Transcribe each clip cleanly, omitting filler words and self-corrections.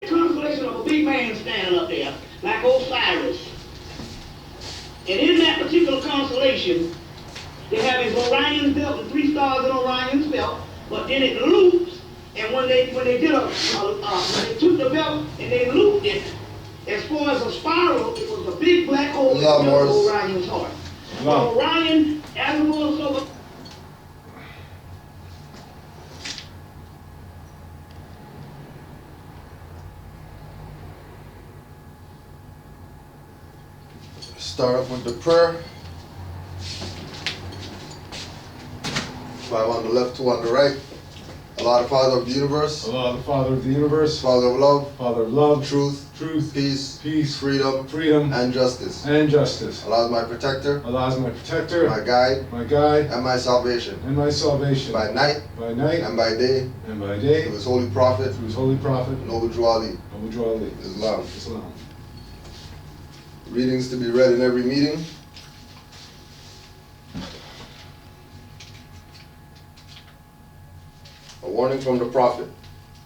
constellation of a big man standing up there, like Osiris. And in that particular constellation, they have his Orion belt, the 3 stars in Orion's belt, but then it loops, and when they took the belt and they looped it, as far as a spiral, it was a big black hole in the middle of Orion's heart. So Orion, as it was so. Start off with the prayer. 5 on the left, 2 on the right. Allah, the Father of the universe. Allah, the Father of the universe. Father of love. Father of love. Truth. Truth. Peace. Peace. Freedom. Freedom. And justice. And justice. Allah is my protector. Allah is my protector. My guide. My guide. And my salvation. And my salvation. By night. By night. And by day. And by day. Through his holy prophet. Through his holy prophet. Noble Drew Ali. Noble Drew Ali. Islam. Islam. Readings to be read in every meeting. A warning from the Prophet.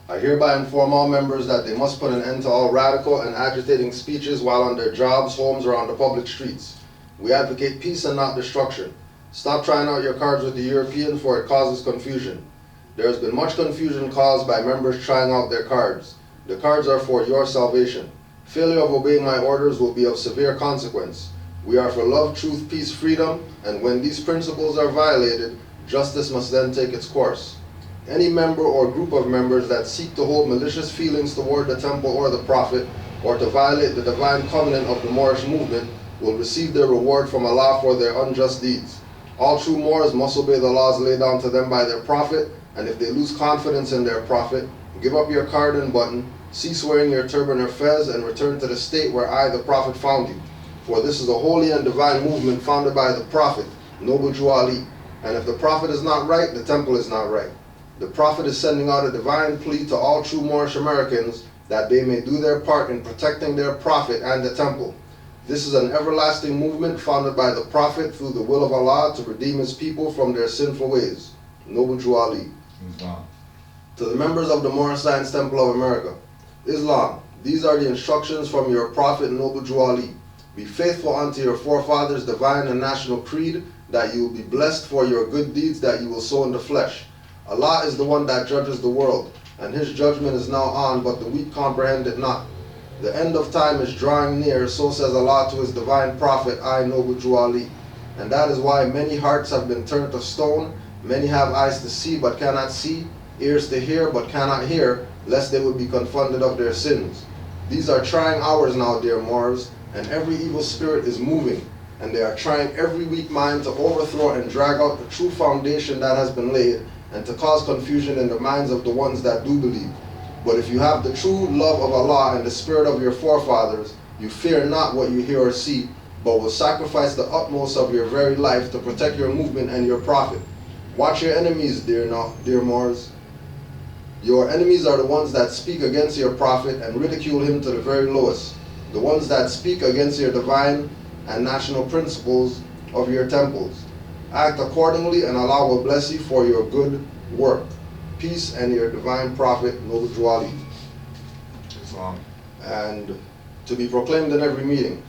I hereby inform all members that they must put an end to all radical and agitating speeches while on their jobs, homes, or on the public streets. We advocate peace and not destruction. Stop trying out your cards with the European, for it causes confusion. There has been much confusion caused by members trying out their cards. The cards are for your salvation. Failure of obeying my orders will be of severe consequence. We are for love, truth, peace, freedom, and when these principles are violated, justice must then take its course. Any member or group of members that seek to hold malicious feelings toward the temple or the prophet, or to violate the divine covenant of the Moorish movement, will receive their reward from Allah for their unjust deeds. All true Moors must obey the laws laid down to them by their prophet, and if they lose confidence in their prophet, give up your card and button, cease wearing your turban or fez, and return to the state where I, the prophet, found you. For this is a holy and divine movement founded by the prophet, Noble Drew Ali. And if the prophet is not right, the temple is not right. The prophet is sending out a divine plea to all true Moorish Americans that they may do their part in protecting their prophet and the temple. This is an everlasting movement founded by the prophet through the will of Allah to redeem his people from their sinful ways. Noble Drew Ali. Islam. To the members of the Moorish Science Temple of America. Islam. These are the instructions from your prophet Noble Drew Ali. Be faithful unto your forefathers' divine and national creed, that you will be blessed for your good deeds that you will sow in the flesh. Allah is the one that judges the world, and his judgment is now on, but the weak comprehend it not. The end of time is drawing near, so says Allah to his divine prophet, I, Noble Drew Ali. And that is why many hearts have been turned to stone, many have eyes to see but cannot see, ears to hear but cannot hear, lest they would be confounded of their sins. These are trying hours now, dear Moors, and every evil spirit is moving, and they are trying every weak mind to overthrow and drag out the true foundation that has been laid, and to cause confusion in the minds of the ones that do believe. But if you have the true love of Allah and the spirit of your forefathers, you fear not what you hear or see, but will sacrifice the utmost of your very life to protect your movement and your prophet. Watch your enemies, dear Moors. Your enemies are the ones that speak against your prophet and ridicule him to the very lowest, the ones that speak against your divine and national principles of your temples. Act accordingly, and Allah will bless you for your good work. Peace and your divine prophet, Noble Drew Ali. Islam. And to be proclaimed in every meeting.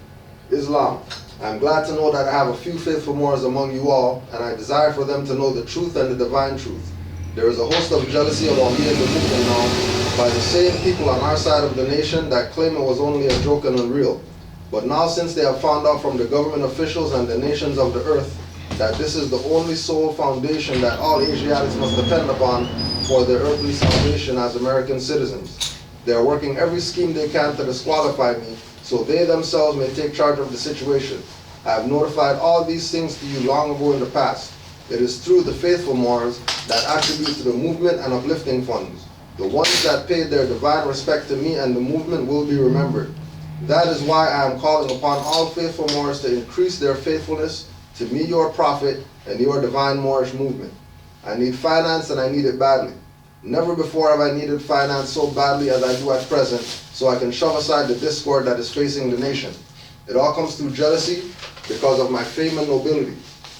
Islam. I am glad to know that I have a few faithful Moors among you all, and I desire for them to know the truth and the divine truth. There is a host of jealousy about me and the movement now by the same people on our side of the nation that claim it was only a joke and unreal. But now, since they have found out from the government officials and the nations of the earth that this is the only sole foundation that all Asiatics must depend upon for their earthly salvation as American citizens, they are working every scheme they can to disqualify me, so they themselves may take charge of the situation. I have notified all these things to you long ago in the past. It is through the faithful Moors that attribute to the movement and uplifting funds. The ones that paid their divine respect to me and the movement will be remembered. That is why I am calling upon all faithful Moors to increase their faithfulness to me, your prophet, and your divine Moorish movement. I need finance, and I need it badly. Never before have I needed finance so badly as I do at present, so I can shove aside the discord that is facing the nation. It all comes through jealousy because of my fame and nobility.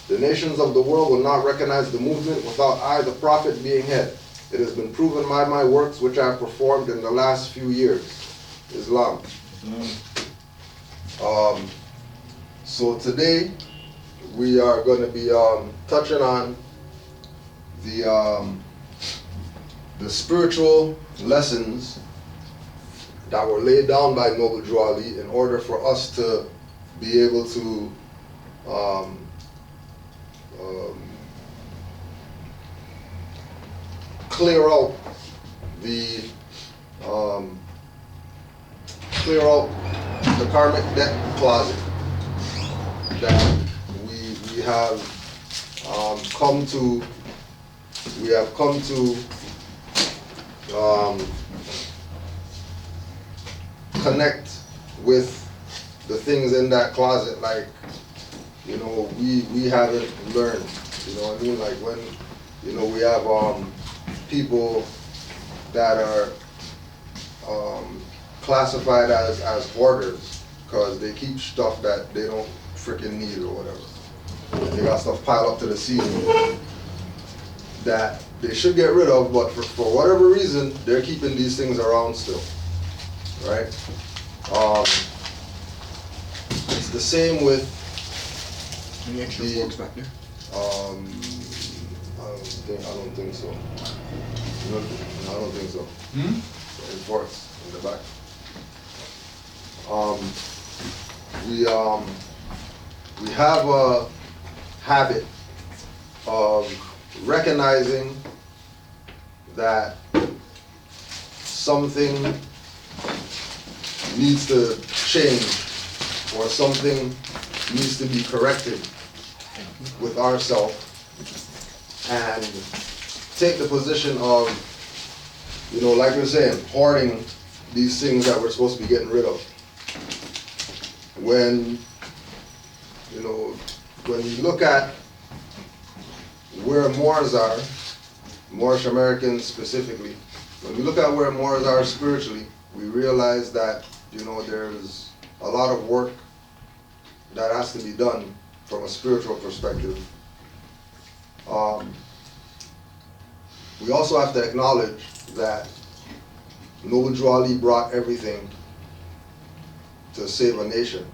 The nations of the world will not recognize the movement without I, the prophet, being head. It has been proven by my works which I have performed in the last few years. Islam. So today we are going to be touching on the spiritual lessons that were laid down by Noble Drew Ali in order for us to be able to clear out the karmic debt closet that we have come to connect with the things in that closet, like, you know, we haven't learned, you know what I mean? Like when, you know, we have people that are classified as hoarders because they keep stuff that they don't freaking need or whatever. They got stuff piled up to the ceiling that they should get rid of, but for whatever reason, they're keeping these things around still, right? It's the same with any extra forks back there? I don't think so. No, I don't think so. In forks in the back. We have a habit of recognizing that something needs to change or something needs to be corrected with ourselves, and take the position of, you know, like we're saying, hoarding these things that we're supposed to be getting rid of. When, you know, when you look at where Moors are, Moorish Americans specifically, when we look at where Moors are spiritually, we realize that, you know, there's a lot of work that has to be done from a spiritual perspective. We also have to acknowledge that Noble Drew Ali brought everything to save a nation.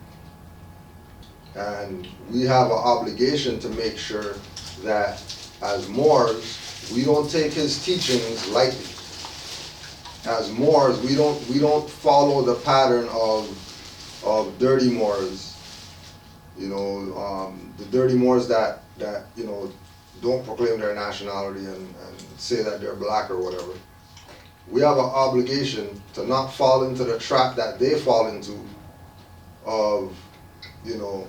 And we have an obligation to make sure that as Moors, we don't take his teachings lightly. As Moors, we don't follow the pattern of dirty Moors. You know, the dirty Moors that you know, don't proclaim their nationality and say that they're black or whatever. We have an obligation to not fall into the trap that they fall into of, you know,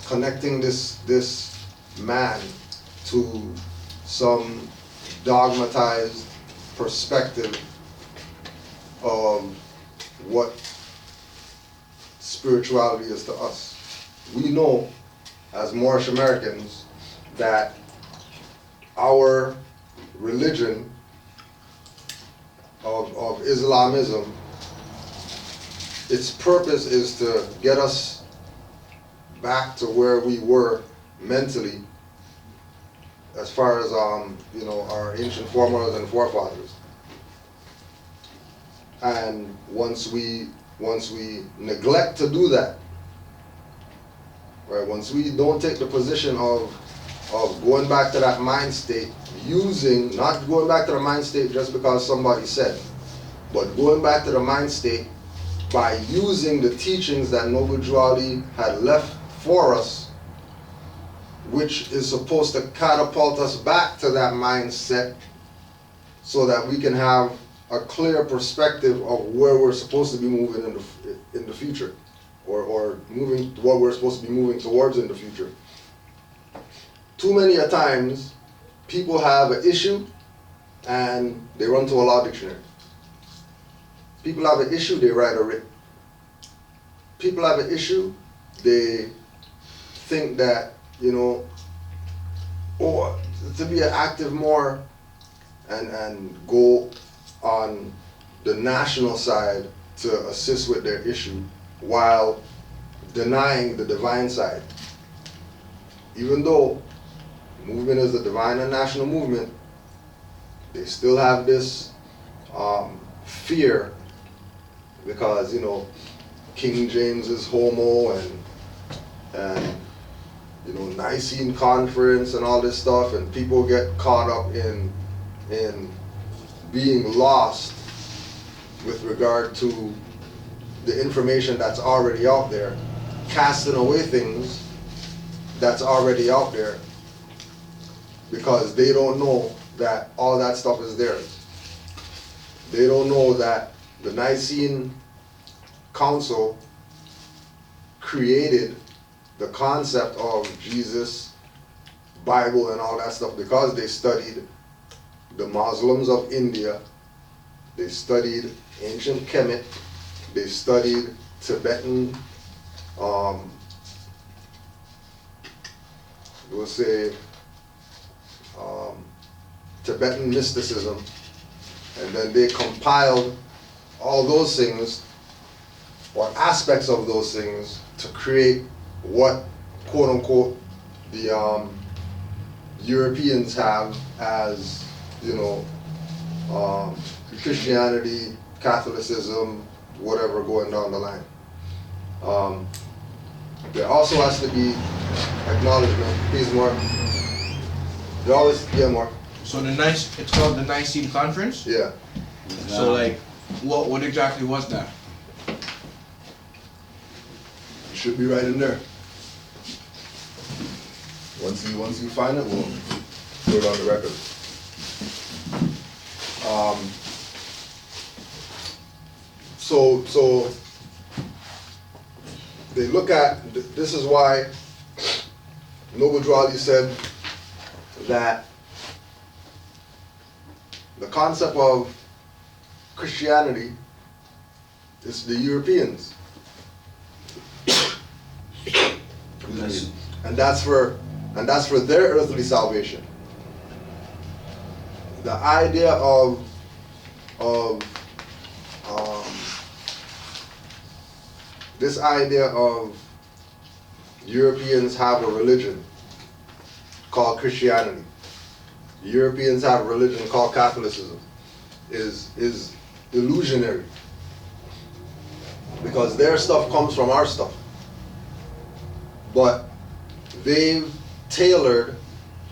connecting this man to some dogmatized perspective of what spirituality is to us. We know as Moorish Americans that our religion of Islamism, its purpose is to get us back to where we were mentally as far as you know, our ancient foremothers and forefathers. And once we neglect to do that, right, once we don't take the position of going back to that mind state, not going back to the mind state just because somebody said, but going back to the mind state by using the teachings that Noble Drew Ali had left for us, which is supposed to catapult us back to that mindset so that we can have a clear perspective of where we're supposed to be moving in the future, or moving what we're supposed to be moving towards in the future. Too many a times, people have an issue and they run to a law dictionary. People have an issue, they write a writ. People have an issue, they think that, you know, or to be an active Moor and go on the national side to assist with their issue while denying the divine side. Even though movement is a divine and national movement, They still have this fear because, you know, King James is homo and you know, Nicene Conference and all this stuff, and people get caught up in being lost with regard to the information that's already out there, casting away things that's already out there because they don't know that all that stuff is theirs. They don't know that the Nicene Council created the concept of Jesus, Bible, and all that stuff because they studied the Muslims of India, they studied ancient Kemet, they studied Tibetan, we'll say, Tibetan mysticism, and then they compiled all those things, or aspects of those things, to create what, quote unquote, the Europeans have as, you know, Christianity, Catholicism, whatever going down the line. There also has to be acknowledgement. Please, Mark. There always, yeah, Mark. So it's called the Nicene Conference? Yeah. So like, what exactly was that? It should be right in there. Once you find it, we'll put it on the record. So they look at, this is why Noble Drew Ali said that the concept of Christianity is the Europeans. And that's for their earthly salvation. The idea of this idea of Europeans have a religion called Christianity. Europeans have a religion called Catholicism is illusionary, because their stuff comes from our stuff. But they've tailored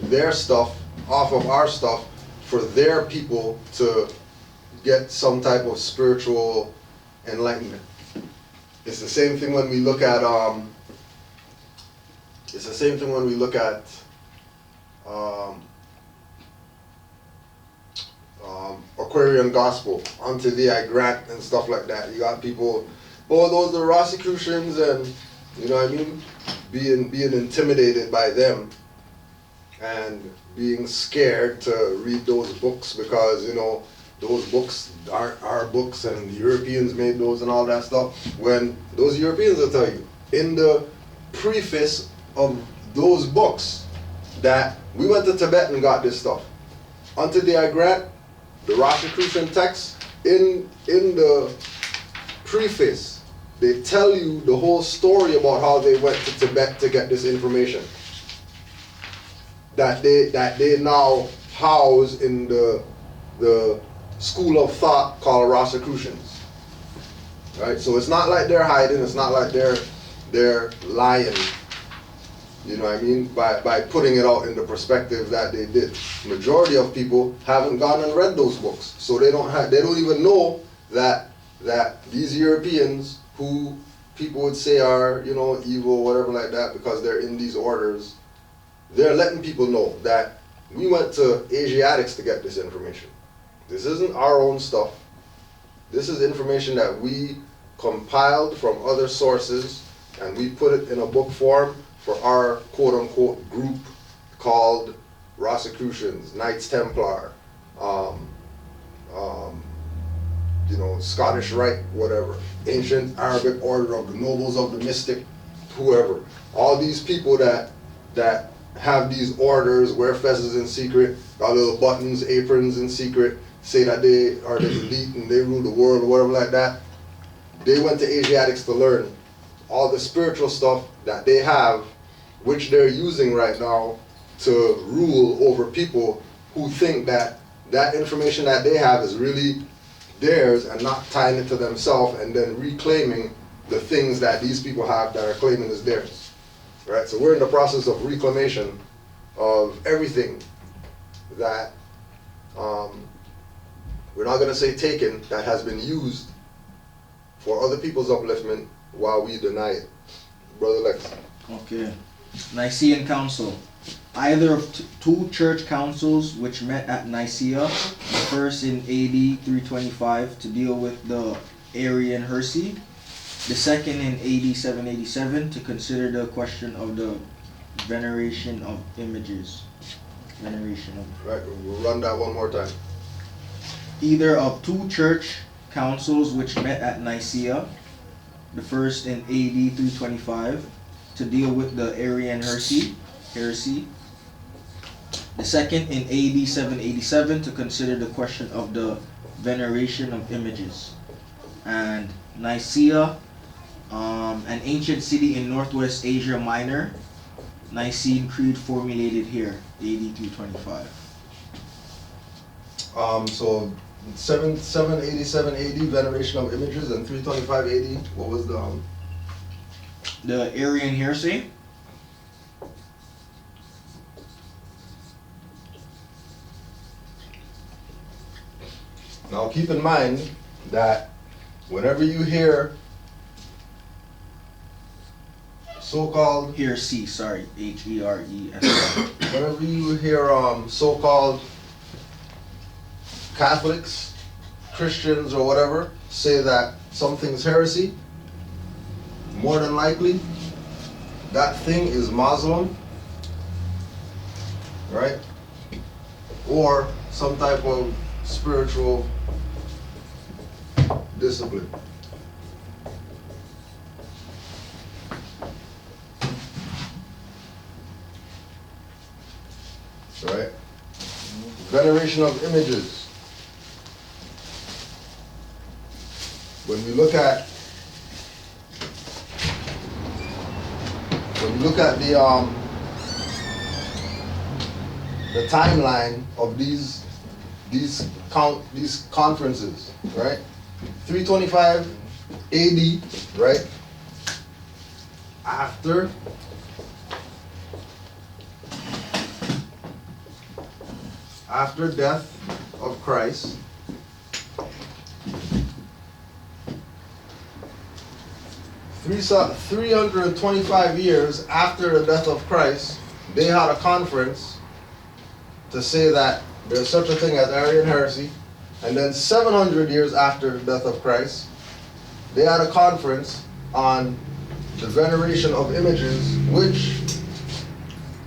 their stuff off of our stuff for their people to get some type of spiritual enlightenment. It's the same thing when we look at Aquarian gospel, unto thee I grant, and stuff like that. You got people, oh, those are Rosicrucians, and you know what I mean, being intimidated by them and being scared to read those books because, you know, those books aren't our books and the Europeans made those and all that stuff. When those Europeans will tell you in the preface of those books that we went to Tibet and got this stuff. Unto thee I grant, the Rosicrucian text, in the preface, they tell you the whole story about how they went to Tibet to get this information. That they now house in the school of thought called Rosicrucians. Right? So it's not like they're hiding, it's not like they're lying. You know what I mean? By putting it out in the perspective that they did. Majority of people haven't gone and read those books. So they don't even know that these Europeans, who people would say are, you know, evil, whatever like that, because they're in these orders, they're letting people know that we went to Asiatics to get this information. This isn't our own stuff. This is information that we compiled from other sources, and we put it in a book form for our quote-unquote group called Rosicrucians, Knights Templar, you know, Scottish Rite, whatever, ancient Arabic order of the nobles of the mystic, whoever. All these people that have these orders, wear fezzes in secret, got little buttons, aprons in secret, say that they are the elite and they rule the world or whatever like that. They went to Asiatics to learn all the spiritual stuff that they have, which they're using right now to rule over people who think that that information that they have is really theirs and not tying it to themselves and then reclaiming the things that these people have that are claiming is theirs. Right? So we're in the process of reclamation of everything that we're not going to say taken, that has been used for other people's upliftment while we deny it. Brother Lex. Okay. Nicene Council. Either of two church councils which met at Nicaea, the first in AD 325 to deal with the Arian heresy, the second in AD 787 to consider the question of the veneration of images. Veneration of. Right, we'll run that one more time. Either of two church councils which met at Nicaea, the first in AD 325 to deal with the Arian heresy, the second in AD 787 to consider the question of the veneration of images. And Nicaea, an ancient city in Northwest Asia Minor, Nicene Creed formulated here, AD 325. So 787 AD, veneration of images, and 325 AD, what was the The Arian heresy. Now keep in mind that whenever you hear so-called Heresy, sorry, H-E-R-E-S. whenever you hear so-called Catholics, Christians, or whatever say that something's heresy, more than likely that thing is Muslim, right? Or some type of spiritual discipline. Right? Veneration of images. When we look at the timeline of these conferences, right? 325 AD, right? After death of Christ, Three 325 years after the death of Christ, they had a conference to say that there's such a thing as Arian heresy. And then 700 years after the death of Christ, they had a conference on the veneration of images, which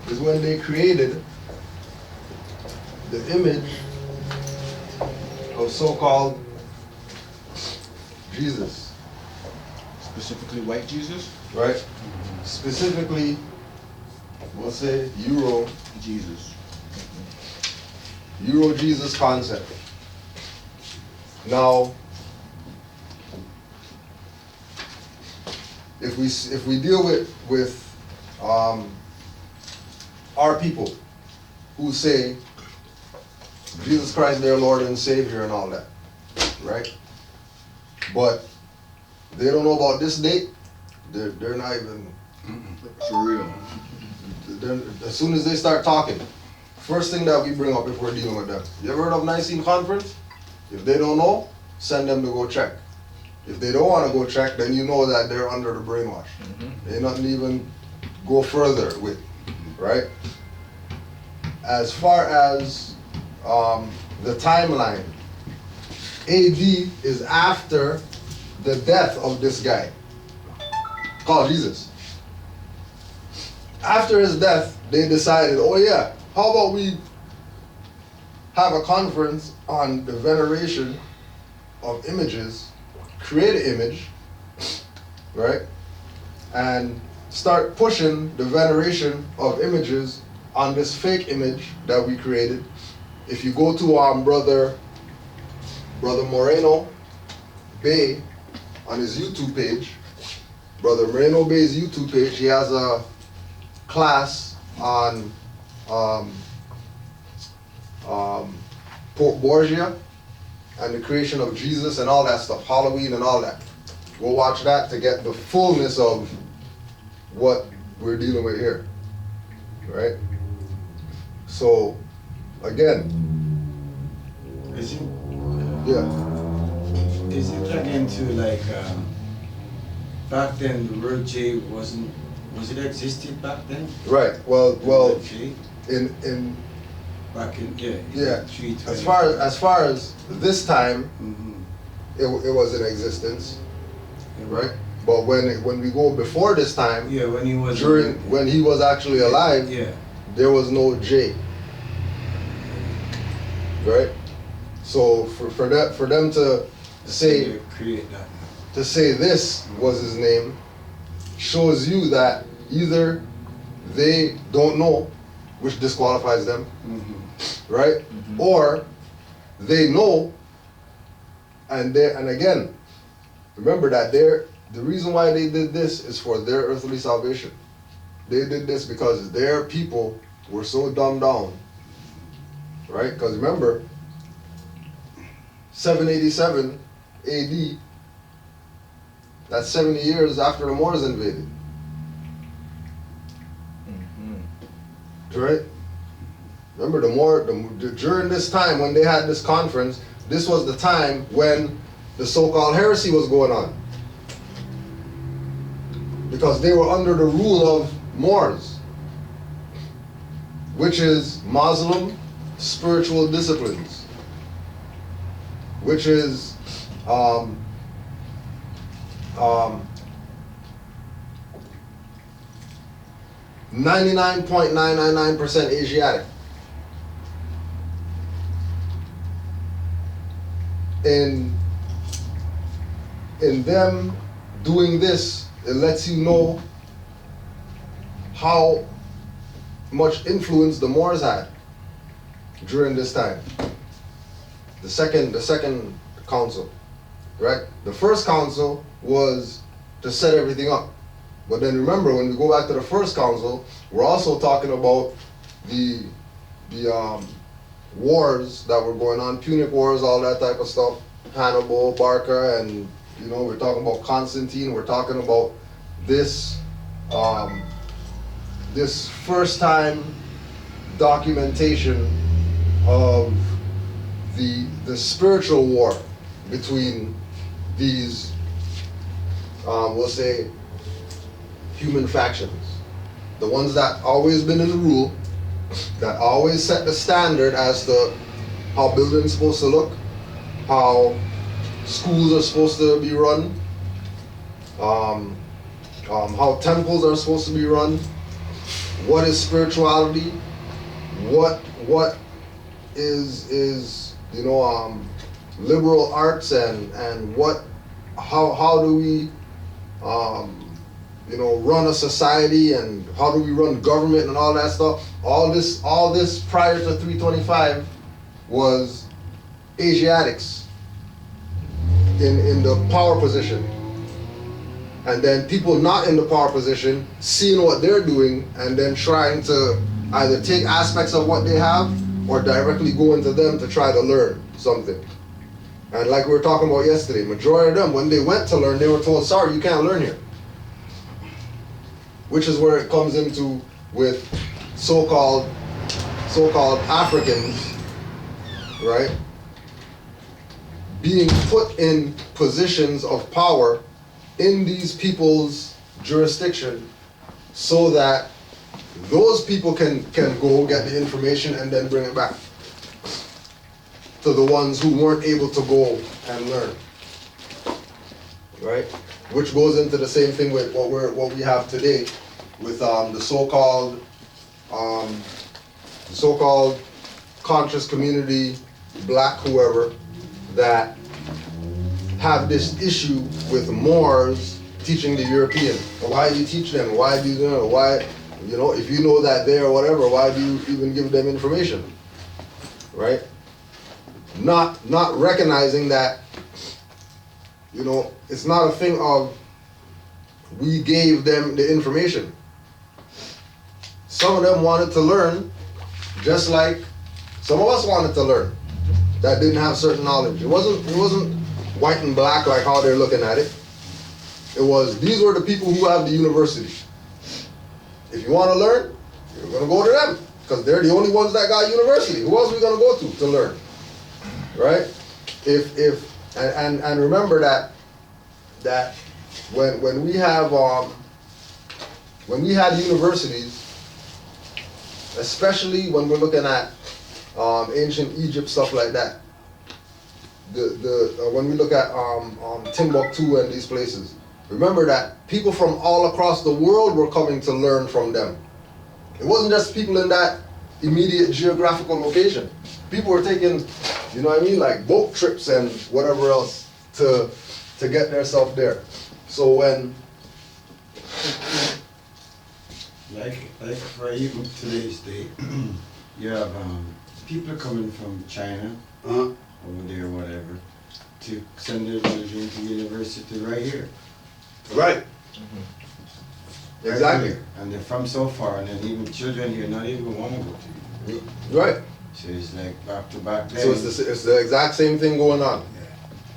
is when they created the image of so-called Jesus. Specifically white Jesus? Right? Specifically, we'll say Euro Jesus concept. Now, if we deal with our people who say Jesus Christ their Lord and Savior and all that, right? But they don't know about this date, they're not even For real. As soon as they start talking, first thing that we bring up if we're dealing with them, you ever heard of Nicene Conference? If they don't know, send them to go check. If they don't want to go check, then you know that they're under the brainwash. They're not even go further with, right? As far as the timeline, AD is after the death of this guy called Jesus. After his death, they decided, oh yeah, how about we have a conference on the veneration of images, create an image, right? And start pushing the veneration of images on this fake image that we created. If you go to Brother Moreno Bay on his YouTube page, Brother Moreno Bay's YouTube page, he has a class on Port Borgia and the creation of Jesus and all that stuff, Halloween and all that. Go watch that to get the fullness of what we're dealing with here, right? So, again, Is it, yeah, is it again to like, back then the word J was it existed back then? right. Well, The word J? in Back in, yeah. 320. As far as this time, Mhm. it was in existence, right? But when we go before this time, Yeah, when he was when he was actually alive, Yeah. there was no J, right? So for them to say They create that. this was his name shows you that either they don't know, which disqualifies them, right? Or they know, and again, remember that the reason why they did this is for their earthly salvation. They did this because their people were so dumbed down, right? Because remember, 787 AD, that's 70 years after the Moors invaded. Right? Remember during this time when they had this conference, this was the time when the so-called heresy was going on. Because they were under the rule of Moors, which is Muslim spiritual disciplines, which is 99.999% Asiatic. In them doing this, it lets you know how much influence the Moors had during this time. The second council, right? The first council was to set everything up. But then remember, when we go back to the first council, we're also talking about the wars that were going on, Punic Wars, all that type of stuff, Hannibal, Barca, and we're talking about Constantine. We're talking about this this first time documentation of the spiritual war between these we'll say human factions, the ones that always been in the rule, that always set the standard as to how buildings supposed to look, how schools are supposed to be run, how temples are supposed to be run, what is spirituality, what is liberal arts, and how do we run a society, and how do we run government and all that stuff. All this prior to 325 was Asiatics in the power position. And then people not in the power position seeing what they're doing and then trying to either take aspects of what they have or directly go into them to try to learn something. And like we were talking about yesterday, majority of them, when they went to learn, they were told, sorry, you can't learn here. Which is where it comes into with so-called Africans, right? Being put in positions of power in these people's jurisdiction so that those people can go get the information and then bring it back to the ones who weren't able to go and learn, right? Which goes into the same thing with what we have today with the so-called conscious community, black whoever, that have this issue with Moors teaching the European. Why do you teach them? Why do you know? Why, if you know that they're whatever, why do you even give them information? Right? Not recognizing that, it's not a thing of we gave them the information. Some of them wanted to learn, just like some of us wanted to learn. that didn't have certain knowledge. It wasn't white and black like how they're looking at it. It was, these were the people who have the university. If you want to learn, you're going to go to them, because they're the only ones that got university. Who else are we going to go to learn? Right? And remember that when we have when we had universities, especially when we're looking at ancient Egypt, stuff like that, when we look at Timbuktu and these places, remember that people from all across the world were coming to learn from them. It wasn't just people in that immediate geographical location. People were taking, you know what I mean, like boat trips and whatever else to get themselves there. So when like for even today's day, you have people coming from China, over there, whatever, to send their children to university right here. right, exactly, Right here. And they're from so far, and then even children here not even want to go to you. right. So it's like back to back then. So it's the exact same thing going on.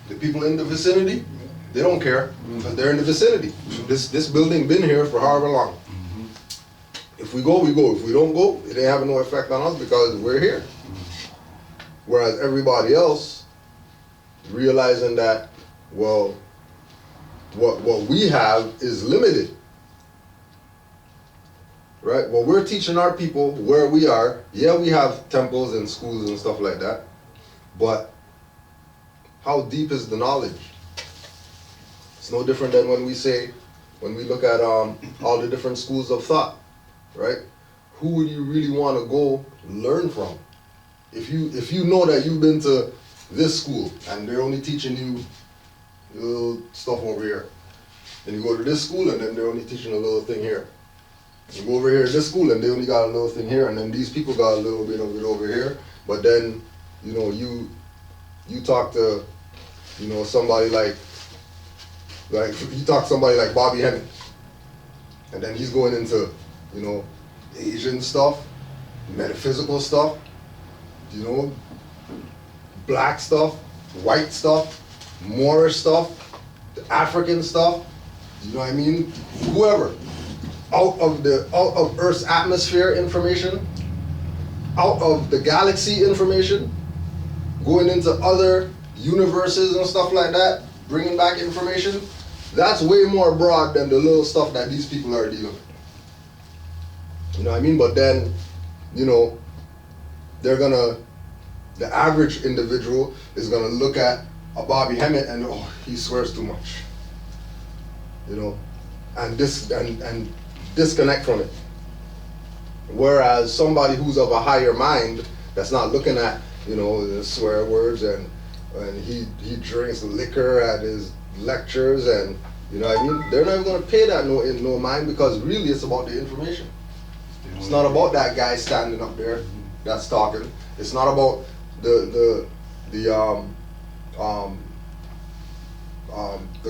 The people in the vicinity, they don't care, because they're in the vicinity. This building been here for however long. If we go, we go. If we don't go, it ain't having no effect on us because we're here. Whereas everybody else, realizing that, well, what we have is limited. Right? Well, we're teaching our people where we are. Yeah, we have temples and schools and stuff like that. But how deep is the knowledge? It's no different than when we look at all the different schools of thought, right? Who would you really want to go learn from? If you know that you've been to this school and they're only teaching you little stuff over here, and you go to this school and then they're only teaching a little thing here. You go over here to this school and they only got a little thing here, and then these people got a little bit of it over here. But then, you know, you talk to, you know, somebody like you talk to somebody like Bobby Hemming, and then he's going into, you know, Asian stuff, metaphysical stuff, you know, black stuff, white stuff, Moorish stuff, African stuff, you know what I mean? Whoever. Out of Earth's atmosphere information, out of the galaxy information, going into other universes and stuff like that, bringing back information, that's way more broad than the little stuff that these people are dealing with. You know what I mean? But then, you know, the average individual is gonna look at a Bobby Hemmett and, oh, he swears too much. You know, and disconnect from it. Whereas somebody who's of a higher mind, that's not looking at, you know, the swear words and he drinks liquor at his lectures, and you know what I mean, they're not even going to pay that no mind, because really it's about the information. It's not about that guy standing up there that's talking. It's not about the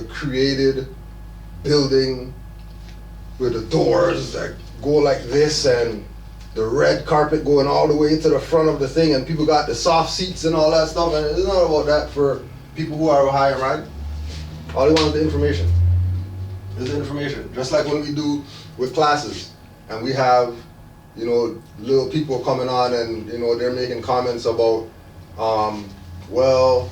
created building with the doors that go like this and the red carpet going all the way to the front of the thing, and people got the soft seats and all that stuff, and it's not about that for people who are higher mind. All they want is the information. It's the information. Just like when we do with classes, and we have, you know, little people coming on and, you know, they're making comments about, well,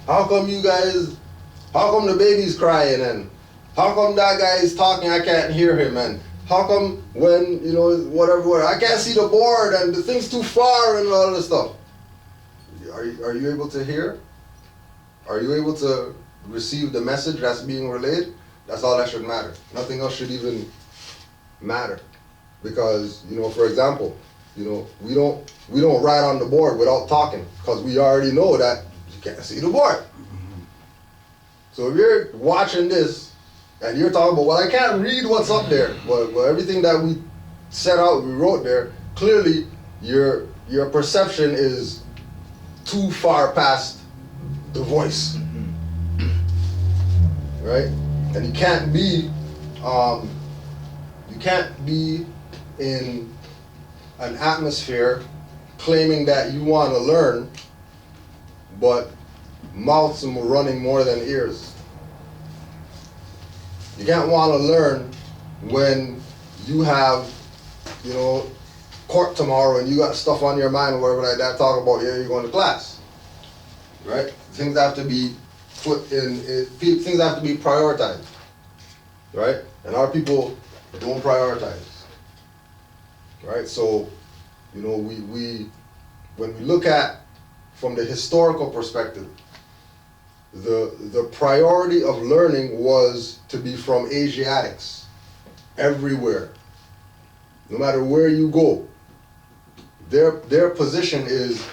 how come the baby's crying, and how come that guy is talking, I can't hear him, and how come when, you know, whatever, I can't see the board and the thing's too far and all this stuff. Are you able to hear? Are you able to receive the message that's being relayed? That's all that should matter. Nothing else should even matter. Because, you know, for example, you know, we don't write on the board without talking, because we already know that you can't see the board. So if you're watching this and you're talking about, well, I can't read what's up there, well, everything that we set out, we wrote there, clearly your perception is too far past the voice, right? And you can't be in an atmosphere claiming that you want to learn, but mouths are running more than ears. You can't want to learn when you have, you know, court tomorrow and you got stuff on your mind or whatever like that, talk about, yeah, you're going to class. Right? Things have to be put in, things have to be prioritized. Right? And our people don't prioritize. Right? So, you know, we when we look at from the historical perspective, the priority of learning was to be from Asiatics everywhere. No matter where you go, their position is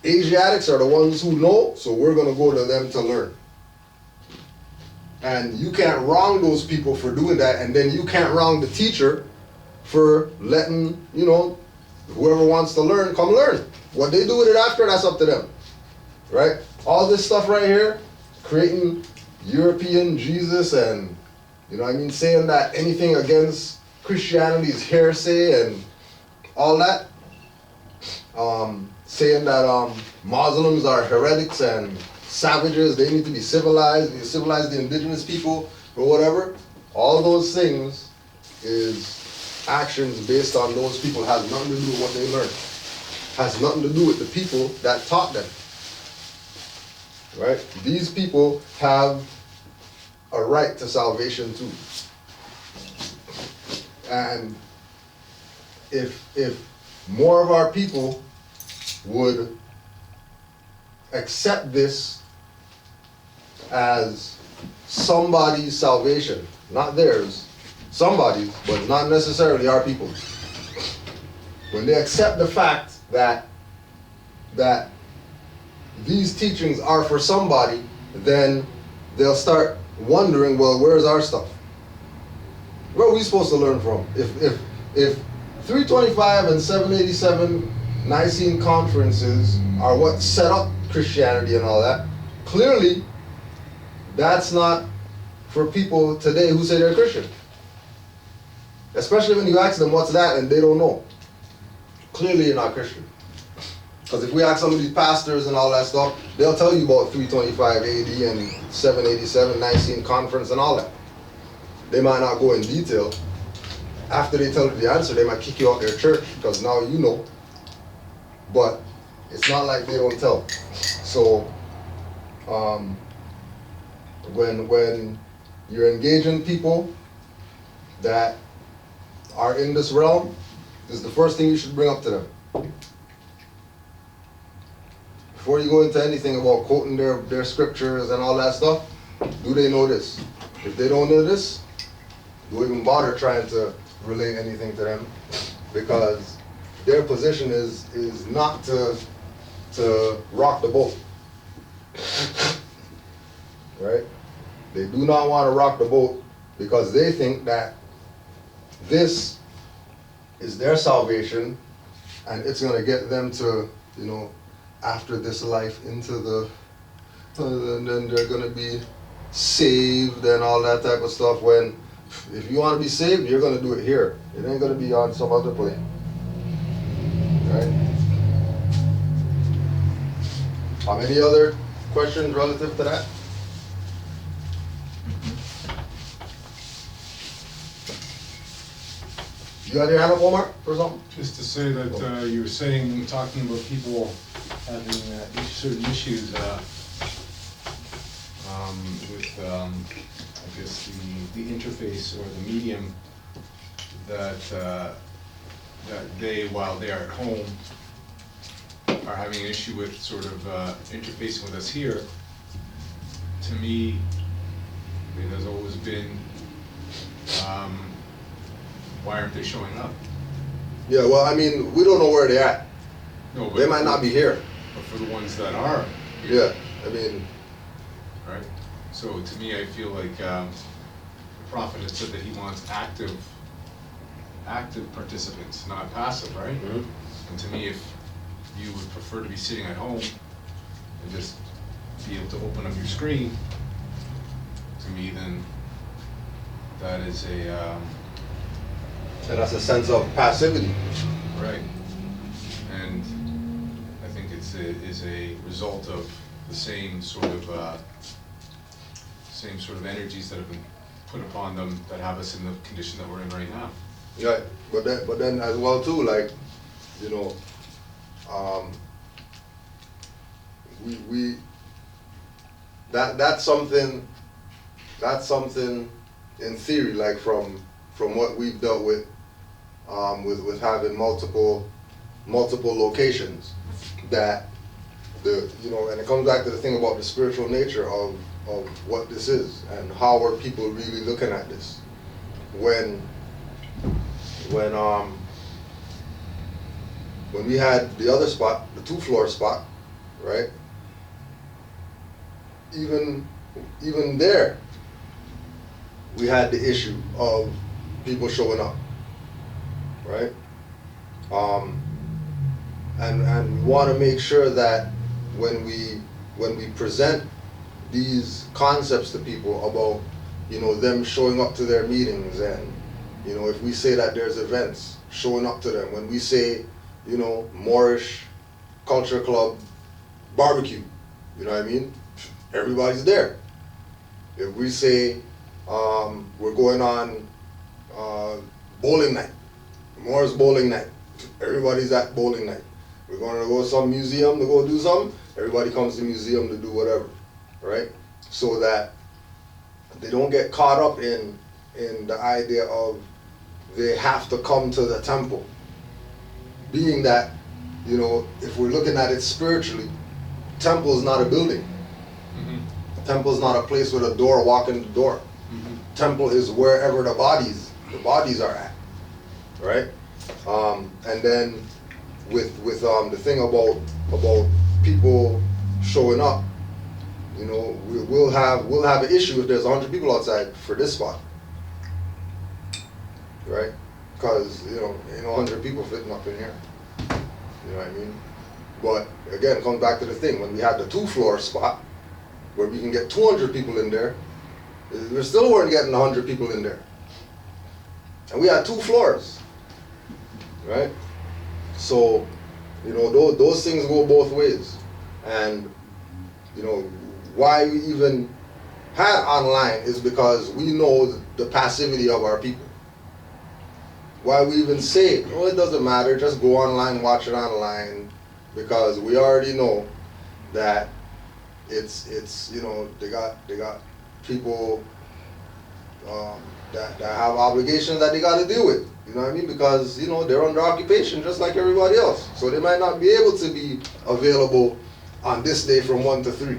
Asiatics are the ones who know, so we're going to go to them to learn. And you can't wrong those people for doing that, and then you can't wrong the teacher for letting, you know, whoever wants to learn, come learn. What they do with it after, that's up to them. Right? All this stuff right here, creating European Jesus and, you know what I mean, saying that anything against Christianity is hearsay and all that. Saying that Muslims are heretics and savages, they need to be civilized, you civilize the indigenous people or whatever. All those things is actions based on those people. It has nothing to do with what they learned. Has nothing to do with the people that taught them. Right? These people have a right to salvation too. And if more of our people would accept this as somebody's salvation, not theirs, somebody's, but not necessarily our people. When they accept the fact that these teachings are for somebody, then they'll start wondering, well, where's our stuff? Where are we supposed to learn from? If 325 and 787 Nicene conferences are what set up Christianity and all that, clearly that's not for people today who say they're Christian. Especially when you ask them what's that and they don't know. Clearly you're not Christian. Because if we ask some of these pastors and all that stuff, they'll tell you about 325 AD and 787 Nicene Conference and all that. They might not go in detail. After they tell you the answer, they might kick you out their church because now you know. But it's not like they don't tell. So when you're engaging people that are in this realm, this is the first thing you should bring up to them. Before you go into anything about quoting their scriptures and all that stuff, do they know this? If they don't know this, don't even bother trying to relate anything to them, because their position is not to rock the boat. Right? They do not want to rock the boat because they think that this is their salvation and it's going to get them to, you know, after this life into the, and then they're going to be saved and all that type of stuff. When if you want to be saved, you're going to do it here. It ain't going to be on some other plane. Right? Any other questions relative to that? You got your hand up, Omar, or something? Just to say that you were saying, talking about people having certain issues with, I guess, the interface or the medium that they, while they are at home, are having an issue with sort of interfacing with us here. To me, it has always been, why aren't they showing up? Yeah, well, I mean, we don't know where they're at. No, but they might not be here. But for the ones that are here, yeah, I mean, right? So to me, I feel like the prophet had said that he wants active participants, not passive, right? Mm-hmm. And to me, if you would prefer to be sitting at home and just be able to open up your screen, to me, then that is and that's a sense of passivity. right. And a result of the same sort of energies that have been put upon them that have us in the condition that we're in right now. Right, but then as well too, like, we that's something in theory, like from what we've dealt with having multiple locations, that and it comes back to the thing about the spiritual nature of what this is and how are people really looking at this when we had the other spot, the 2-floor spot, right? Even there, we had the issue of people showing up, right? And we want to make sure that when we present these concepts to people about, them showing up to their meetings, and if we say that there's events, showing up to them. When we say, Moorish Culture Club barbecue, you know what I mean? Everybody's there. If we say we're going on bowling night, Moorish bowling night, everybody's at bowling night. We're going to go to some museum to go do something, everybody comes to the museum to do whatever, right? So that they don't get caught up in the idea of they have to come to the temple. Being that, if we're looking at it spiritually, temple is not a building. Mm-hmm. Temple is not a place with a door, walk in the door. Mm-hmm. Temple is wherever the bodies are at, right? And then with the thing about people showing up, we'll have an issue if there's 100 people outside for this spot, right? Because ain't 100 people fitting up in here. You know what I mean? But again, it comes back to the thing, when we had the 2-floor spot where we can get 200 people in there, we still weren't getting 100 people in there. And we had 2 floors, right? So, those things go both ways. And, why we even had online is because we know the passivity of our people. Why we even say, it doesn't matter, just go online, watch it online, because we already know that it's they got people that have obligations that they got to deal with. You know what I mean? Because they're under occupation just like everybody else. So they might not be able to be available on this day from 1 to 3.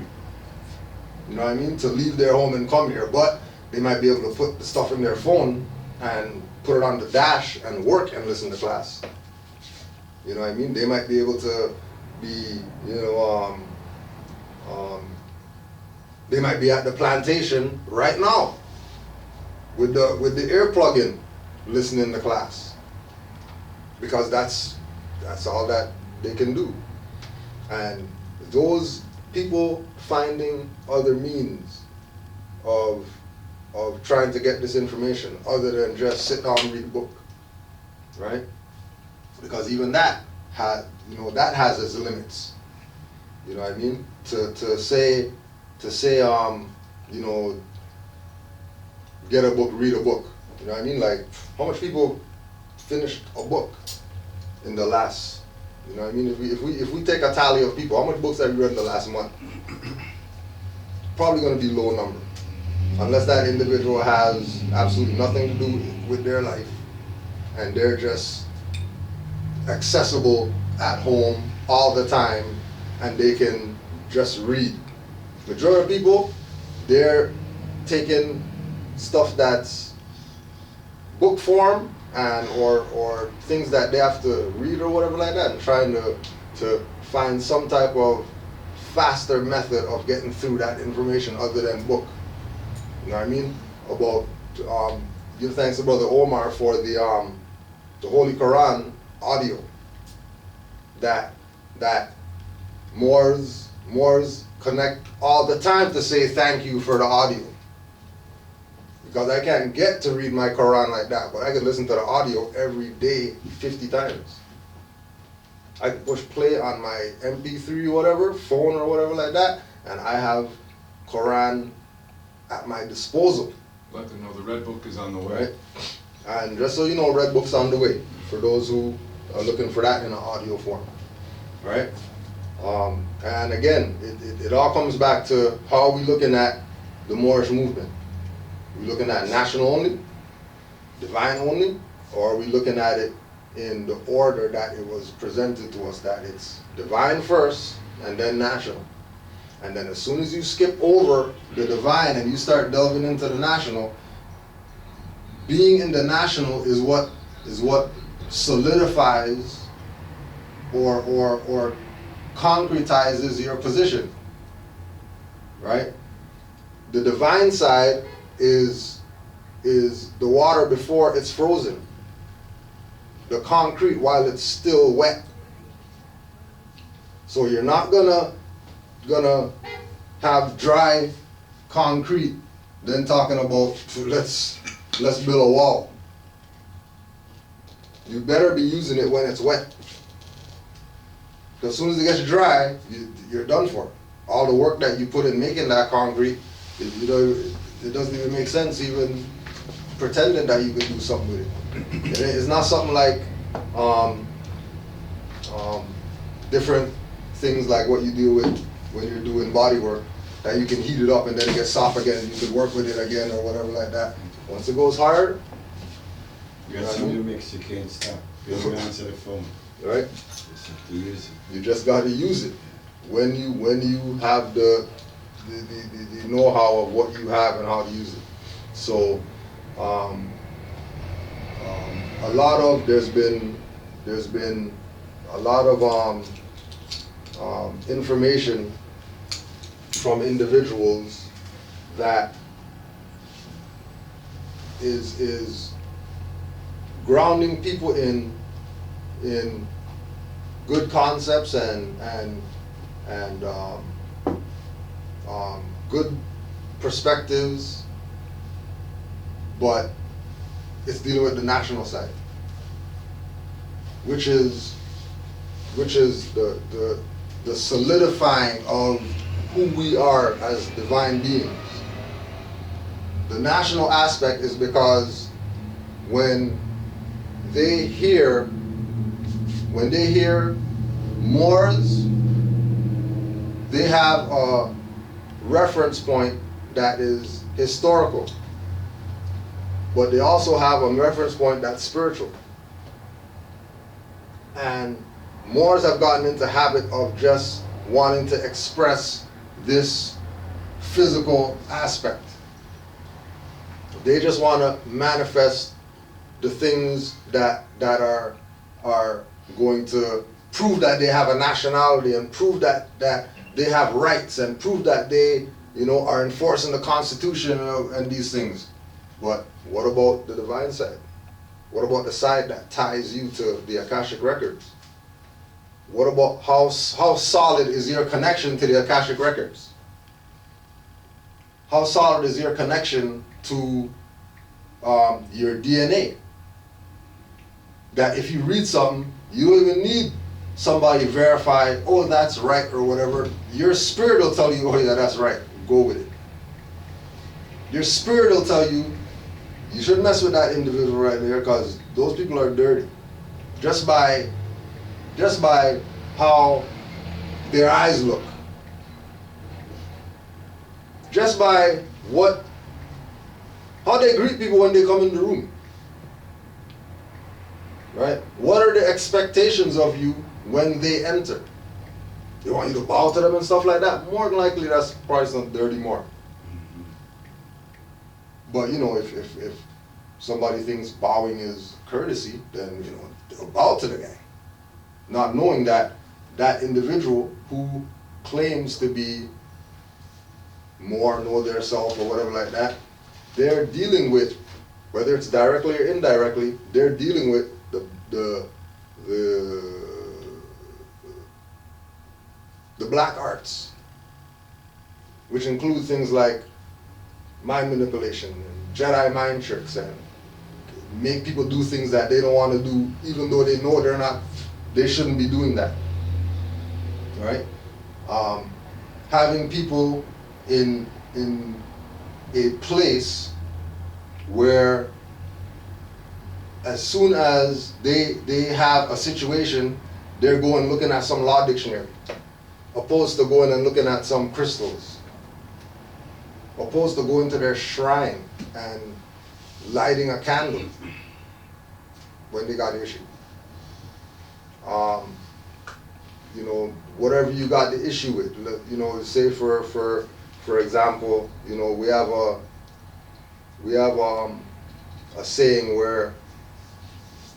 You know what I mean? To leave their home and come here, but they might be able to put the stuff in their phone and put it on the dash and work and listen to class. You know what I mean? They might be able to be, they might be at the plantation right now with the ear plug in, listening to class, because that's all that they can do. And those people finding other means of trying to get this information other than just sit down and read a book, right? Because even that has its limits. You know what I mean? To say get a book, read a book. You know what I mean? Like, how much people finished a book in the last, you know what I mean? If we take a tally of people, how much books have you read in the last month? Probably going to be low number. Unless that individual has absolutely nothing to do with their life and they're just accessible at home all the time and they can just read. Majority of people, they're taking stuff that's book form and or things that they have to read or whatever like that, and trying to find some type of faster method of getting through that information other than book. You know what I mean? About give thanks to Brother Omar for the Holy Quran audio. That Moors connect all the time to say thank you for the audio. Because I can't get to read my Quran like that, but I can listen to the audio every day 50 times. I can push play on my MP3 or whatever, phone or whatever like that, and I have Quran at my disposal. Let them know the red book is on the way. Right? And just so you know, red book's on the way for those who are looking for that in an audio form. Right? And again, it all comes back to how are we looking at the Moorish movement? Are we looking at national only, divine only, or are we looking at it in the order that it was presented to us, that it's divine first and then national? And then as soon as you skip over the divine and you start delving into the national, being in the national is what solidifies or concretizes your position, right? The divine side is the water before it's frozen, the concrete while it's still wet. So you're not gonna have dry concrete then talking about let's build a wall. You better be using it when it's wet. Because as soon as it gets dry, you're done for. All the work that you put in making that concrete, it doesn't even make sense even pretending that you can do something with it. It's not something like different things like what you deal with when you're doing body work, that you can heat it up and then it gets soft again and you can work with it again or whatever like that. Once it goes hard, You got some new mix, you can't stop. You don't answer the phone. right? Just have to use it. You just got to use it when you have the know-how of what you have and how to use it. So there's been a lot of information from individuals that is grounding people in good concepts and good perspectives, but it's dealing with the national side, which is the solidifying of who we are as divine beings. The national aspect is because when they hear Moors, they have a reference point that is historical, but they also have a reference point that's spiritual. And Moors have gotten into the habit of just wanting to express this physical aspect. They just want to manifest the things that are going to prove that they have a nationality and prove that they have rights and prove that they are enforcing the Constitution and these things. But what about the divine side? What about the side that ties you to the Akashic records? What about how solid is your connection to the Akashic records? How solid is your connection to your DNA? That if you read something, you don't even need somebody verify, oh, that's right or whatever. Your spirit will tell you, oh yeah, that's right. Go with it. Your spirit will tell you, you shouldn't mess with that individual right there because those people are dirty. Just by how their eyes look. Just by how they greet people when they come in the room. Right? What are the expectations of you when they enter? They want you to bow to them and stuff like that. More than likely that's probably some dirty mark. But if somebody thinks bowing is courtesy, then they'll bow to the guy. Not knowing that individual who claims to be more know their self or whatever like that, they're dealing with, whether it's directly or indirectly, they're dealing with the black arts, which include things like mind manipulation and Jedi mind tricks and make people do things that they don't want to do, even though they know they're not they shouldn't be doing that, right? Having people in a place where as soon as they have a situation, they're going looking at some law dictionary, opposed to going and looking at some crystals, opposed to going to their shrine and lighting a candle when they got issue. You know, whatever you got the issue with, you know, say for example, you know, we have a saying where,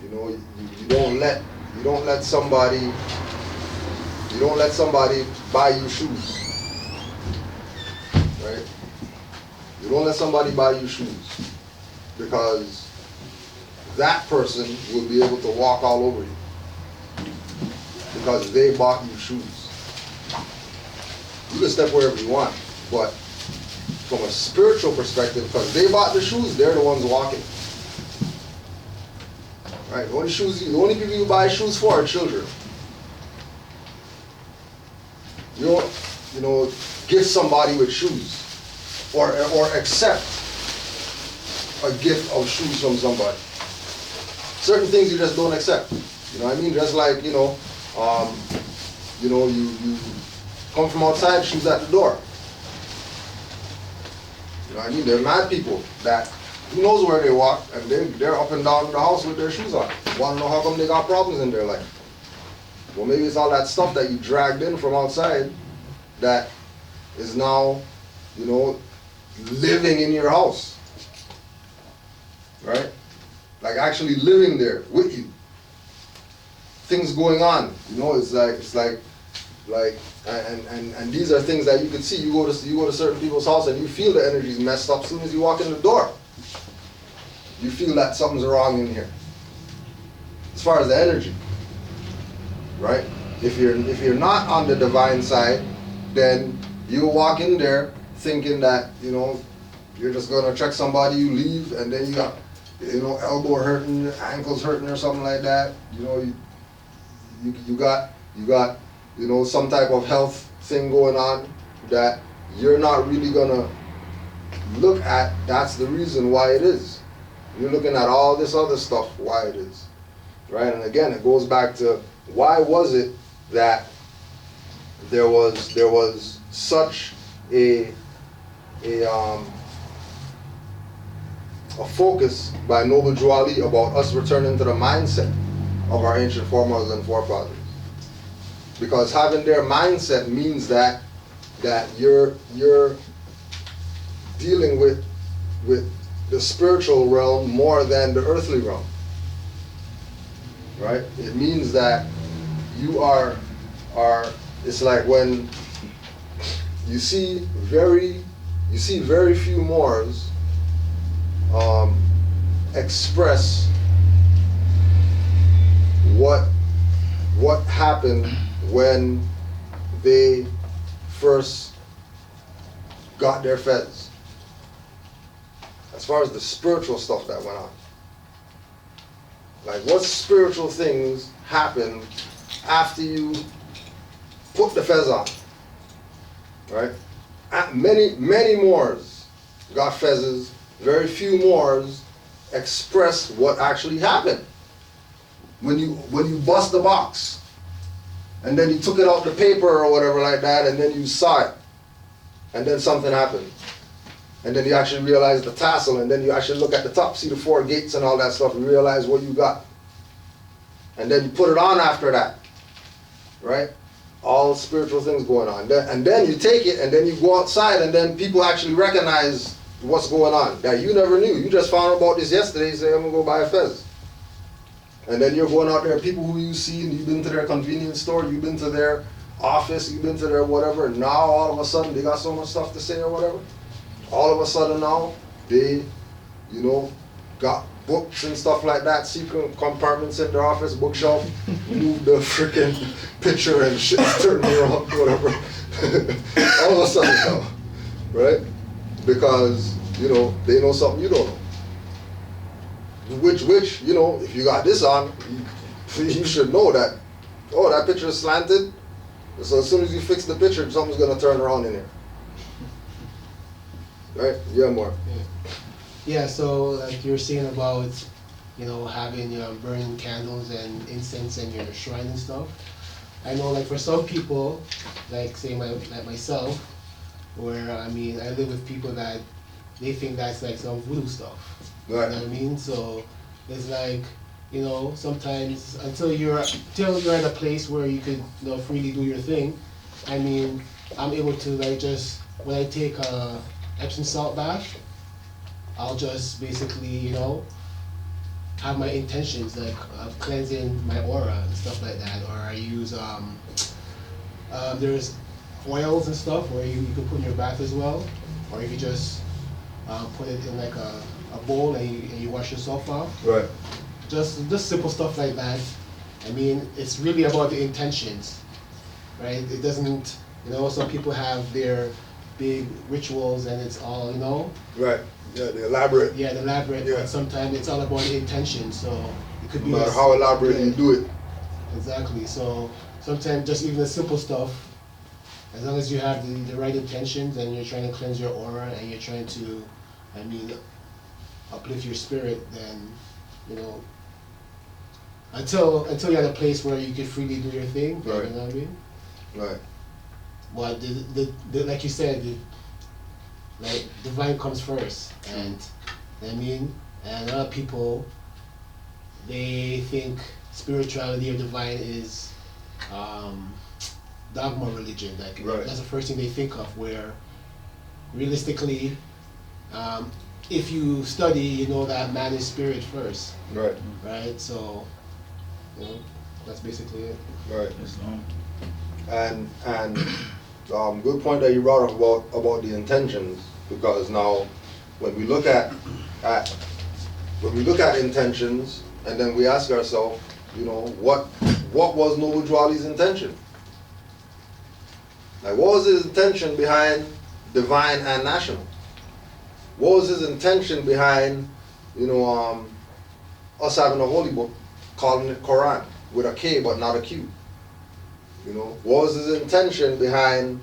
you know, you don't let somebody buy you shoes, right? You don't let somebody buy you shoes, because that person will be able to walk all over you because they bought you shoes. You can step wherever you want, but from a spiritual perspective, because they bought the shoes, they're the ones walking. Right? The only people you buy shoes for are children. You don't, you know, gift somebody with shoes, or accept a gift of shoes from somebody. Certain things you just don't accept. You know what I mean? Just like, you know, you come from outside, shoes at the door. You know what I mean? There are mad people that, who knows where they walk, and they're up and down the house with their shoes on. Want to know how come they got problems in their life? Well, maybe it's all that stuff that you dragged in from outside that is now, you know, living in your house. Right? Like actually living there with you. Things going on, you know, it's like, and these are things that you can see. You go to certain people's house and you feel the energy's messed up as soon as you walk in the door. You feel that something's wrong in here. As far as the energy, right? If you're not on the divine side, then you walk in there thinking that, you know, you're just gonna check somebody, you leave, and then you got, you know, elbow hurting, ankles hurting, or something like that. You know, you got, you know, some type of health thing going on that you're not really gonna look at. That's the reason why it is. You're looking at all this other stuff, why it is, right? And again, it goes back to, why was it that there was such a focus by Noble Drew Ali about us returning to the mindset of our ancient foremothers and forefathers? Because having their mindset means that you're dealing with the spiritual realm more than the earthly realm, right? It means that you are it's like when you see very few Moors express what happened when they first got their fez, as far as the spiritual stuff that went on. Like, what spiritual things happen after you put the fez on, right? Many Moors got fezes. Very few Moors express what actually happened when you bust the box, and then you took it out the paper or whatever like that, and then you saw it, and then something happened, and then you actually realize the tassel, and then you actually look at the top, see the 4 gates and all that stuff, and realize what you got, and then you put it on after that, right? All spiritual things going on, and then you take it, and then you go outside, and then people actually recognize what's going on that you never knew. You just found out about this yesterday. You say, I'm gonna go buy a fez. And then you're going out there, people who you see, and you've been to their convenience store, you've been to their office, you've been to their whatever, and now all of a sudden they got so much stuff to say or whatever. All of a sudden now, they, you know, got books and stuff like that, secret compartments in their office, bookshelf, move the freaking picture and shit, turn it around, whatever. All of a sudden now, right? Because, you know, they know something you don't know. Which, you know, if you got this on, you should know that oh, that picture is slanted. So as soon as you fix the picture, something's gonna turn around in here. Right? Yeah, more. Yeah, so like you were saying about, you know, having burning candles and incense in your shrine and stuff. I know, like for some people, like say like myself, where I mean I live with people that they think that's like some voodoo stuff. Right. You know what I mean? So it's like, you know, sometimes until you're at a place where you could, you know, freely do your thing. I mean, I'm able to like just when I take a Epsom salt bath, I'll just basically, you know, have my intentions like of cleansing my aura and stuff like that. Or I use there's oils and stuff where you can put in your bath as well, or you can just put it in like a bowl and you wash yourself off. Right. Just simple stuff like that. I mean, it's really about the intentions, right? It doesn't, you know, some people have their big rituals and it's all, you know. Right. Yeah, the elaborate. Yeah, the elaborate. Yeah. But sometimes it's all about the intention. So it could be No matter how elaborate you do it. Exactly. So sometimes just even the simple stuff, as long as you have the right intentions and you're trying to cleanse your aura and you're trying to, I mean, uplift your spirit, then, you know, until you're at a place where you can freely do your thing, Right. you know what I mean? Right. But the like you said, like divine comes first, and I mean, and a lot of people, they think spirituality or divine is dogma religion. Like Right. that's the first thing they think of. Where realistically, if you study, you know that man is spirit first, Right. right? So, you know, that's basically it. Right. Islam. And good point that you brought up about the intentions, because now when we look at intentions and then we ask ourselves, you know, what was Noble Jwali's intention? Like, what was his intention behind divine and national? What was his intention behind, you know, us having a holy book, calling it Quran with a K but not a Q? You know, what was his intention behind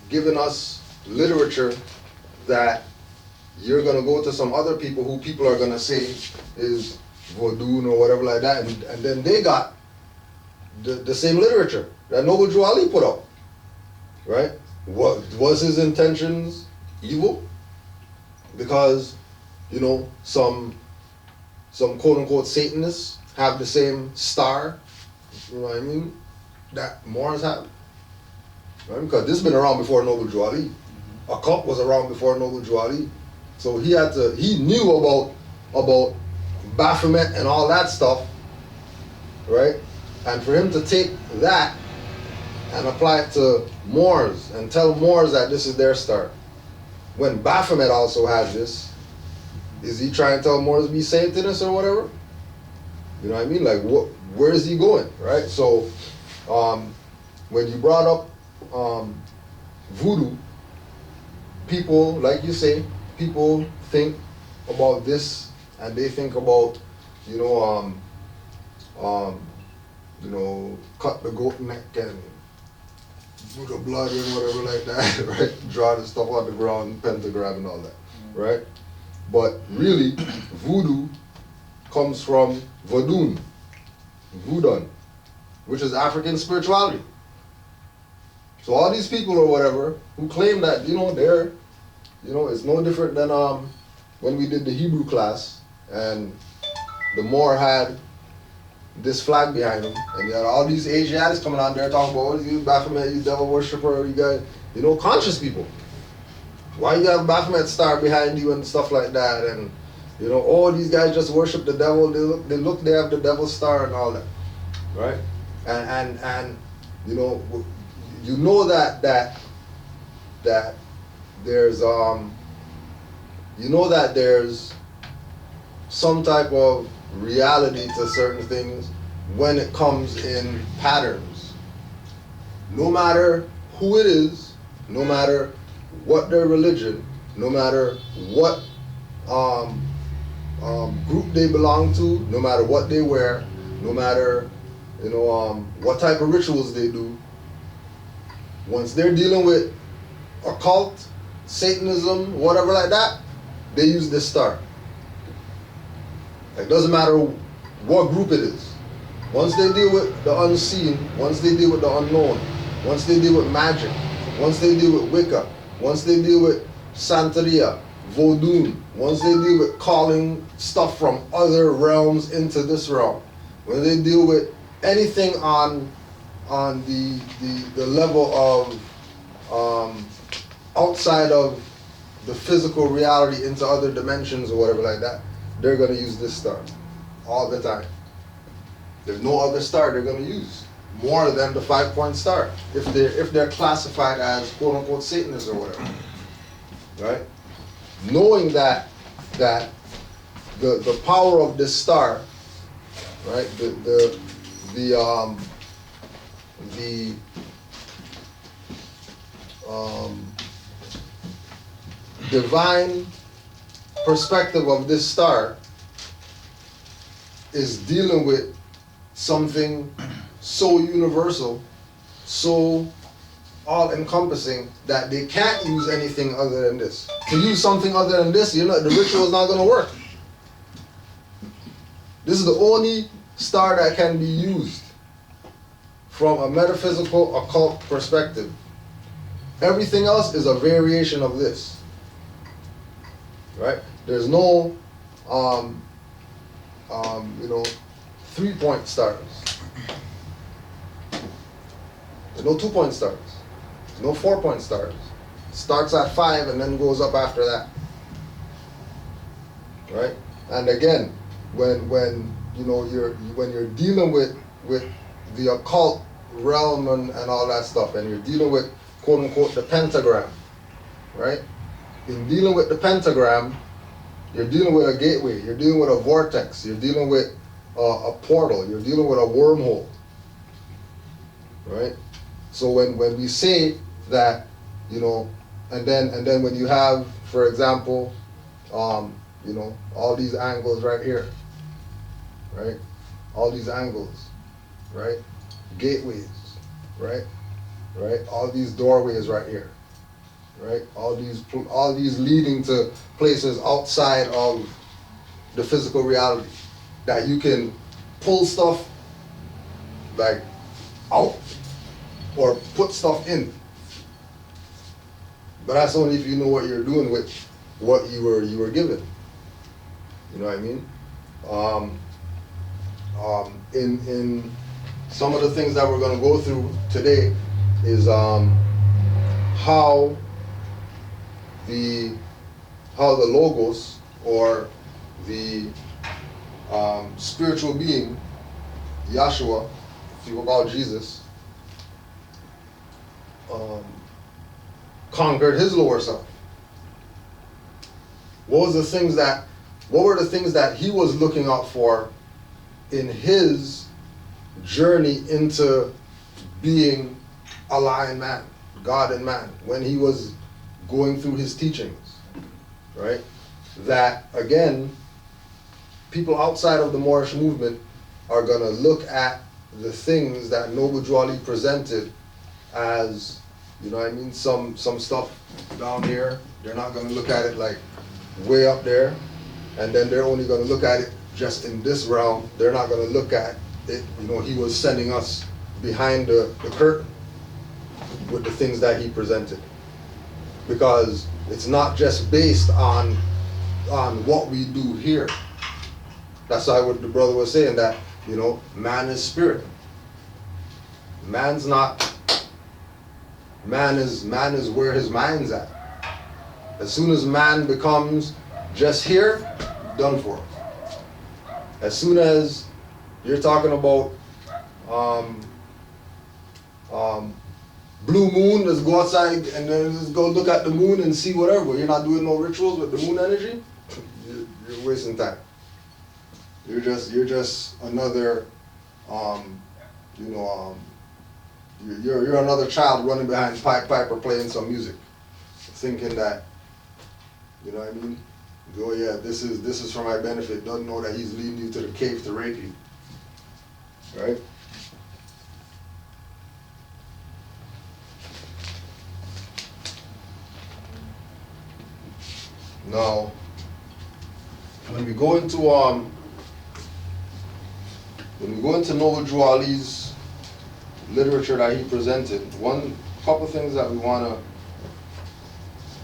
giving us literature that you're gonna go to some other people who people are gonna say is voodoo or whatever like that, and then they got the same literature that Noble Jwali put out, right? What was his intentions evil? Because, you know, some quote unquote Satanists have the same star, you know what I mean, that Moors have. Right? Because this has been around before Noble Jwali. Occult was around before Noble Jwali. So he knew about Baphomet and all that stuff, right? And for him to take that and apply it to Moors and tell Moors that this is their star, when Baphomet also has this, is he trying to tell Moors to be Satanists or whatever? You know what I mean? Like, where is he going, right? So, when you brought up voodoo, people, like you say, people think about this and they think about, you know, cut the goat neck and do the blood and whatever like that, right? Draw the stuff on the ground, pentagram and all that, right? But really, voodoo comes from Vodun, Voodoo, which is African spirituality. So all these people or whatever who claim that, you know, they're, you know, it's no different than when we did the Hebrew class and the Moor had this flag behind him and you had all these Asiatics coming out there talking about, oh, you Baphomet, you devil worshiper, you guys, you know, conscious people. Why you have a Baphomet star behind you and stuff like that, and you know, oh, these guys just worship the devil. They have the devil's star and all that, right? And you know that there's you know that there's some type of reality to certain things when it comes in patterns. No matter who it is, no matter what their religion, no matter what group they belong to, no matter what they wear, no matter, what type of rituals they do, once they're dealing with occult, Satanism, whatever like that, they use this star. It doesn't matter what group it is. Once they deal with the unseen, once they deal with the unknown, once they deal with magic, once they deal with Wicca, once they deal with Santeria, Vodun, once they deal with calling stuff from other realms into this realm, when they deal with anything on the level of outside of the physical reality into other dimensions or whatever like that, they're going to use this star all the time. There's no other star they're going to use more than the 5-point star if they're classified as quote unquote Satanists or whatever, right? Knowing that the power of this star, right? The divine perspective of this star is dealing with something so universal, so all-encompassing that they can't use anything other than this. To use something other than this, the ritual is not going to work. This is the only star that can be used from a metaphysical, occult perspective. Everything else is a variation of this. Right? There's no, 3-point stars. There's no 2-point stars. There's no 4-point stars. It starts at 5 and then goes up after that. Right? And again, when you're dealing with the occult realm and all that stuff, and you're dealing with quote unquote the pentagram, right? In dealing with the pentagram, you're dealing with a gateway, you're dealing with a vortex, you're dealing with a portal, you're dealing with a wormhole, right? So when we say that, and then when you have, for example, all these angles right here, right? All these angles, right? Gateways, right? Right? All these doorways right here, right? All these leading to places outside of the physical reality that you can pull stuff like out or put stuff in. But that's only if you know what you're doing with what you were given. You know what I mean? In some of the things that we're going to go through today is how the logos or the spiritual being, Yahshua, people call Jesus, conquered his lower self. What were the things that he was looking out for in his journey into being a lion man, God and man, when he was going through his teachings, right? That again, people outside of the Moorish movement are gonna look at the things that Noble Drew Ali presented as, some stuff down here. They're not gonna look at it like way up there, and then they're only gonna look at it just in this realm. They're not gonna look at it, he was sending us behind the curtain with the things that he presented, because it's not just based on what we do here. That's why what the brother was saying, that man is spirit. Man is where his mind's at. As soon as man becomes just here, done for. As soon as you're talking about blue moon, let's go outside and then just go look at the moon and see whatever. You're not doing no rituals with the moon energy. You're wasting time. You're just another, you're another child running behind Piper playing some music, thinking that, you know what I mean? Oh yeah, this is for my benefit. Doesn't know that he's leading you to the cave to rape you. right? Now, when we go into Noble Drew Ali's literature that he presented, couple things that we want to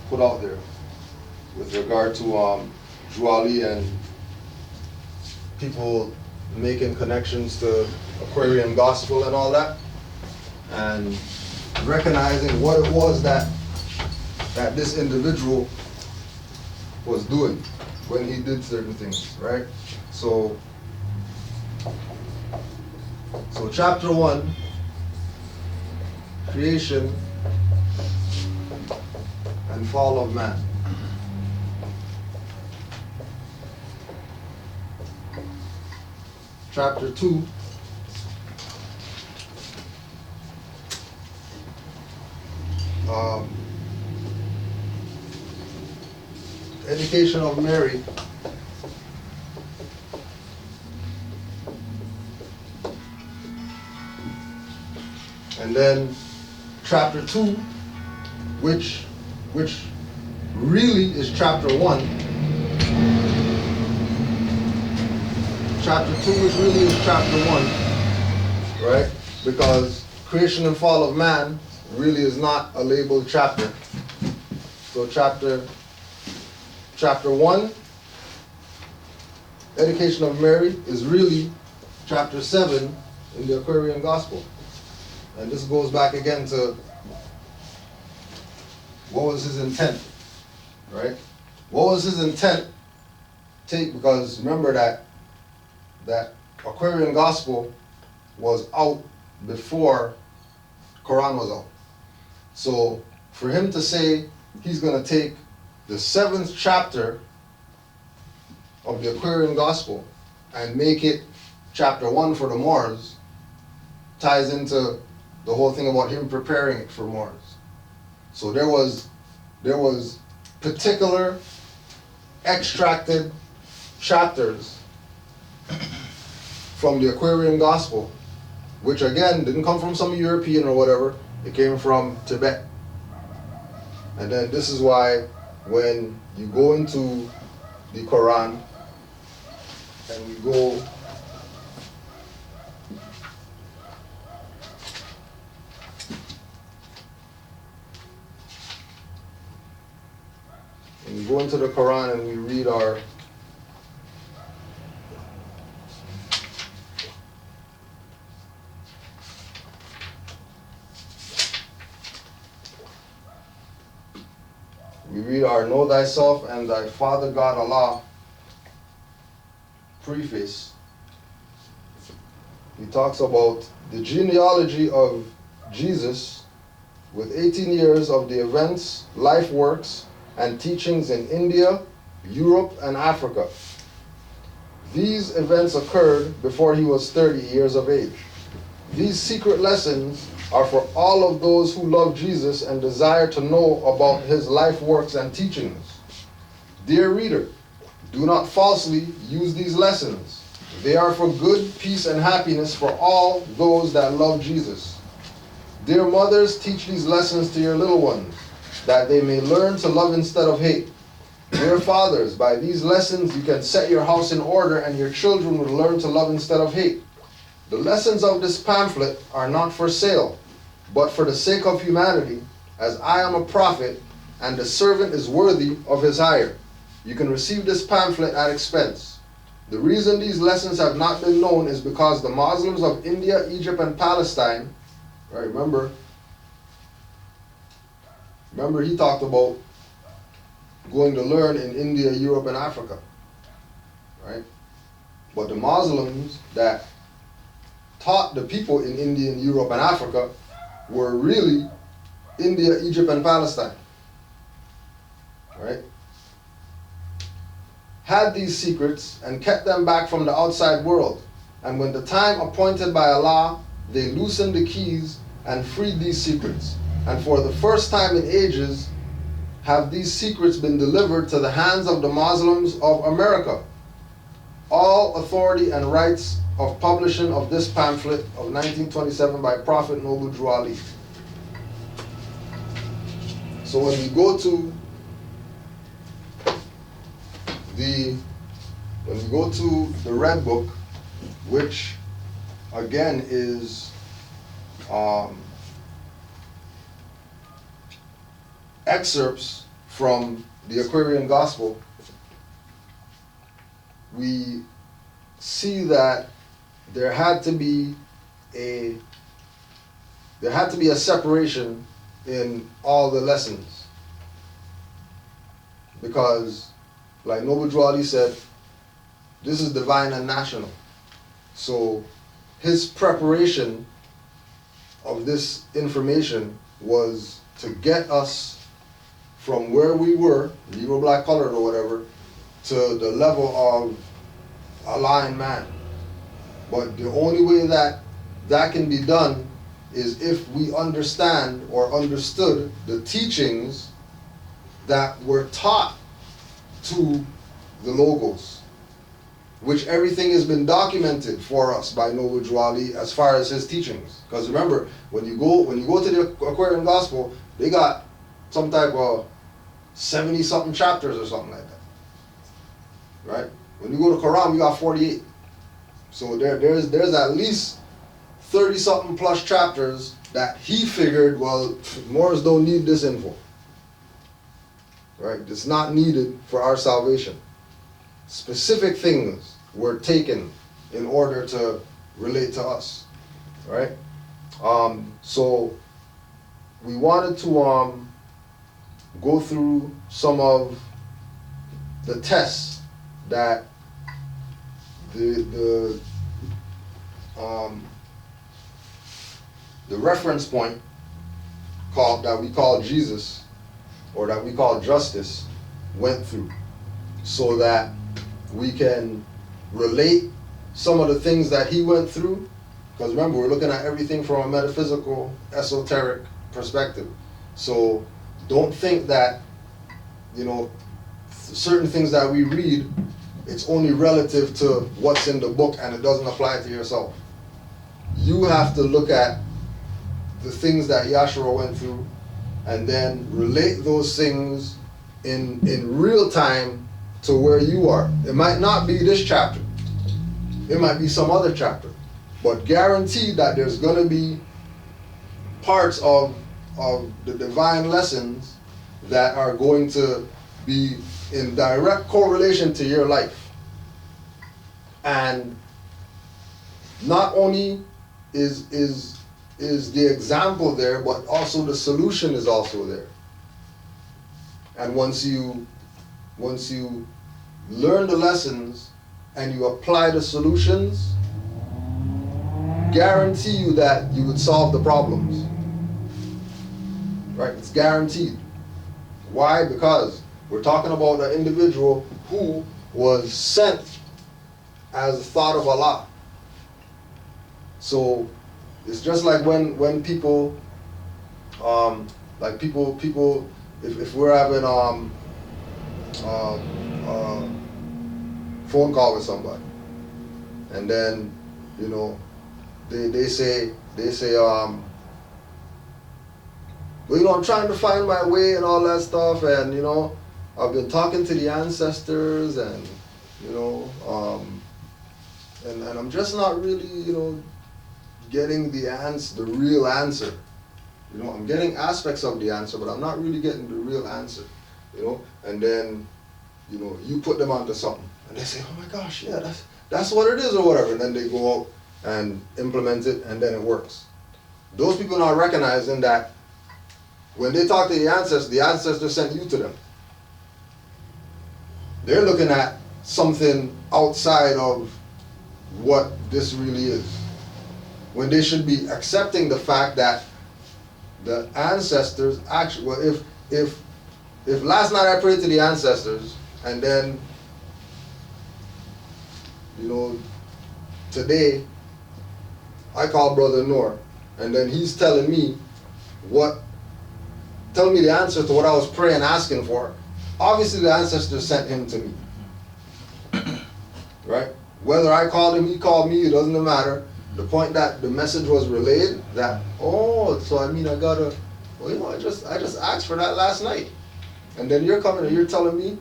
put out there with regard to Drew Ali and people making connections to Aquarian gospel and all that, and recognizing what it was that this individual was doing when he did certain things, right? So chapter 1, creation and fall of man. Chapter 2, education of Mary. And then chapter 2, which really is chapter 1. Chapter 2, which really is chapter 1, right? Because creation and fall of man really is not a labeled chapter. So chapter 1, education of Mary, is really chapter 7 in the Aquarian gospel. And this goes back again to what was his intent, right? What was his intent? Because remember that Aquarian gospel was out before Quran was out. So for him to say he's going to take the 7th chapter of the Aquarian gospel and make it chapter 1 for the Moors ties into the whole thing about him preparing it for Moors. So there was particular extracted chapters from the Aquarian gospel, which again didn't come from some European or whatever. It came from Tibet. And then this is why when you go into the Quran and you go into the Quran and we read our Know Thyself and Thy Father God Allah preface, he talks about the genealogy of Jesus with 18 years of the events, life works, and teachings in India, Europe, and Africa. These events occurred before he was 30 years of age. These secret lessons are for all of those who love Jesus and desire to know about his life works and teachings. Dear reader, do not falsely use these lessons. They are for good, peace, and happiness for all those that love Jesus. Dear mothers, teach these lessons to your little ones, that they may learn to love instead of hate. Dear fathers, by these lessons you can set your house in order and your children will learn to love instead of hate. The lessons of this pamphlet are not for sale, but for the sake of humanity, as I am a prophet and the servant is worthy of his hire. You can receive this pamphlet at expense. The reason these lessons have not been known is because the Muslims of India, Egypt, and Palestine, right, remember he talked about going to learn in India, Europe, and Africa, right? But the Muslims that taught the people in India, and Europe, and Africa were really India, Egypt, and Palestine, right? Had these secrets and kept them back from the outside world. And when the time appointed by Allah, they loosened the keys and freed these secrets. And for the first time in ages, have these secrets been delivered to the hands of the Muslims of America. All authority and rights of publishing of this pamphlet of 1927 by Prophet Noble Drew Ali. So when we go to the Red Book, which again is excerpts from the Aquarian Gospel, we see that there had to be a separation in all the lessons, because like Noble Drew Ali said, this is divine and national. So his preparation of this information was to get us from where we were, Negro, black, colored, or whatever, to the level of aligned man. But the only way that can be done is if we understand or understood the teachings that were taught to the logos, which everything has been documented for us by Noble Drew Ali as far as his teachings. Because remember, when you go to the Aquarian Gospel, they got some type of 70-something chapters or something like that, right? When you go to Quran, you got 48. So there's at least 30-something plus chapters that he figured, well, Moors don't need this info, right? It's not needed for our salvation. Specific things were taken in order to relate to us, right? So we wanted to go through some of the tests that the reference point that we call Jesus, or that we call justice, went through, so that we can relate some of the things that he went through. Because remember, we're looking at everything from a metaphysical, esoteric perspective. So don't think that, certain things that we read, it's only relative to what's in the book and it doesn't apply to yourself. You have to look at the things that Yahshua went through and then relate those things in real time to where you are. It might not be this chapter. It might be some other chapter. But guaranteed that there's going to be parts of the divine lessons that are going to be in direct correlation to your life. And not only is the example there, but also the solution is also there. And once you learn the lessons and you apply the solutions, guarantee you that you would solve the problems. Right? It's guaranteed. Why? Because we're talking about an individual who was sent as a thought of Allah. So it's just like when people, if we're having phone call with somebody, and then they say well, I'm trying to find my way and all that stuff, and I've been talking to the ancestors, and and I'm just not really getting the real answer. I'm getting aspects of the answer, but I'm not really getting the real answer. And then you put them onto something, and they say, oh my gosh, yeah, that's what it is, or whatever, and then they go out and implement it, and then it works. Those people are not recognizing that when they talk to the ancestors sent you to them. They're looking at something outside of what this really is, when they should be accepting the fact that the ancestors actually, well, if last night I prayed to the ancestors, and then today I call Brother Noor, and then he's telling me the answer to what I was praying, asking for. Obviously the ancestors sent him to me. Right? whether I called him, he called me, it doesn't matter. The point that the message was relayed, that, oh, so I mean I gotta, well, you know, I just asked for that last night. And then you're coming and you're telling me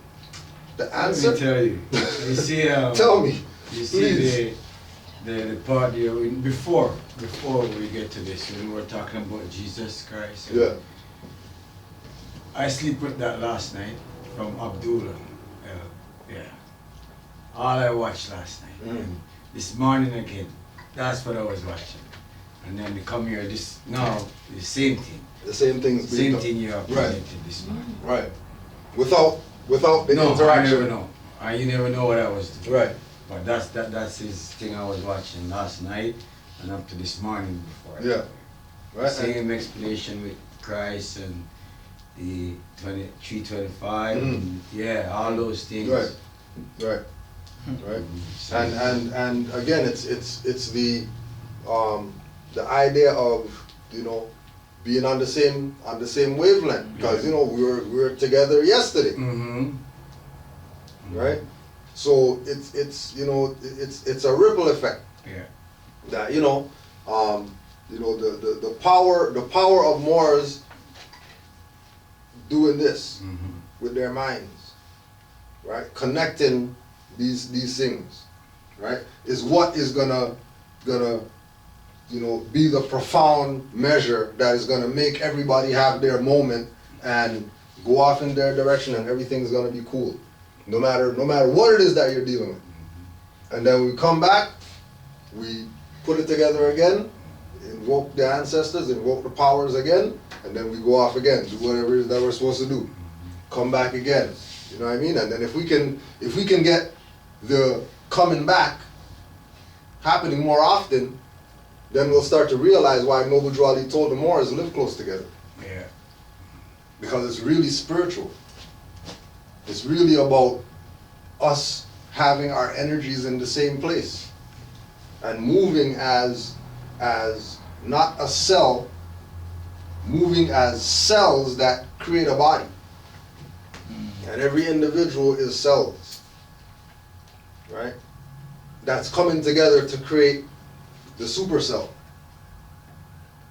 the answer? Let me tell you. You see, Tell me. You Please. see the part before we get to this, when we're talking about Jesus Christ. Yeah. I sleep with that last night from Abdullah. Yeah. All I watched last night. And this morning again, that's what I was watching. And then we come here the same thing. The same thing's being Same done. thing you have presented this morning. Right. Without the No, interaction. I never know. You never know what I was doing. Right. But that's his thing I was watching last night and up to this morning before. Yeah. Right. Same explanation with Christ and the 325. And yeah, all those things. Right. Right. Right. And again, it's the idea of, you know, being on the same wavelength, because you know we were together yesterday. Right. So it's you know it's a ripple effect. Yeah. That you know the power of Moors doing this with their minds, right? Connecting these things, right? Is what is gonna you know be the profound measure that is gonna make everybody have their moment and go off in their direction, and everything's gonna be cool. No matter what it is that you're dealing with. And then we come back, we put it together again, invoke the ancestors, invoke the powers again, and then we go off again, do whatever it is that we're supposed to do. Come back again. You know what I mean? And then if we can get the coming back happening more often, then we'll start to realize why Noble Drew Ali told the Moors live close together. Yeah. Because it's really spiritual. It's really about us having our energies in the same place and moving as not a cell, moving as cells that create a body. And every individual is cells, right? That's coming together to create the supercell.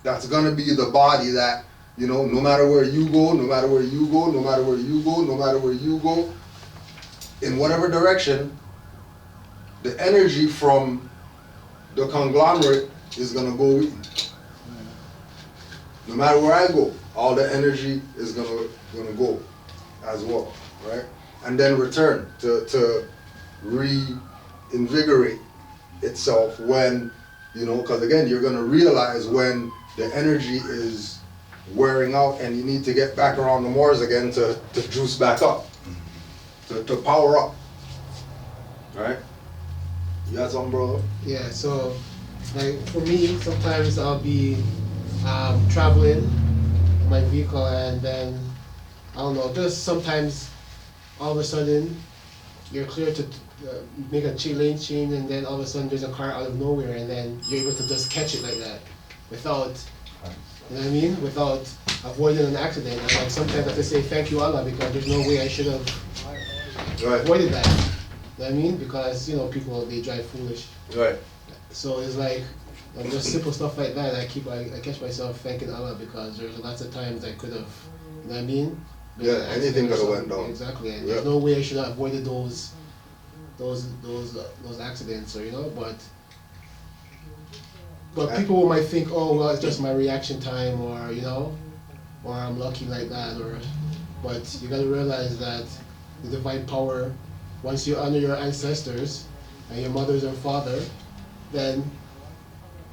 That's gonna be the body that, you know, no matter where you go, no matter where you go, no matter where you go, no matter where you go, in whatever direction, the energy from the conglomerate is gonna go with you. No matter where I go, all the energy is gonna go as well, right? And then return to reinvigorate itself when, you know, because again, you're gonna realize when the energy is wearing out and you need to get back around the Moors again to juice back up, to power up, right? You got something, brother? Yeah, so like for me, sometimes I'll be traveling in my vehicle, and then I don't know, just sometimes all of a sudden you're clear to make a lane change, and then all of a sudden there's a car out of nowhere, and then you're able to just catch it like that without, you know what I mean, without avoiding an accident. And like sometimes I have to say thank you Allah, because there's no way I should have avoided that. You know what I mean? Because, you know, people, they drive foolish. Right. So it's like, just simple stuff like that, I catch myself thanking Allah, because there's lots of times I could have, you know what I mean? Yeah, anything could have went down. Exactly, and there's no way I should have avoided those accidents, or, you know, but people might think, oh, well, it's just my reaction time, or, you know, or I'm lucky like that, but you gotta realize that the divine power, once you honor your ancestors and your mothers and father, then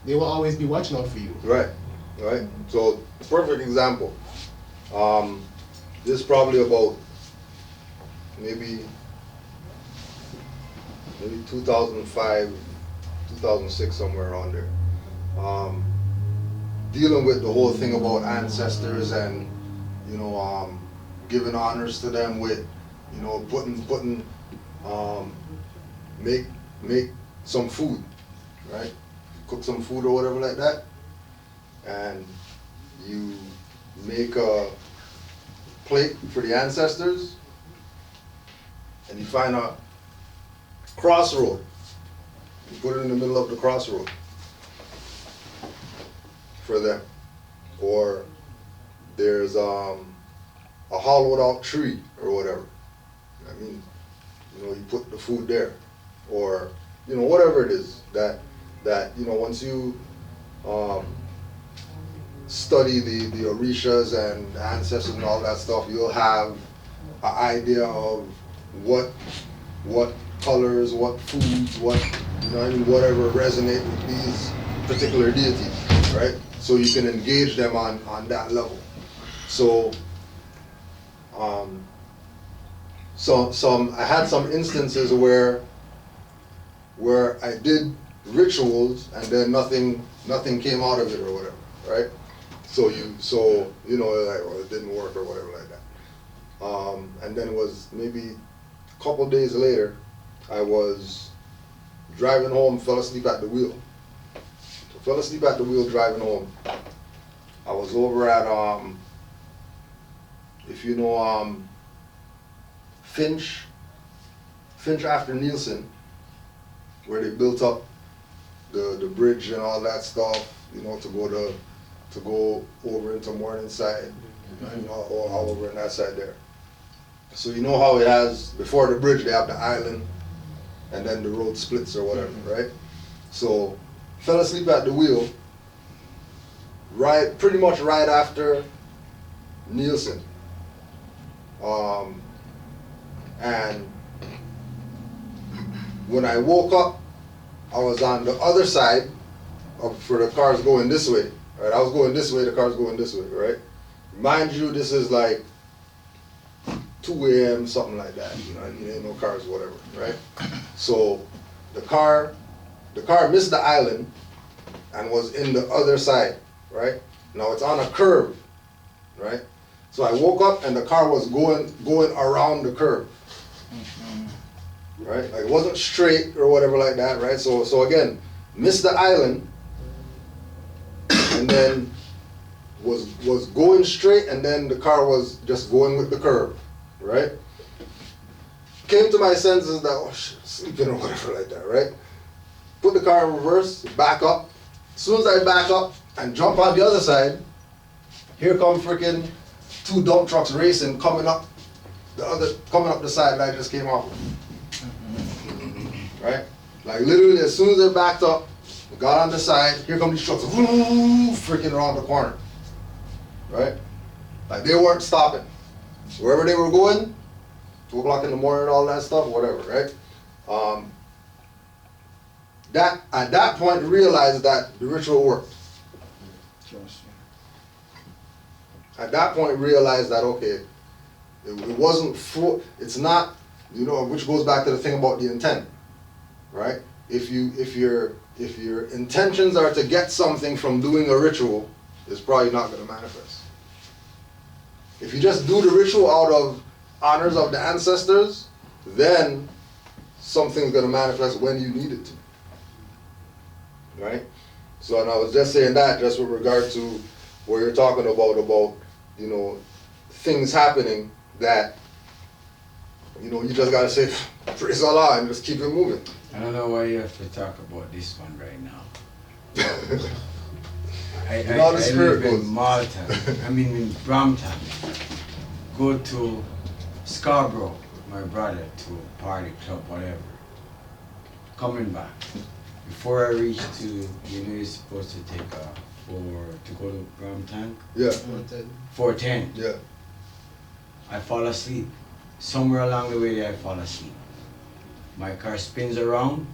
they will always be watching out for you. Right, right. So, perfect example. This is probably about maybe 2005, 2006, somewhere around there. Dealing with the whole thing about ancestors and, you know, giving honors to them with, you know, make some food, right? Cook some food or whatever like that, and you make a plate for the ancestors, and you find a crossroad You put it in the middle of the crossroad for them. Or there's a hollowed out tree or whatever. I mean, you know, you put the food there. Or, you know, whatever it is that you know, once you study the Orishas and ancestors and all that stuff, you'll have an idea of what colors, what foods, what, you know, I mean, whatever resonate with these particular deities, right? So you can engage them on that level. So, I had some instances where I did rituals and then nothing came out of it or whatever, right? So you know, like, well, it didn't work or whatever like that. And then it was maybe a couple days later, I was driving home, fell asleep at the wheel. Driving home. I was over at if you know Finch after Nielsen, where they built up the bridge and all that stuff, you know, to go over into Morningside, and all over on that side there. So you know how it has, before the bridge they have the island and then the road splits or whatever, right? So fell asleep at the wheel pretty much right after Nielsen. And when I woke up, I was on the other side for the cars going this way, right? I was going this way, the car's going this way, right? Mind you, this is like 2 a.m., something like that. You know, I mean, ain't no cars, whatever, right? So the car missed the island and was in the other side, right? Now it's on a curve, right? So I woke up and the car was going around the curve, right? Like it wasn't straight or whatever like that, right? So again, missed the island and then was going straight, and then the car was just going with the curve, right? Came to my senses that, oh shit, sleeping or whatever like that, right? Put the car in reverse, back up. As soon as I back up and jump on the other side, here come freaking 2 dump trucks racing coming up the side that I just came off of. Right? Like literally as soon as they backed up, got on the side, here come these trucks, freaking around the corner. Right? Like they weren't stopping. Wherever they were going, 2 o'clock in the morning, all that stuff, whatever, right? That at that point realized that the ritual worked. At that point realized that, okay, it wasn't full, it's not, you know, which goes back to the thing about the intent, right? If your intentions are to get something from doing a ritual, it's probably not going to manifest. If you just do the ritual out of honors of the ancestors, then something's going to manifest when you need it to. Right? So, and I was just saying that just with regard to what you're talking about, you know, things happening that, you know, you just got to say, praise Allah, and just keep it moving. I don't know why you have to talk about this one right now. I live in Malta, in Brampton. Go to Scarborough with my brother to party club, whatever. Coming back. Before I reach to, you know, you're supposed to take to go to Brampton? Yeah. 410. Yeah. I fall asleep. Somewhere along the way there I fall asleep. My car spins around,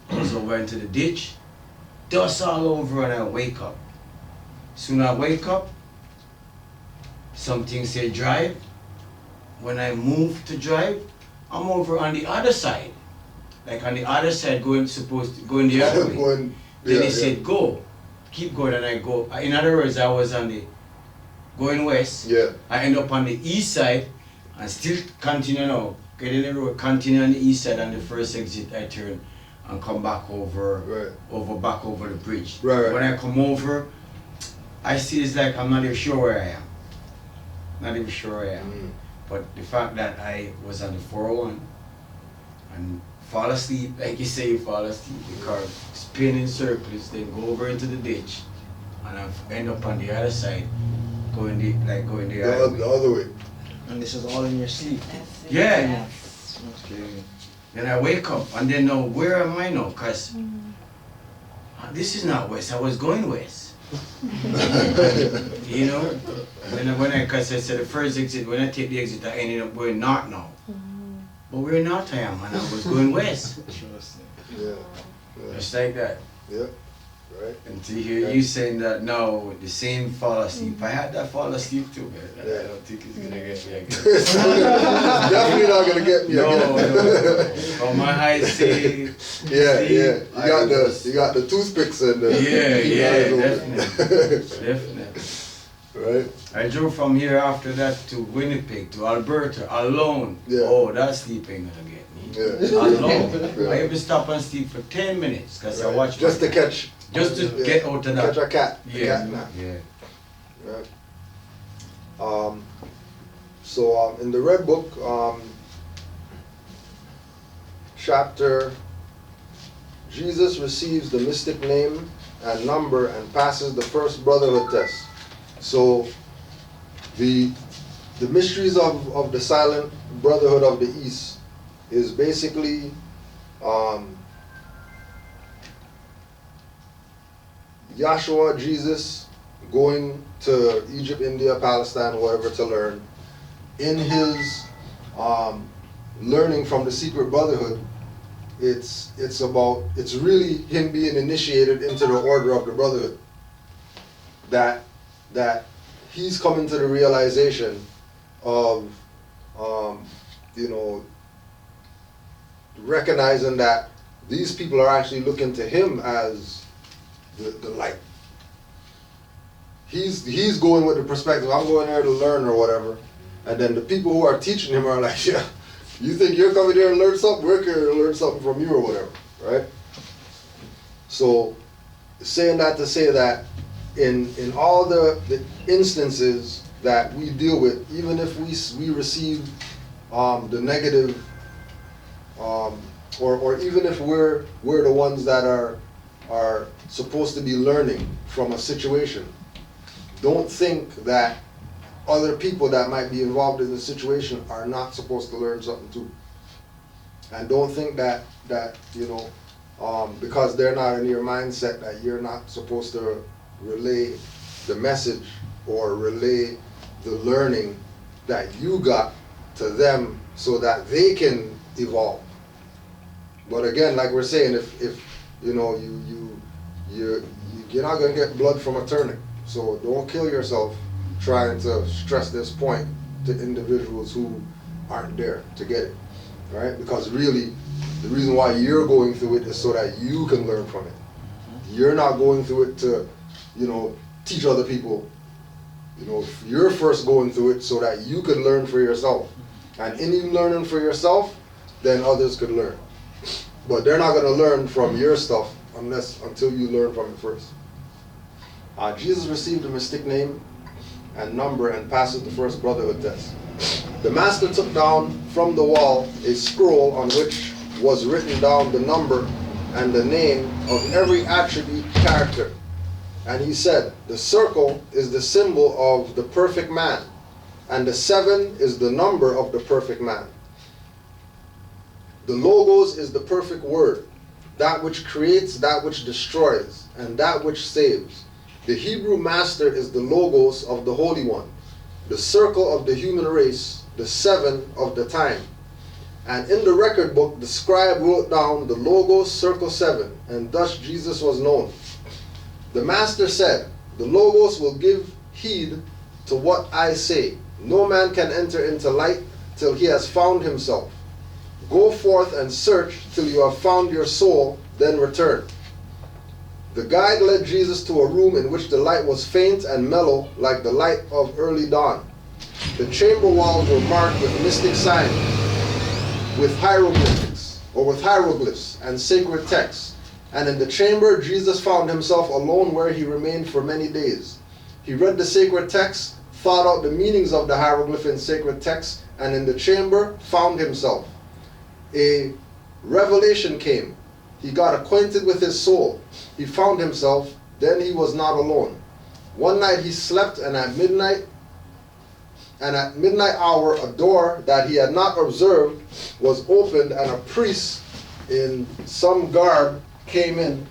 goes over into the ditch, dust all over, and I wake up. Soon I wake up, something say drive. When I move to drive, I'm over on the other side. Like on the other side, supposed to go in the other way. Then he said, go, keep going, and I go. In other words, I was on the, going west. Yeah. I end up on the east side, and still continue now. Get in the road, continue on the east side, and the first exit I turn and come back over, back over the bridge. Right. When I come over, I see it's like I'm not even sure where I am. Not even sure where I am. But the fact that I was on the 401, and fall asleep, like you say, you fall asleep, the car spin in circles, then go over into the ditch, and I end up on the other side, going the other way. And this is all in your sleep. Yeah. Okay. Then I wake up, and then now, where am I now? Because this is not west, I was going west. You know? Because I said the first exit, when I take the exit, I ended up going north now. But where north I am, and I was going west. Yeah. Just like that. Yeah. Right. And to hear you saying that now, the same fall asleep. I had that fall asleep too, man. Yeah. I don't think it's gonna get me again. It's definitely not gonna get me again. No. From my high say. Yeah. You got the toothpicks and the Definitely. Right. I drove from here after that to Winnipeg, to Alberta, alone. Yeah. Oh, that sleep ain't gonna get me. Yeah. Alone. Yeah. I even stopped and sleep for 10 minutes because I watched just to catch. Just to get out of that. Catch a cat. Yeah. Cat nap. Yeah. Right. So in the Red Book, chapter, Jesus receives the mystic name and number and passes the first Brotherhood test. So the mysteries of the silent Brotherhood of the East is basically Yahshua, Jesus, going to Egypt, India, Palestine, whatever to learn. In his learning from the secret Brotherhood, it's really him being initiated into the order of the Brotherhood. That he's coming to the realization of recognizing that these people are actually looking to him as the light. He's going with the perspective, I'm going there to learn or whatever, and then the people who are teaching him are like, yeah, you think you're coming there to learn something? We're here to learn something from you or whatever, right? So saying that to say that in all the instances that we deal with, even if we receive the negative, or even if we're the ones that are supposed to be learning from a situation, don't think that other people that might be involved in the situation are not supposed to learn something too. And don't think that because they're not in your mindset that you're not supposed to relay the message or relay the learning that you got to them so that they can evolve. But again, like we're saying, if you're not gonna get blood from a turnip, so don't kill yourself trying to stress this point to individuals who aren't there to get it, right? Because really, the reason why you're going through it is so that you can learn from it. You're not going through it to, teach other people. You're first going through it so that you can learn for yourself. And in you learning for yourself, then others could learn. But they're not going to learn from your stuff until you learn from it first. Jesus received a mystic name and number and passes the first Brotherhood test. The master took down from the wall a scroll on which was written down the number and the name of every attribute character. And he said, the circle is the symbol of the perfect man, and the 7 is the number of the perfect man. The logos is the perfect word, that which creates, that which destroys, and that which saves. The Hebrew master is the logos of the Holy One, the circle of the human race, the 7 of the time. And in the record book, the scribe wrote down the logos circle 7, and thus Jesus was known. The master said, the logos will give heed to what I say. No man can enter into light till he has found himself. Go forth and search till you have found your soul, then return. The guide led Jesus to a room in which the light was faint and mellow like the light of early dawn. The chamber walls were marked with mystic signs, with hieroglyphs and sacred texts. And in the chamber, Jesus found himself alone, where he remained for many days. He read the sacred texts, thought out the meanings of the hieroglyph and sacred texts, and in the chamber found himself. A Revelation came. He got acquainted with his soul. He found himself. Then he was not alone. One night he slept, and at midnight hour, a door that he had not observed was opened, and a priest in some garb came in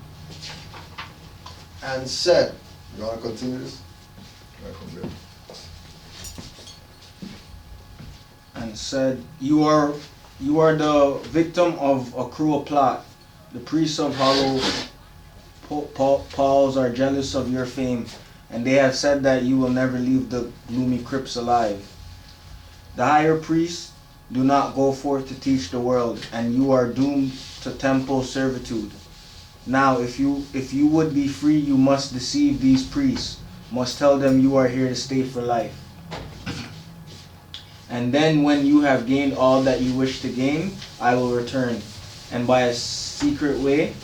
and said, you want to continue this? Right from there. And said, you are the victim of a cruel plot. The priests of hollow Pauls are jealous of your fame, and they have said that you will never leave the gloomy crypts alive. The higher priests do not go forth to teach the world, and you are doomed to temple servitude. Now, if you would be free, you must deceive these priests, must tell them you are here to stay for life. And then when you have gained all that you wish to gain, I will return, and by a sacred way,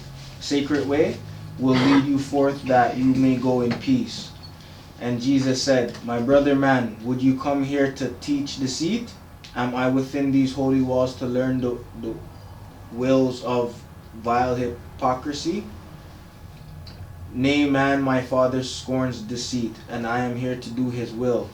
will lead you forth that you may go in peace. And Jesus said, my brother man, would you come here to teach deceit? Am I within these holy walls to learn the wills of vile hypocrisy? Nay, man, my Father scorns deceit, and I am here to do his will.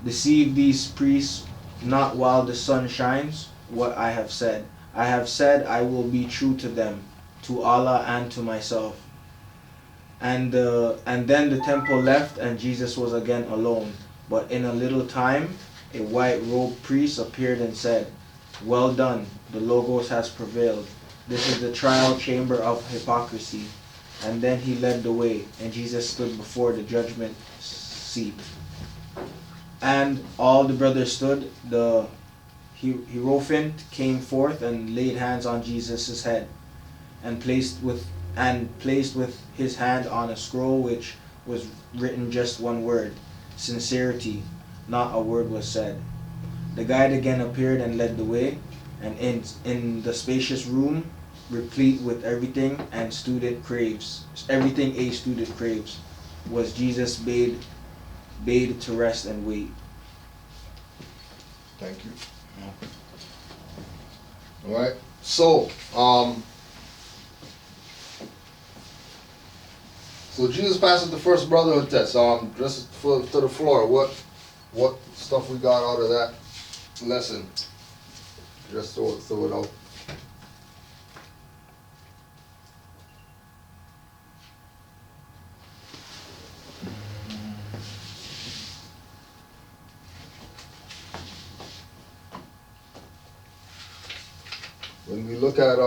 Deceive these priests not while the sun shines. What I have said I will be true to them, to Allah and to myself. And then the temple left, and Jesus was again alone. But in a little time, a white-robed priest appeared and said, well done, the Logos has prevailed. This is the trial chamber of hypocrisy. And then he led the way, and Jesus stood before the judgment seat. And all the brothers stood. The Hierophant came forth and laid hands on Jesus' head, and placed with his hand on a scroll which was written just one word, Sincerity. Not a word was said. The guide again appeared and led the way, and in the spacious room, replete with everything a student craves, was Jesus bade to rest and wait. Thank you. All right. So, so Jesus passes the first brotherhood test. Just to the floor, what stuff we got out of that lesson? Just throw it out. When we look at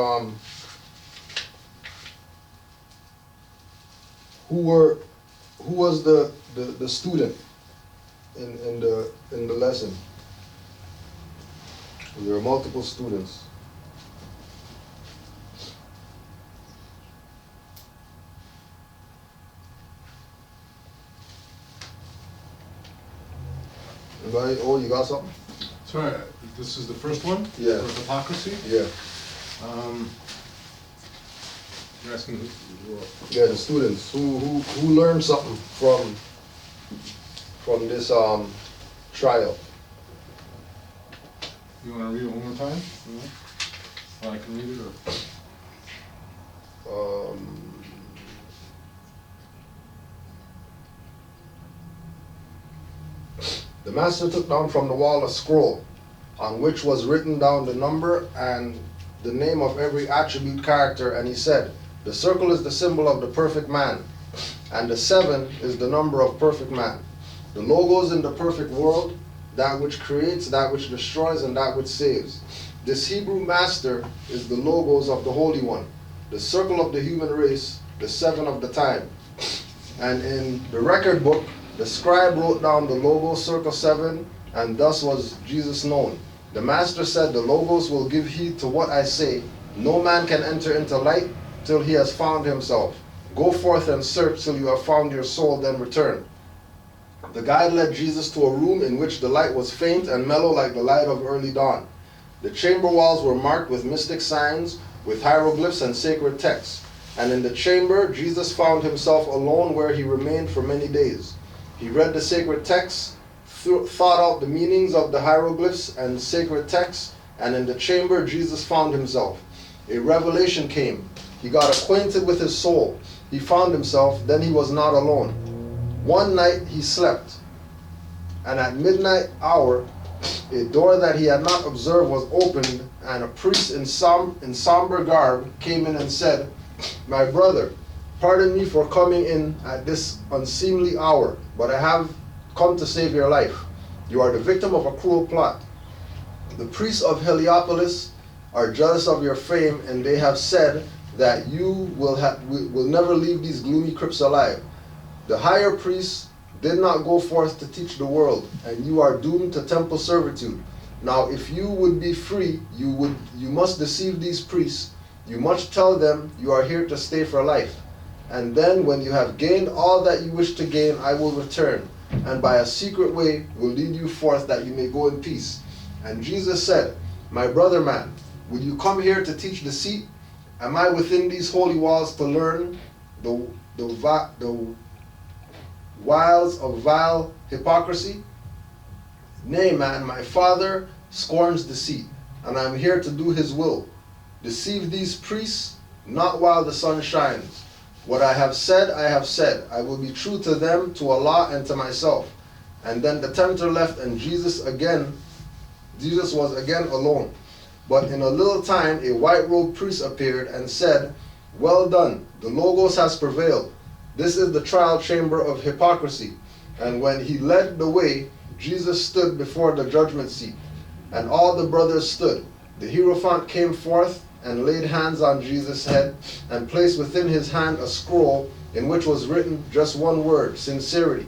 who was the student in the lesson? There were multiple students. Anybody? Oh, you got something? Sorry, this is the first one? Yeah. For hypocrisy? Yeah. You're asking who? Yeah, the students who learned something from this trial. You want to read it one more time? Or I can read it, or? The master took down from the wall a scroll on which was written down the number and the name of every attribute character, and he said, the circle is the symbol of the perfect man, and the 7 is the number of perfect man. The logos in the perfect world, that which creates, that which destroys, and that which saves. This Hebrew master is the logos of the Holy One, the circle of the human race, the 7 of the time. And in the record book, the scribe wrote down the logos circle 7, and thus was Jesus known. The master said, the logos will give heed to what I say. No man can enter into light till he has found himself. Go forth and search till you have found your soul, then return. The guide led Jesus to a room in which the light was faint and mellow like the light of early dawn. The chamber walls were marked with mystic signs, with hieroglyphs and sacred texts. And in the chamber, Jesus found himself alone, where he remained for many days. He read the sacred texts, thought out the meanings of the hieroglyphs and sacred texts, and in the chamber Jesus found himself. A revelation came. He got acquainted with his soul. He found himself, then he was not alone. One night he slept, and at midnight hour, a door that he had not observed was opened, and a priest in somber garb came in and said, "My brother, pardon me for coming in at this unseemly hour, but I have come to save your life. You are the victim of a cruel plot. The priests of Heliopolis are jealous of your fame, and they have said that you will never leave these gloomy crypts alive. The higher priests did not go forth to teach the world, and you are doomed to temple servitude. Now if you would be free, you must deceive these priests. You must tell them you are here to stay for life. And then when you have gained all that you wish to gain, I will return, and by a secret way will lead you forth that you may go in peace." And Jesus said, "My brother man, will you come here to teach deceit? Am I within these holy walls to learn the wiles of vile hypocrisy? Nay, man, my Father scorns deceit, and I am here to do his will. Deceive these priests, not while the sun shines. What I have said, I have said. I will be true to them, to Allah, and to myself." And then the tempter left, and Jesus was again alone. But in a little time, a white-robed priest appeared and said, "Well done, the Logos has prevailed. This is the trial chamber of hypocrisy." And when he led the way, Jesus stood before the judgment seat, and all the brothers stood. The Hierophant came forth and laid hands on Jesus' head, and placed within his hand a scroll in which was written just one word, "Sincerity,"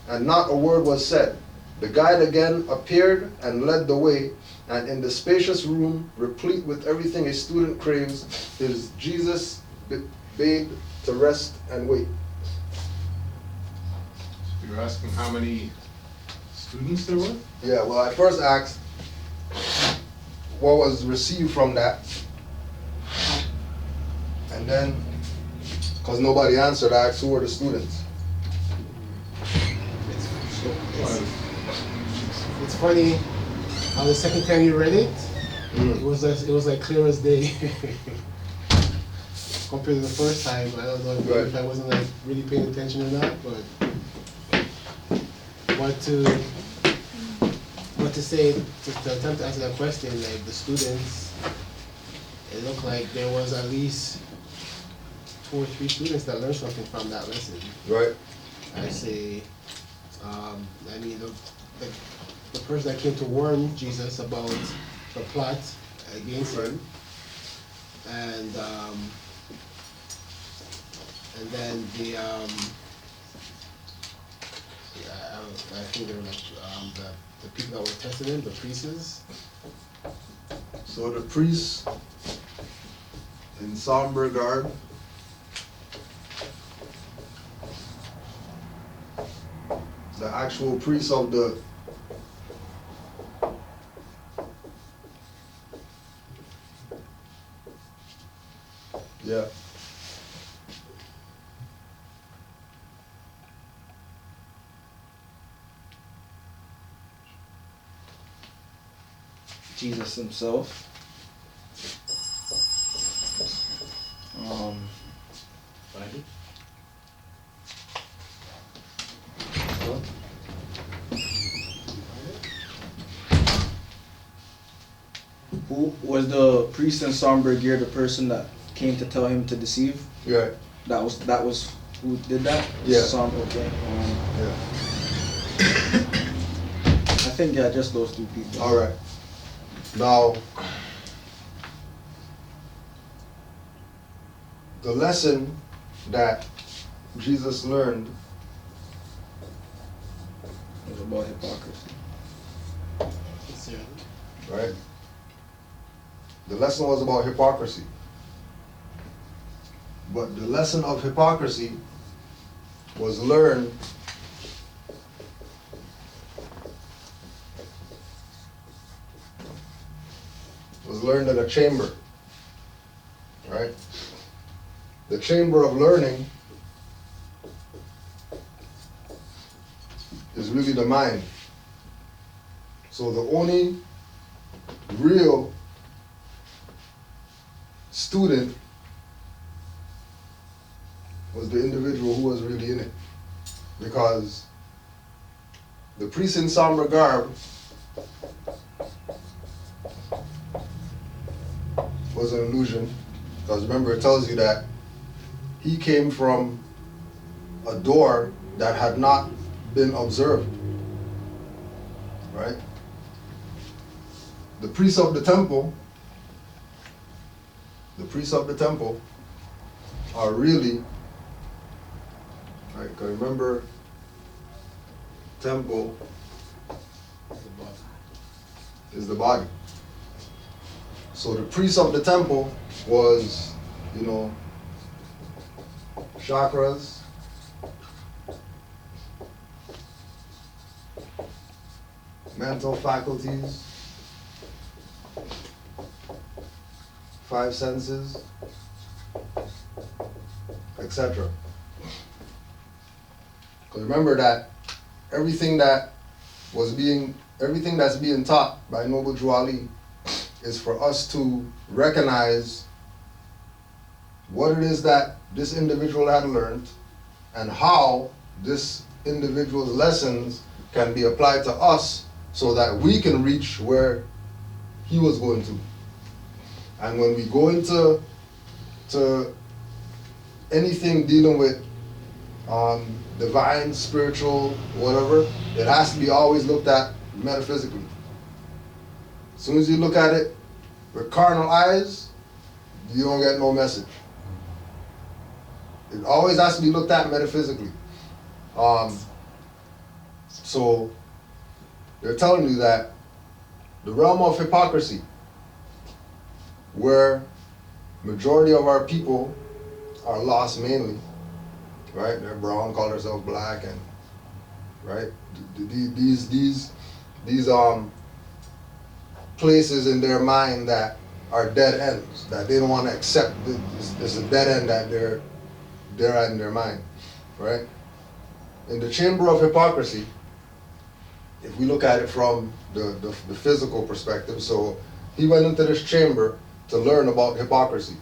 and not a word was said. The guide again appeared and led the way, and in the spacious room, replete with everything a student craves, his Jesus bade to rest and wait. You're asking how many students there were? Yeah, well, I first asked what was received from that. And then, because nobody answered, I asked who were the students. It's funny. The second time you read it, it was like clear as day. Compared to the first time, I don't know if I wasn't like really paying attention or not, but what to say to attempt to answer that question, like the students, it looked like there was at least 2 or 3 students that learned something from that lesson. Right. I say, I mean, the person that came to warn Jesus about the plot against him, and then I think they were like the people that were testing him, the priests. So the priests in somber garb, the actual priests of the yeah. Jesus himself. Who was the priest in somber gear? The person that came to tell him to deceive. Yeah. That was who did that. Yeah. Okay. Yeah. I think just those 2 people. All right. Now, the lesson that Jesus learned It was about hypocrisy. right? The lesson was about hypocrisy. But the lesson of hypocrisy was learned in a chamber, right? The chamber of learning is really the mind. So the only real student was the individual who was really in it. Because the priest in somber garb was an illusion. Because remember, it tells you that he came from a door that had not been observed. Right? The priests of the temple are really, right? Because remember, temple is the body. So the priest of the temple was, chakras, mental faculties, 5 senses, etc. Because remember that everything that's being taught by Noble Drew Ali is for us to recognize what it is that this individual had learned and how this individual's lessons can be applied to us so that we can reach where he was going to. And when we go into anything dealing with divine, spiritual, whatever, it has to be always looked at metaphysically. As soon as you look at it with carnal eyes, you don't get no message. It always has to be looked at metaphysically. So they're telling you that the realm of hypocrisy, where majority of our people are lost mainly, right? They're brown, call themselves black, and right, these places in their mind that are dead ends, that they don't want to accept. It's a dead end that they're at in their mind, right? In the chamber of hypocrisy, if we look at it from the physical perspective, so he went into this chamber to learn about hypocrisy.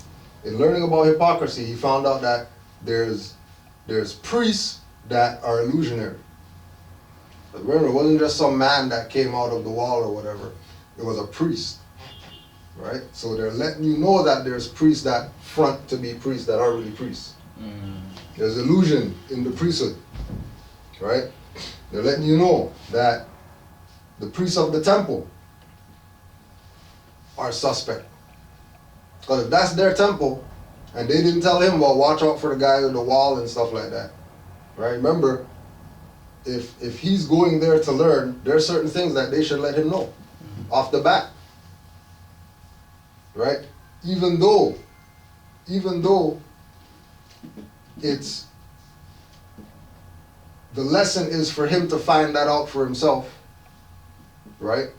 In learning about hypocrisy, he found out that there's priests that are illusionary. But remember, it wasn't just some man that came out of the wall or whatever. It was a priest, right? So they're letting you know that there's priests that front to be priests that are really priests. There's illusion in the priesthood, right? They're letting you know that the priests of the temple are suspect. Because if that's their temple, and they didn't tell him, well, watch out for the guy on the wall and stuff like that, right? Remember, if he's going there to learn, there are certain things that they should let him know off the bat, right? Even though it's, the lesson is for him to find that out for himself, right?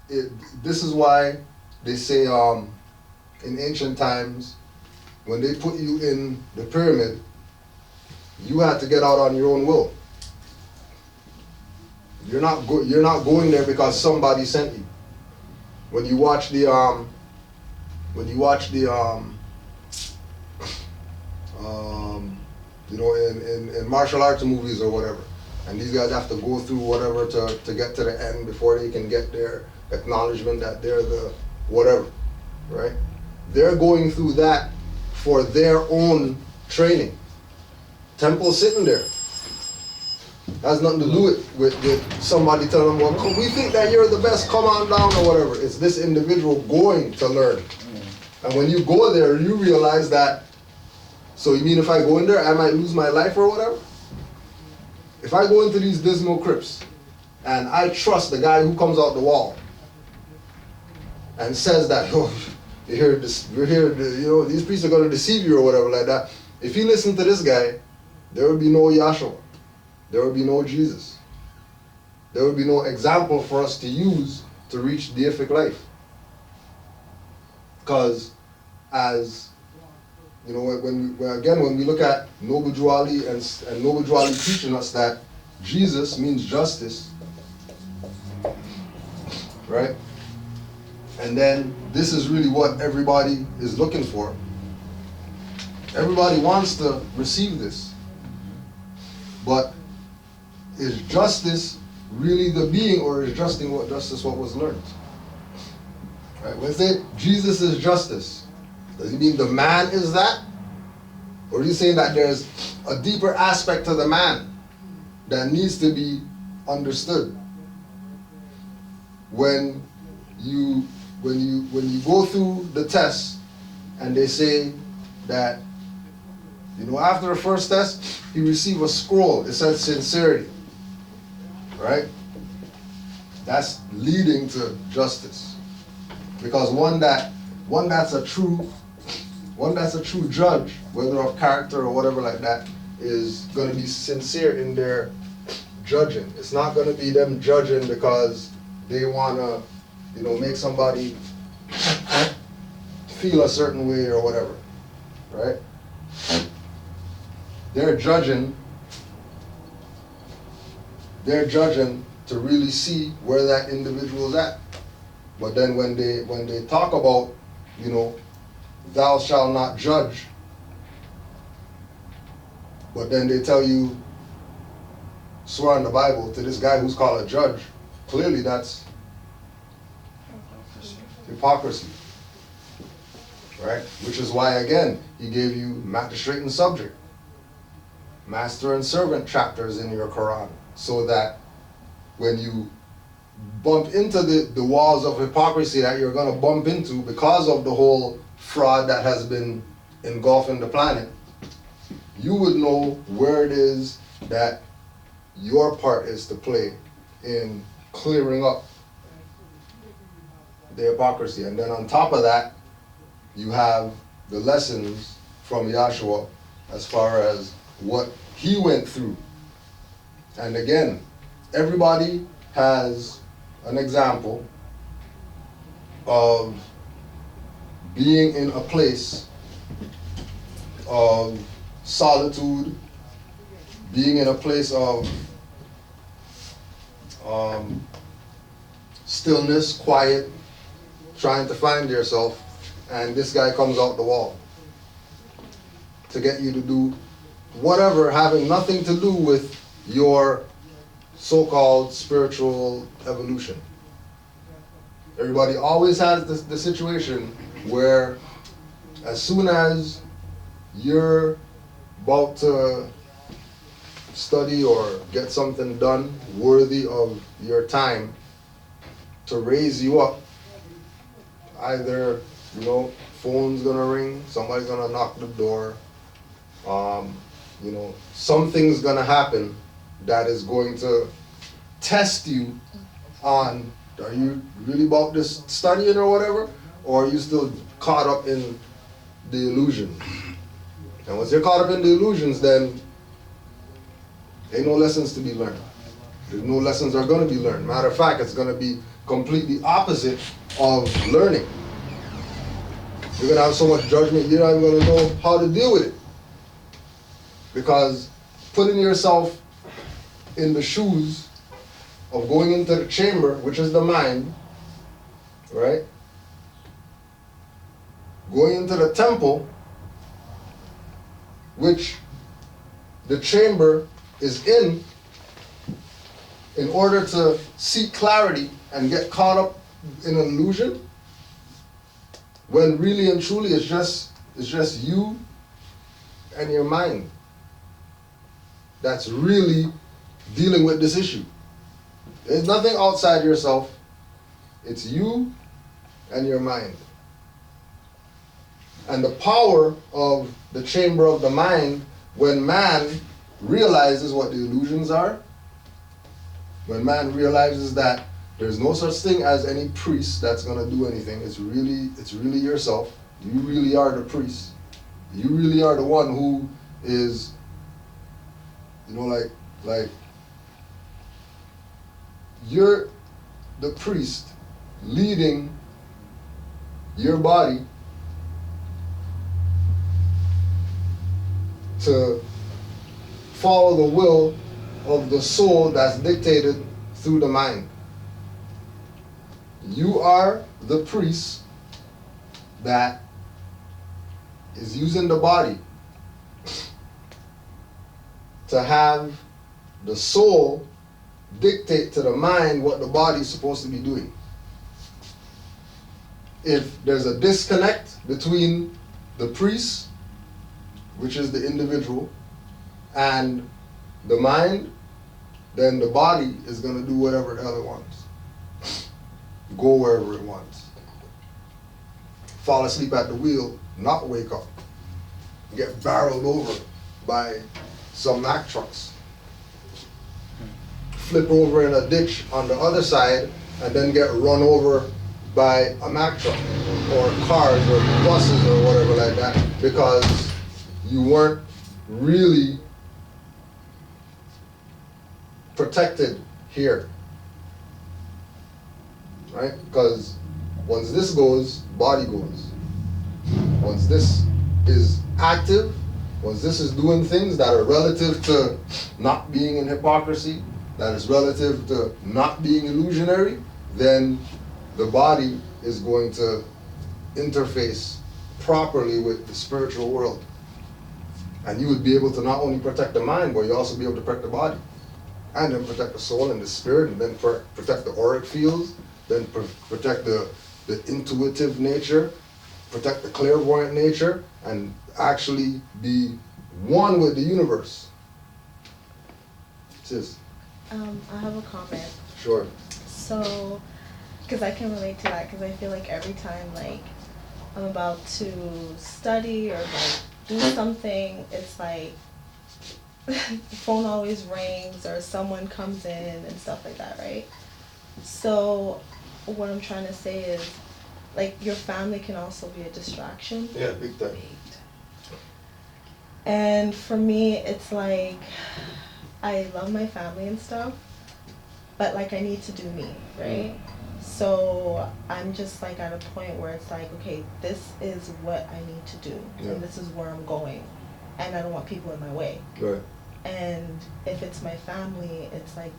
This is why they say in ancient times, when they put you in the pyramid, you had to get out on your own will. You're not going there because somebody sent you. When you watch the in martial arts movies or whatever, and these guys have to go through whatever to get to the end before they can get their acknowledgement that they're the whatever, right? They're going through that for their own training. Temple sitting there has nothing to do with somebody telling them, well, we think that you're the best, come on down or whatever. It's this individual going to learn. And when you go there, you realize that, so you mean if I go in there, I might lose my life or whatever? If I go into these dismal crypts and I trust the guy who comes out the wall and says that, oh, we're here, these priests are going to deceive you or whatever like that. If you listen to this guy, there will be no Yahshua. There will be no Jesus. There will be no example for us to use to reach deific life. Because as, when we look at Noble Drew Ali and Noble Drew Ali teaching us that Jesus means justice, right? And then this is really what everybody is looking for. Everybody wants to receive this. But is justice really the being, or is justice what was learned? Right? When they say Jesus is justice, does he mean the man is that? Or are you saying that there's a deeper aspect to the man that needs to be understood? When you go through the test and they say that, after the first test, he received a scroll. It says sincerity, right? That's leading to justice, because one that's a true judge, whether of character or whatever like that, is going to be sincere in their judging. It's not going to be them judging because they want to, make somebody feel a certain way or whatever, right? They're judging to really see where that individual's at. But then when they talk about, thou shalt not judge, but then they tell you, swear on the Bible to this guy who's called a judge, clearly that's hypocrisy. Right? Which is why, again, he gave you magistrate and subject, master and servant chapters in your Quran, so that when you bump into the walls of hypocrisy that you're going to bump into because of the whole fraud that has been engulfing the planet, you would know where it is that your part is to play in clearing up the hypocrisy. And then on top of that, you have the lessons from Yahshua as far as what he went through. And again, everybody has an example of being in a place of solitude, being in a place of stillness, quiet, trying to find yourself, and this guy comes out the wall to get you to do whatever having nothing to do with your so-called spiritual evolution. Everybody always has the situation where as soon as you're about to study or get something done worthy of your time to raise you up, either phone's gonna ring, somebody's gonna knock the door, something's gonna happen that is going to test you on, are you really about this studying or whatever, or are you still caught up in the illusion? And once you're caught up in the illusions, then ain't no lessons to be learned. There's no lessons are going to be learned. Matter of fact, it's going to be completely opposite of learning. You're going to have so much judgment, you're not even going to know how to deal with it. Because putting yourself in the shoes of going into the chamber, which is the mind, right? Going into the temple, which the chamber is in order to seek clarity and get caught up in an illusion, when really and truly it's just you and your mind that's really dealing with this issue. There's nothing outside yourself. It's you and your mind. And the power of the chamber of the mind, when man realizes what the illusions are, when man realizes that there's no such thing as any priest that's going to do anything, it's really yourself. You really are the priest. You really are the one who is, like you're the priest leading your body to follow the will of the soul that's dictated through the mind. You are the priest that is using the body to have the soul dictate to the mind what the body is supposed to be doing. If there's a disconnect between the priest, which is the individual, and the mind, then the body is going to do whatever the hell it wants. Go wherever it wants. Fall asleep at the wheel, not wake up. Get barreled over by some Mack trucks. Flip over in a ditch on the other side and then get run over by a Mack truck or cars or buses or whatever like that because you weren't really protected here. Right? Because once this goes, body goes. Once this is active, once this is doing things that are relative to not being in hypocrisy, that is relative to not being illusionary, then the body is going to interface properly with the spiritual world. And you would be able to not only protect the mind, but you also be able to protect the body. And then protect the soul and the spirit, and then protect the auric fields, then protect the intuitive nature, protect the clairvoyant nature, and actually be one with the universe. Sis? I have a comment. Sure. So, because I can relate to that, because I feel like every time, like, I'm about to study or, like, do something, it's like, the phone always rings or someone comes in and stuff like that, right? So, what I'm trying to say is, like, your family can also be a distraction. Yeah, big time. And for me, it's like, I love my family and stuff, but like I need to do me, right? So I'm just like at a point where it's like, okay, this is what I need to do, and this is where I'm going, and I don't want people in my way. Right. And if it's my family, it's like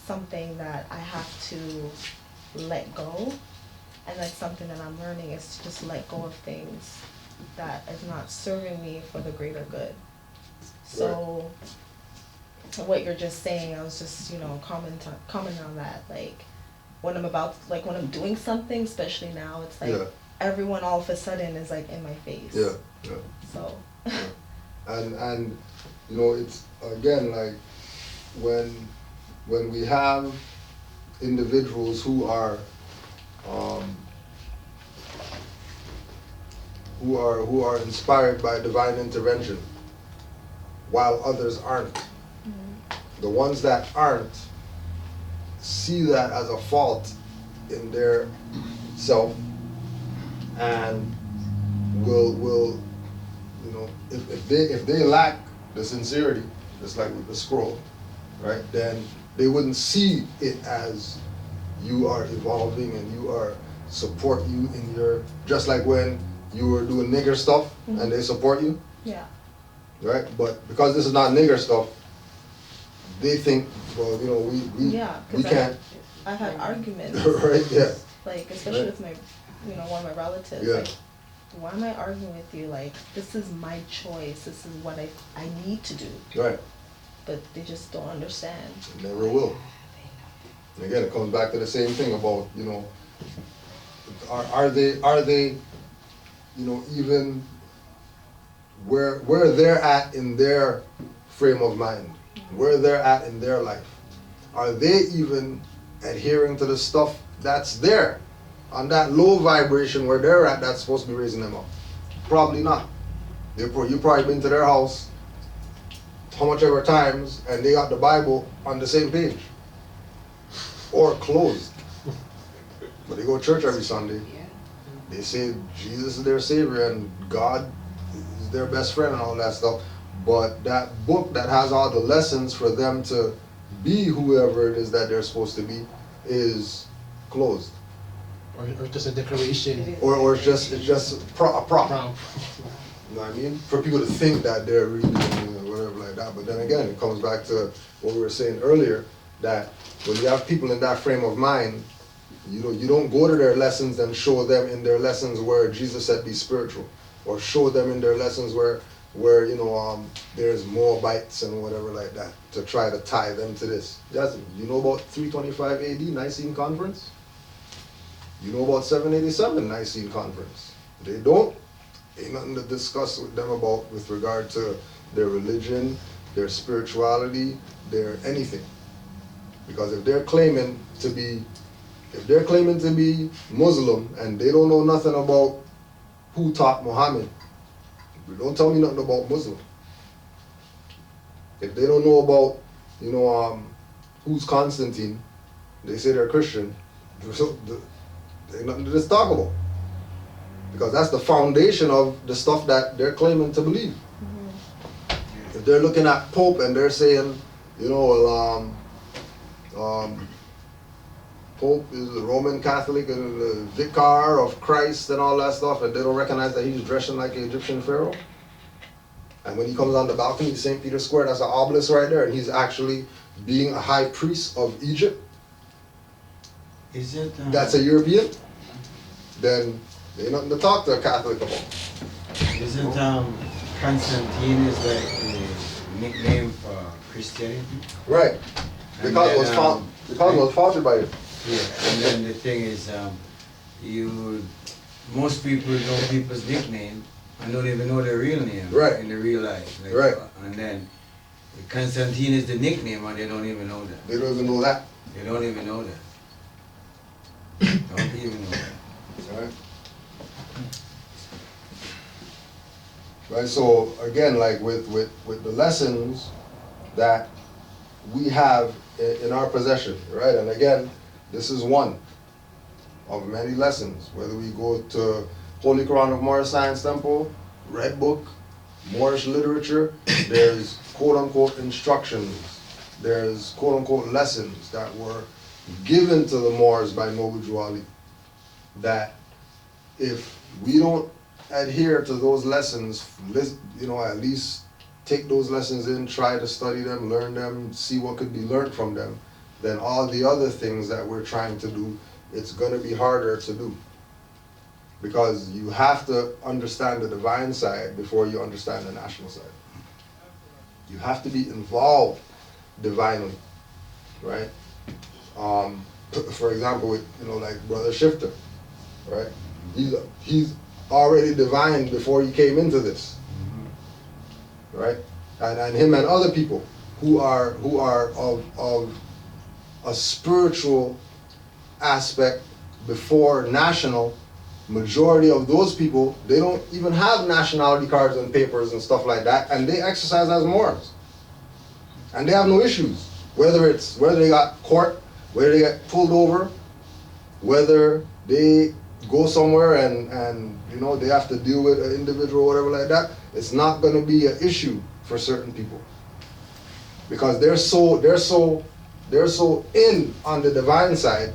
something that I have to let go, and that's something that I'm learning is to just let go of things that is not serving me for the greater good. So what you're just saying, I was just, you know, comment on that. Like when I'm doing something, especially now, it's like everyone all of a sudden is like in my face. Yeah, yeah. So. Yeah. And you know, it's again like when we have individuals who are inspired by divine intervention, while others aren't. The ones that aren't see that as a fault in their self and will you know, if they lack the sincerity, just like with the scroll, right, then they wouldn't see it as you are evolving and you are support you in your, just like when you were doing nigger stuff and they support you. Yeah. Right? But because this is not nigger stuff, they think, well, you know, we can't. I've had arguments. Right? Yeah. Like, especially with my, you know, one of my relatives. Yeah. Like, why am I arguing with you? Like, this is my choice. This is what I need to do. Right. But they just don't understand. They never will. And again, it comes back to the same thing about, you know, are they, you know, even where they're at in their frame of mind, where they're at in their life. Are they even adhering to the stuff that's there on that low vibration where they're at that's supposed to be raising them up? Probably not. You've probably been to their house how much ever times and they got the Bible on the same page or closed. But they go to church every Sunday. They say Jesus is their savior and God is their best friend and all that stuff. But that book that has all the lessons for them to be whoever it is that they're supposed to be is closed. Or just a declaration. Or it's just a prop. You know what I mean? For people to think that they're reading or whatever like that. But then again, it comes back to what we were saying earlier, that when you have people in that frame of mind, You don't go to their lessons and show them in their lessons where Jesus said be spiritual, or show them in their lessons where there's Moabites and whatever like that, to try to tie them to this. You know about 325 AD Nicene Conference? You know about 787 Nicene Conference? They don't. Ain't nothing to discuss with them about with regard to their religion, their spirituality, their anything. Because if they're claiming to be Muslim and they don't know nothing about who taught Muhammad, don't tell me nothing about Muslim. If they don't know about, who's Constantine, they say they're Christian, there's nothing to just talk about. Because that's the foundation of the stuff that they're claiming to believe. Mm-hmm. If they're looking at Pope and they're saying, Pope is a Roman Catholic and the vicar of Christ and all that stuff, and they don't recognize that he's dressing like an Egyptian pharaoh. And when he comes on the balcony, St. Peter's Square, that's an obelisk right there, and he's actually being a high priest of Egypt. Is it? That's a European. Then there's nothing to talk to a Catholic about. Isn't Constantine is like a nickname for Christianity? Right. Because it was founded by it. Yeah, and then the thing is, most people know people's nickname and don't even know their real name in the real life. Like, right. And then Constantine is the nickname and they don't even know that. They don't even know that. They don't even know that. Don't even know that. Right. Right. So again, like with the lessons that we have in our possession, right? And again, this is one of many lessons. Whether we go to Holy Quran of Moorish Science Temple, Red Book, Moorish literature, there's quote-unquote instructions, there's quote-unquote lessons that were given to the Moors by Noble Drew Ali, that if we don't adhere to those lessons, at least take those lessons in, try to study them, learn them, see what could be learned from them, then all the other things that we're trying to do, it's going to be harder to do. Because you have to understand the divine side before you understand the national side. You have to be involved divinely, right? For example, with, like Brother Shifter, right? He's already divine before he came into this, right? And him and other people who are of a spiritual aspect before national. Majority of those people, they don't even have nationality cards and papers and stuff like that, and they exercise as Moors, and they have no issues. Whether they got court, whether they get pulled over, whether they go somewhere and they have to deal with an individual or whatever like that, it's not going to be an issue for certain people because they're so in on the divine side.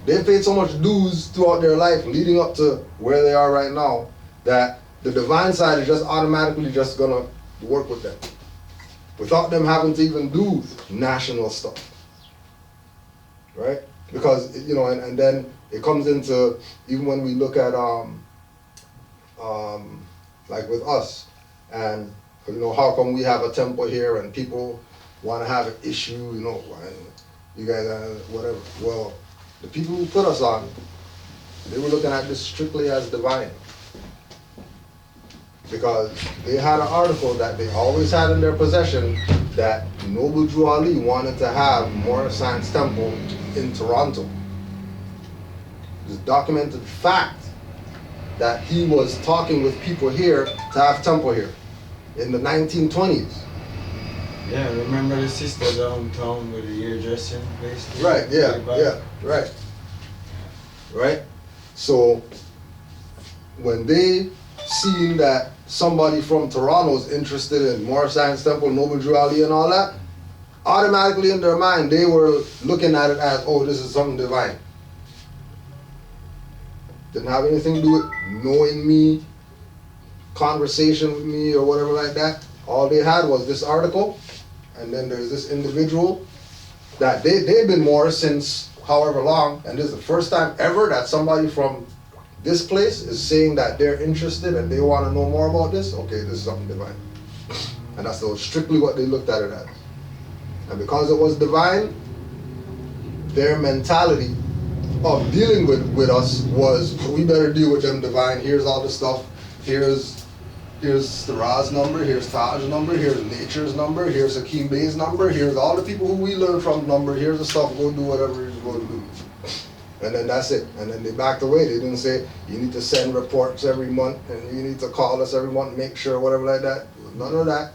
They've paid so much dues throughout their life leading up to where they are right now that the divine side is just automatically just going to work with them without them having to even do national stuff, right? Because, and then it comes into, even when we look at, like with us, and, how come we have a temple here and people want to have an issue, you guys, whatever. Well, the people who put us on, they were looking at this strictly as divine. Because they had an article that they always had in their possession that Noble Drew Ali wanted to have Moorish Science Temple in Toronto. It's a documented fact that he was talking with people here to have temple here in the 1920s. Yeah, remember the sister downtown with the hairdressing place? Right, right. Right? So, when they seen that somebody from Toronto is interested in Moorish Science Temple, Noble Drew Ali and all that, automatically in their mind, they were looking at it as, oh, this is something divine. Didn't have anything to do with knowing me, conversation with me, or whatever like that. All they had was this article, and then there's this individual that they've been Moorish since however long, and this is the first time ever that somebody from this place is saying that they're interested and they want to know more about this, okay, this is something divine. And that's strictly what they looked at it as. And because it was divine, their mentality of dealing with us was, we better deal with them divine. Here's all the stuff. Here's Staraz's number. Here's Taj's number. Here's Nature's number. Here's Hakeem Bey's number. Here's all the people who we learn from number. Here's the stuff. Go do whatever you're going to do. And then that's it. And then they backed away. They didn't say, you need to send reports every month and you need to call us every month and make sure, whatever like that. None of that.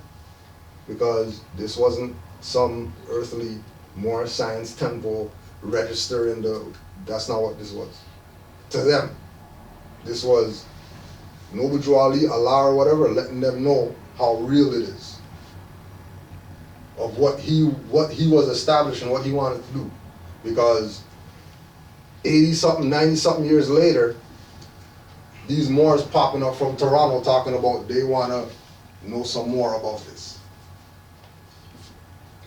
Because this wasn't some earthly Moorish science temple register in the, that's not what this was. To them, this was Noble Juali, Allah or whatever, letting them know how real it is. Of what he was establishing, what he wanted to do. Because 80-something, 90-something years later, these Moors popping up from Toronto talking about they want to know some more about this.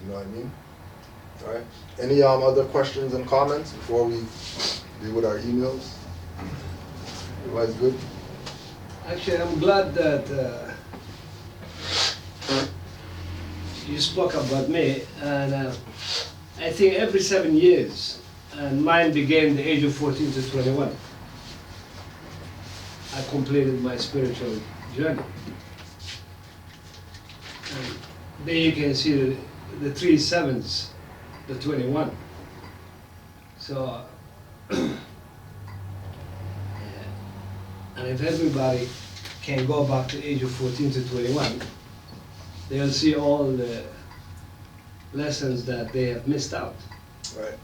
You know what I mean? All right. Any other questions and comments before we deal with our emails? Everybody's good? Actually, I'm glad that you spoke about me, and I think every 7 years, and mine began the age of 14 to 21. I completed my spiritual journey. And there you can see the 3 sevens, the 21. So, and if everybody can go back to the age of 14 to 21, they'll see all the lessons that they have missed out. Right.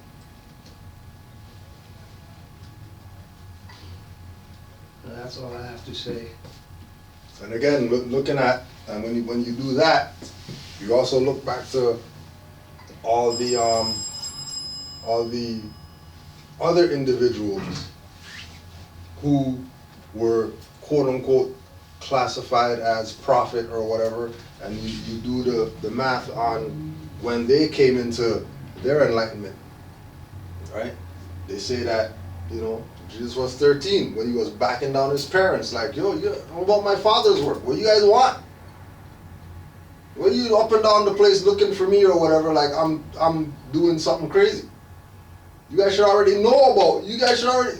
And that's all I have to say. And again, looking at, and when you do that, you also look back to all the other individuals who were quote unquote classified as prophet or whatever, and you do the math on when they came into their enlightenment, right? They say that, you know, Jesus was 13 when he was backing down his parents, like, yo, how about my father's work? What do you guys want? What are you up and down the place looking for me or whatever, like I'm doing something crazy? You guys should already know about, you guys should already,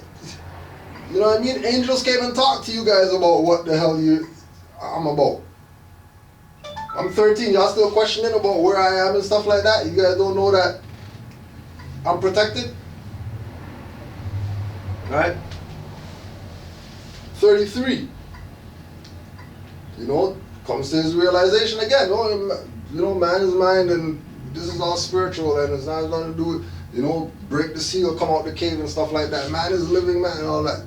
you know what I mean? Angels came and talked to you guys about what the hell I'm about. I'm 13, y'all still questioning about where I am and stuff like that? You guys don't know that I'm protected? Right? 33. You know, comes to his realization again. Oh, you know, man is mind and this is all spiritual and it's not nothing to do with, you know, break the seal, come out the cave and stuff like that. Man is living man and all that.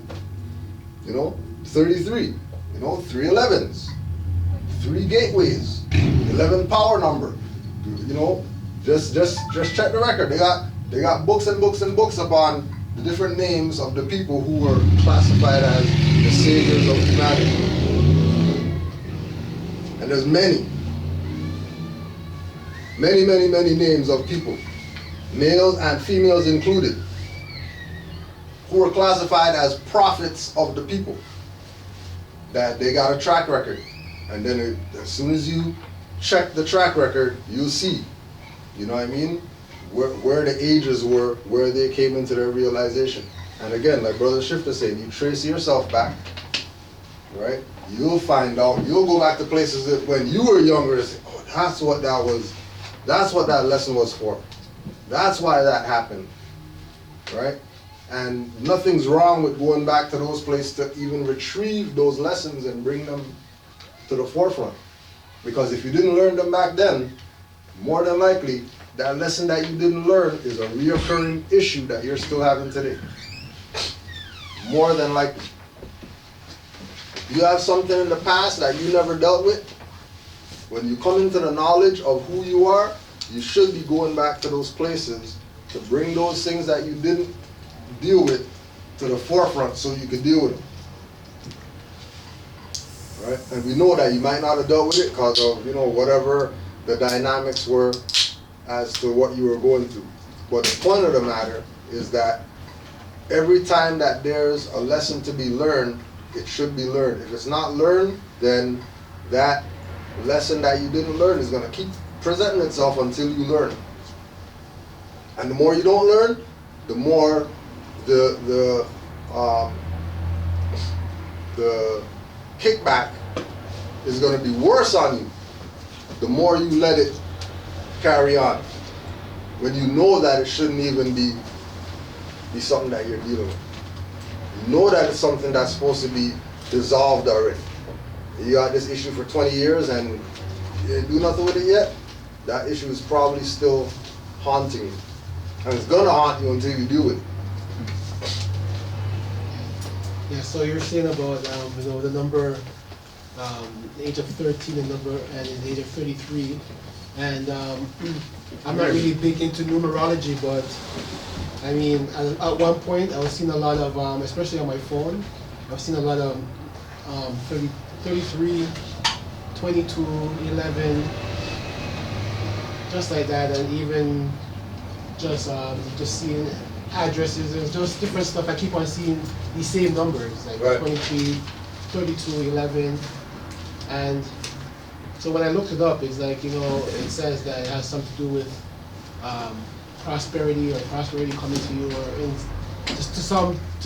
You know, 33. You know, 3 11s. 3 gateways. 11 power number. You know, just check the record. They got books and books and books upon the different names of the people who were classified as the saviors of humanity. And there's many names of people, males and females included, who were classified as prophets of the people. That they got a track record. And then as soon as you check the track record, you'll see, you know what I mean? Where the ages were, where they came into their realization. And again, like Brother Shifter said, you trace yourself back, right? You'll find out, you'll go back to places that when you were younger and say, oh, that's what that was, that's what that lesson was for. That's why that happened, right? And nothing's wrong with going back to those places to even retrieve those lessons and bring them to the forefront. Because if you didn't learn them back then, more than likely, that lesson that you didn't learn is a reoccurring issue that you're still having today. More than likely. You have something in the past that you never dealt with. When you come into the knowledge of who you are, you should be going back to those places to bring those things that you didn't deal with to the forefront so you could deal with them. Right? And we know that you might not have dealt with it because of, you know, whatever the dynamics were as to what you were going through. But the point of the matter is that every time that there's a lesson to be learned, it should be learned. If it's not learned, then that lesson that you didn't learn is going to keep presenting itself until you learn it. And the more you don't learn, the more the kickback is going to be worse on you. The more you let it carry on, when you know that it shouldn't even be something that you're dealing with. You know that it's something that's supposed to be dissolved already. You got this issue for 20 years and you didn't do nothing with it yet. That issue is probably still haunting you. And it's gonna haunt you until you deal with it. Yeah, so you're saying about the number, the age of 13 and the age of 33, and I'm not really big into numerology, but I mean, at one point I was seeing a lot of, especially on my phone, I've seen a lot of 33, 22, 11, just like that, and even just seeing addresses and just different stuff. I keep on seeing these same numbers, like right. 23, 32, 11, and so when I looked it up, it's like, it says that it has something to do with prosperity, or prosperity coming to you, or just to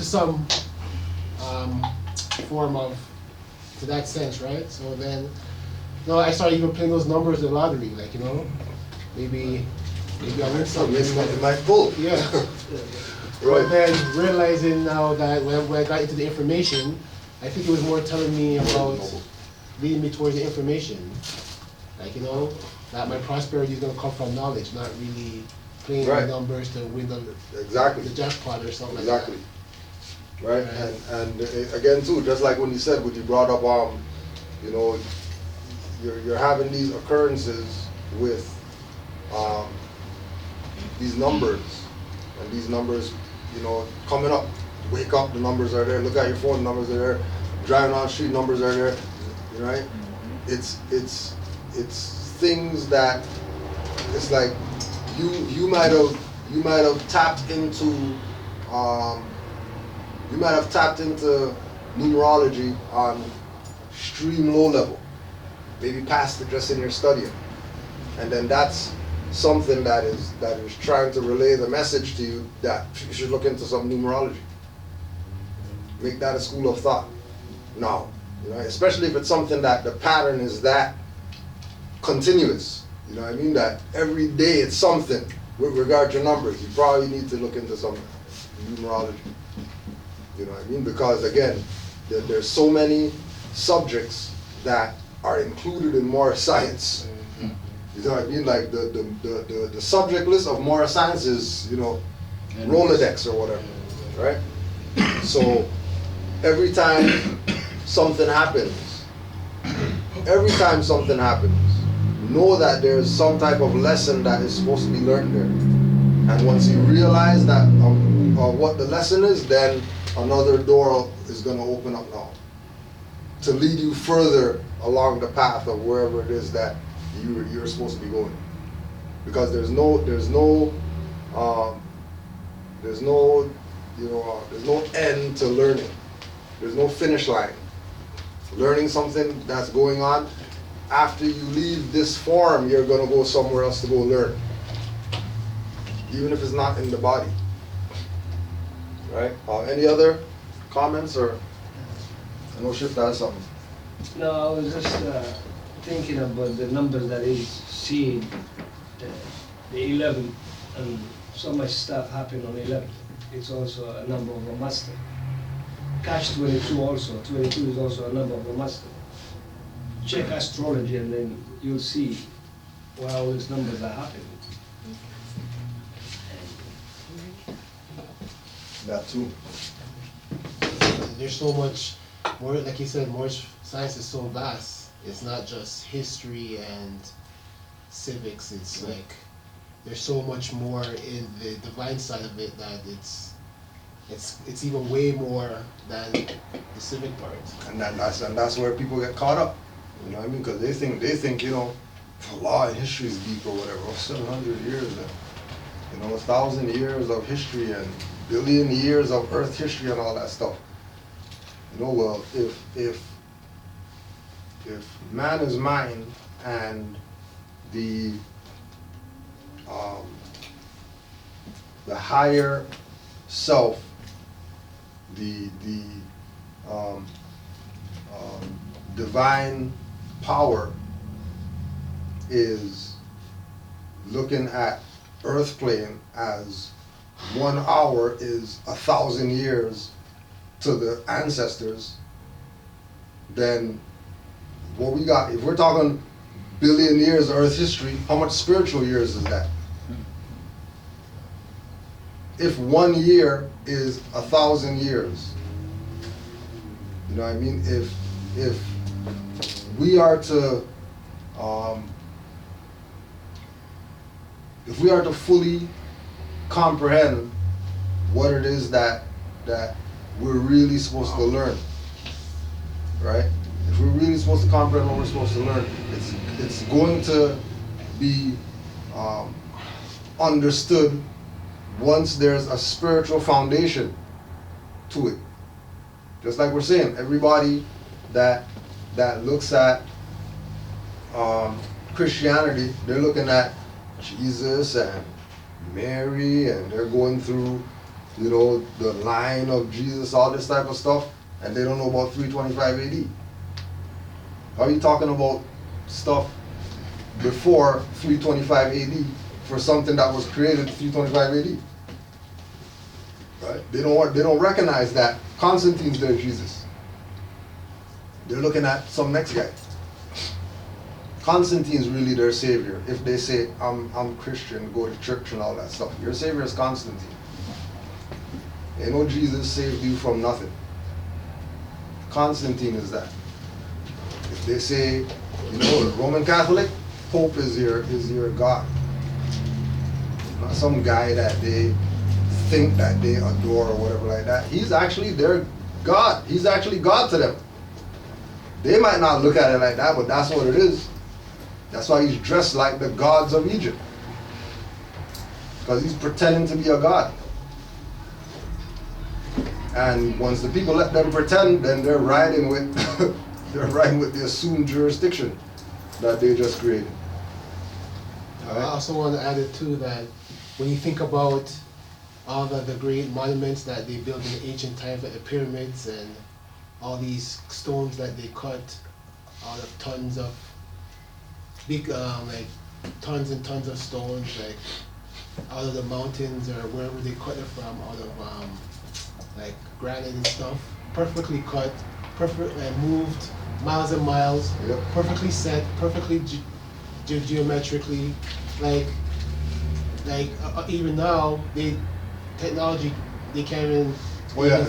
some form of, to that sense, right? So then, I started even playing those numbers in the lottery, like, maybe I win something. It might pull. Yeah. Right. But then realizing now that when I got into the information, I think it was more telling me about leading me towards the information. Like, that my prosperity is going to come from knowledge, not really playing right. the numbers to win the jackpot or something exactly. like that. Right. And again too, just like when you said, when you brought up, you're having these occurrences with these numbers, and these numbers, coming up. Wake up, the numbers are there. Look at your phone, the numbers are there. Driving on the street, numbers are there. Right? It's things that it's like you might have tapped into numerology on extreme low level, maybe past it just in your studying, and then that's something that is trying to relay the message to you that you should look into some numerology. Make that a school of thought now, especially if it's something that the pattern is that continuous. You know what I mean? That every day it's something with regard to numbers. You probably need to look into some numerology. You know what I mean? Because again, there's so many subjects that are included in Moorish science. You know what I mean? Like the subject list of Moorish science is, Rolodex or whatever, right? So every time something happens, know that there's some type of lesson that is supposed to be learned there. And once you realize that what the lesson is, then another door is going to open up now to lead you further along the path of wherever it is that you're supposed to be going. Because there's no end to learning. There's no finish line. Learning something that's going on, after you leave this form, you're going to go somewhere else to go learn. Even if it's not in the body. Right? Any other comments, or I know Shift has something. No, I was just thinking about the numbers that he's seeing, the 11, and so much stuff happened on 11. It's also a number of a master. Cash 22 also. 22 is also a number of a master. Check astrology and then you'll see why all these numbers are happening. That too. There's so much more, like you said, Moorish science is so vast. It's not just history and civics. It's like there's so much more in the divine side of it that it's even way more than the civic part. And that's where people get caught up. You know what I mean? Because they think, law and history is deep or whatever. 700 years. You know, 1,000 years of history and billion years of Earth history and all that stuff. You know, well, if man is mind and the higher self, the divine power is looking at Earth plane as 1 hour is 1,000 years to the ancestors, then what we got, if we're talking billion years of Earth history, how much spiritual years is that? If 1 year is 1,000 years, you know what I mean? If we are to fully comprehend what it is that we're really supposed to learn, right? If we're really supposed to comprehend what we're supposed to learn, it's going to be understood once there's a spiritual foundation to it. Just like we're saying, everybody that looks at Christianity, they're looking at Jesus and Mary, and they're going through, you know, the line of Jesus, all this type of stuff, and they don't know about 325 AD. How are you talking about stuff before 325 AD for something that was created 325 AD? Right? They don't recognize that Constantine's their Jesus. They're looking at some next guy. Constantine's really their savior. If they say, I'm Christian, go to church and all that stuff, your savior is Constantine. You know, Jesus saved you from nothing. Constantine is that. If they say, you know, Roman Catholic, Pope is your God. Not some guy that they think that they adore or whatever like that. He's actually their God. He's actually God to them. They might not look at it like that, but that's what it is. That's why he's dressed like the gods of Egypt. Because he's pretending to be a god. And once the people let them pretend, then they're riding with the assumed jurisdiction that they just created. I also want to add it too that when you think about all the great monuments that they built in the ancient times, like the pyramids and all these stones that they cut out of tons of big, like tons and tons of stones, like out of the mountains or wherever they cut it from, out of like granite and stuff, perfectly cut, moved miles and miles, yep. Perfectly set, perfectly geometrically, like even now technology they can't even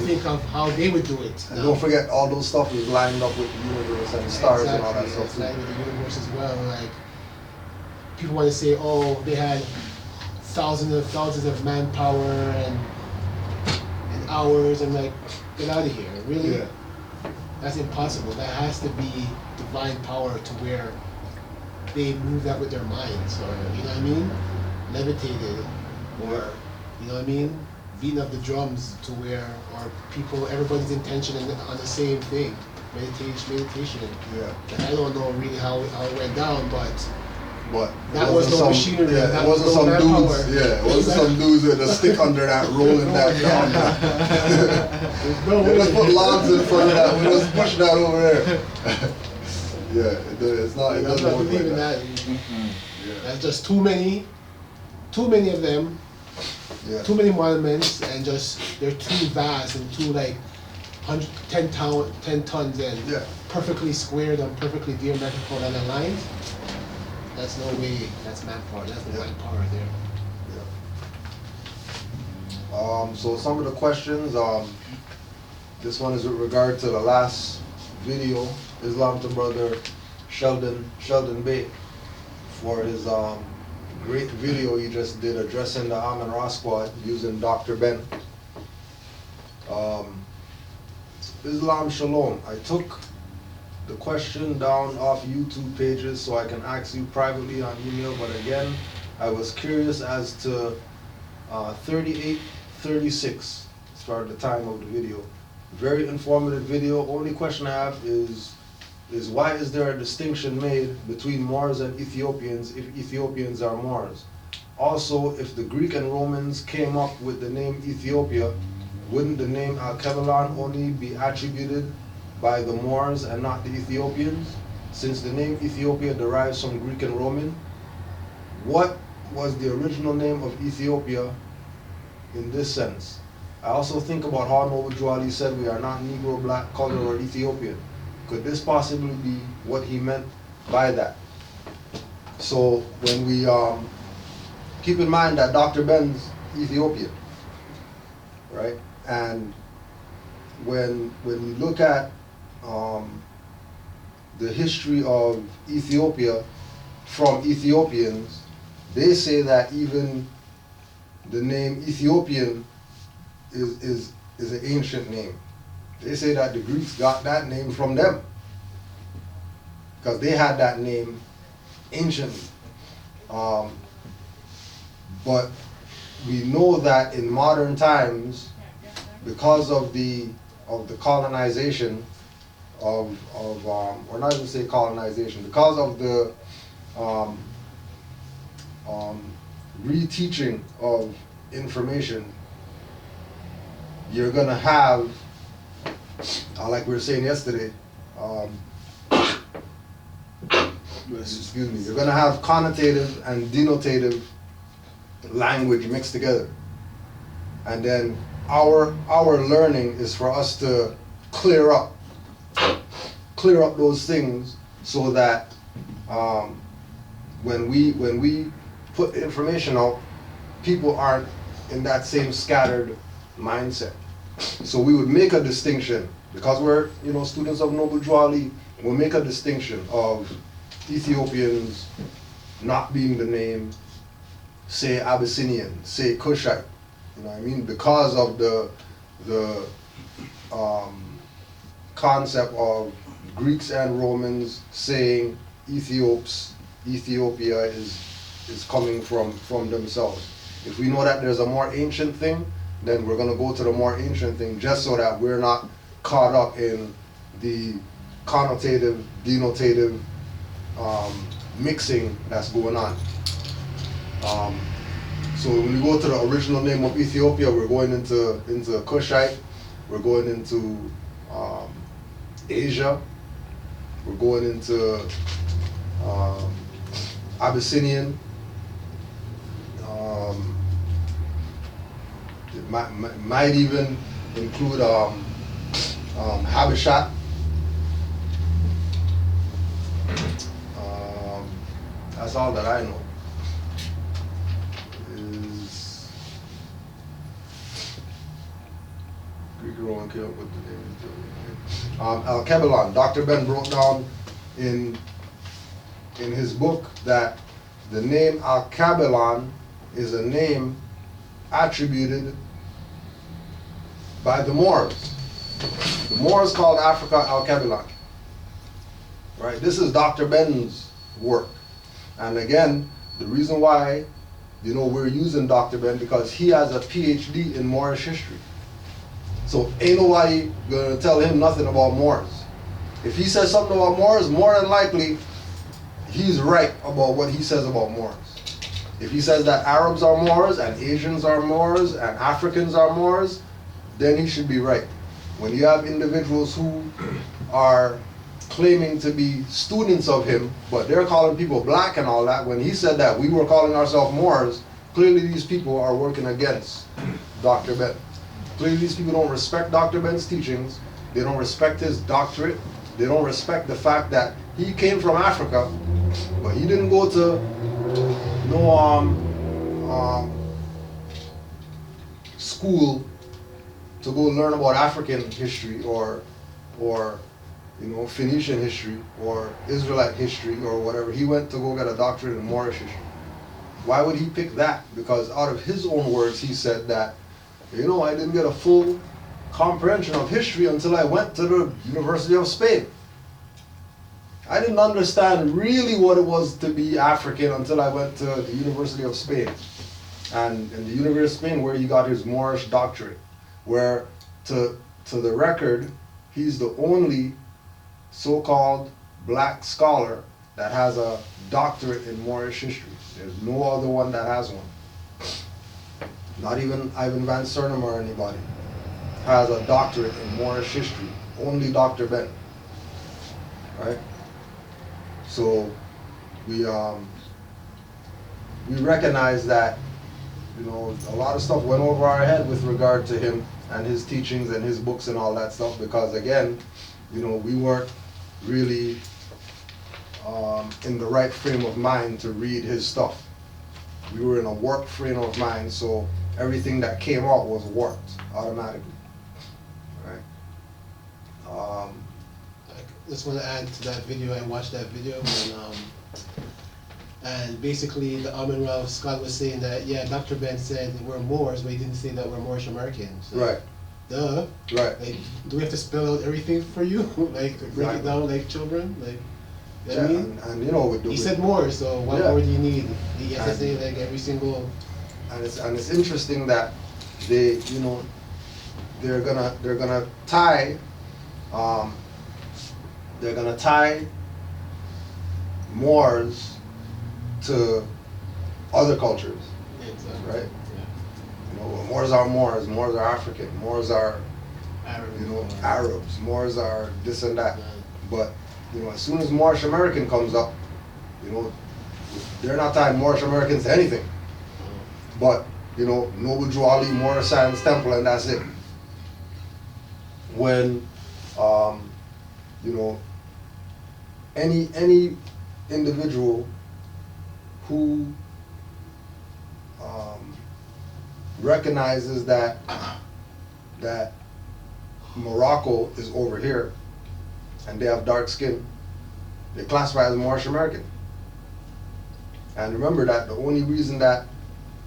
think of how they would do it. And don't forget, all those stuff is lined up with the universe and the stars and all that stuff. It's lined with the universe as well. Like people want to say, oh, they had thousands of manpower and hours. And like, get out of here, really? Yeah. That's impossible. That has to be divine power to where they move that with their minds, or you know what I mean, levitated, or you know what I mean, beating up the drums to where, or people, everybody's intention on the same thing, meditation. Yeah. And I don't know really how it went down, but that it was no some, machinery. Yeah, that it wasn't was some no dudes. manpower. Yeah, it wasn't some dudes with a stick under that rolling that down. They just put logs in front of that. We just push that over there. Yeah, it's not. It I'm doesn't not work like believing that. Yeah. That's just too many of them. Yeah. Too many monuments, and just they're too vast and too like 10 tons and Yeah. perfectly squared and perfectly geometrical and aligned. That's no way. That's manpower. That's the manpower there. Yeah. So some of the questions. This one is with regard to the last video. Islam to Brother Sheldon Bay for his great video he just did addressing the Amun Ra squad using Dr. Ben. Islam Shalom. I took the question down off YouTube pages so I can ask you privately on email, but again, I was curious as to 38:36 started the time of the video. Very informative video. Only question I have is why is there a distinction made between Moors and Ethiopians if Ethiopians are Moors? Also, if the Greek and Romans came up with the name Ethiopia, wouldn't the name Al-Kabalan only be attributed by the Moors and not the Ethiopians? Since the name Ethiopia derives from Greek and Roman, what was the original name of Ethiopia in this sense? I also think about how Noble Drew Ali said we are not Negro, Black, Colored, or Ethiopian. Could this possibly be what he meant by that? So when we keep in mind that Dr. Ben's Ethiopian, right? And when we look at the history of Ethiopia from Ethiopians, they say that even the name Ethiopian is an ancient name. They say that the Greeks got that name from them because they had that name anciently. But we know that in modern times, because of the colonization or not even say colonization, because of the reteaching of information, you're gonna have, like we were saying yesterday, excuse me, you're gonna have connotative and denotative language mixed together. And then our learning is for us to clear up those things so that when we put information out, people aren't in that same scattered mindset. So we would make a distinction, because we're students of Noble Drew Ali, we'll make a distinction of Ethiopians not being the name, say Abyssinian, say Cushite, you know what I mean? Because of the concept of Greeks and Romans saying Ethiopia is coming from themselves. If we know that there's a more ancient thing, then we're going to go to the more ancient thing just so that we're not caught up in the connotative, denotative mixing that's going on. So when we go to the original name of Ethiopia, we're going into Kushite, we're going into Asia, we're going into Abyssinian. It might even include Habeshat. That's all that I know. Is Greek Roman came up with the name. Al-Kabalan. Dr. Ben wrote down in his book that the name Al-Kabalan is a name attributed by the Moors. The Moors called Africa Al-Kabalan. Right? This is Dr. Ben's work. And again, the reason why we're using Dr. Ben, because he has a PhD in Moorish history. So ain't nobody gonna tell him nothing about Moors. If he says something about Moors, more than likely he's right about what he says about Moors. If he says that Arabs are Moors and Asians are Moors and Africans are Moors, then he should be right. When you have individuals who are claiming to be students of him, but they're calling people black and all that, when he said that we were calling ourselves Moors, clearly these people are working against Dr. Ben. Clearly these people don't respect Dr. Ben's teachings, they don't respect his doctorate, they don't respect the fact that he came from Africa, but he didn't go to school to go learn about African history or Phoenician history or Israelite history or whatever. He went to go get a doctorate in Moorish history. Why would he pick that? Because out of his own words, he said that, I didn't get a full comprehension of history until I went to the University of Spain. I didn't understand really what it was to be African until I went to the University of Spain. and in the University of Spain, where he got his Moorish doctorate, where to the record, he's the only so-called black scholar that has a doctorate in Moorish history. There's no other one that has one. Not even Ivan Van Sernem or anybody has a doctorate in Moorish history. Only Dr. Ben. Right? So we recognize that, you know, a lot of stuff went over our head with regard to him and his teachings and his books and all that stuff, because again, you know, we weren't really in the right frame of mind to read his stuff. We were in a warped frame of mind, so everything that came out was warped automatically. Right? I just want to add to that video. I watched that video and basically the Amun-Ra Scott was saying that, yeah, Dr. Ben said we're Moors, but he didn't say that we're Moorish Americans. Like, Right. Duh. Right. Like, do we have to spell out everything for you? Like, break it down like children? Like, you know what I mean? And you know, with the, He said more, so what Yeah. more do you need? He has to say like every single. and it's interesting that they, you know, they're gonna tie Moors to other cultures, Exactly. right? You know, Moors are Moors, Moors are African, Moors are, Arab. you know, Arabs, Moors are this and that. But, you know, as soon as Moorish American comes up, you know, they're not tying Moorish Americans to anything. But, you know, Noble Drew Ali, Moorish Science Temple, and that's it. When, you know, any individual who recognizes that Morocco is over here and they have dark skin, they classify as Moorish American. And remember that the only reason that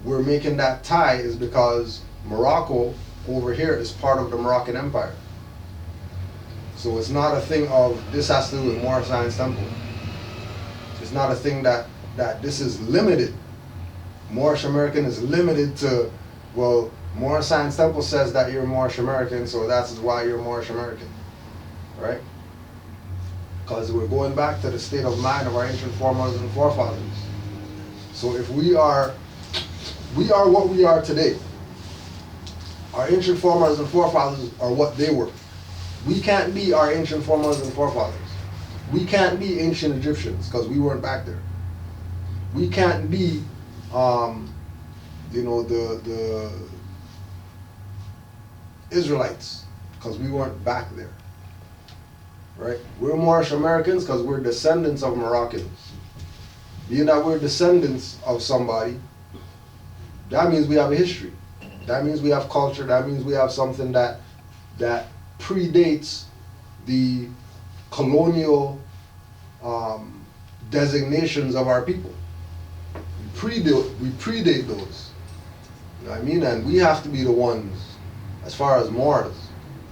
we're making that tie is because Morocco over here is part of the Moroccan Empire. So it's not a thing of this has to do with Moorish Science Temple. It's not a thing that this is limited. Moorish American is limited to, well, Moorish Science Temple says that you're Moorish American, so that's why you're Moorish American, right? Because we're going back to the state of mind of our ancient foremothers and forefathers. So if we are what we are today. Our ancient foremothers and forefathers are what they were. We can't be our ancient foremothers and forefathers. We can't be ancient Egyptians because we weren't back there. We can't be, you know, the Israelites because we weren't back there. Right? We're Moorish Americans because we're descendants of Moroccans. Being that we're descendants of somebody, that means we have a history. That means we have culture. That means we have something that predates the colonial designations of our people. We predate those. You know what I mean? And we have to be the ones, as far as Moors,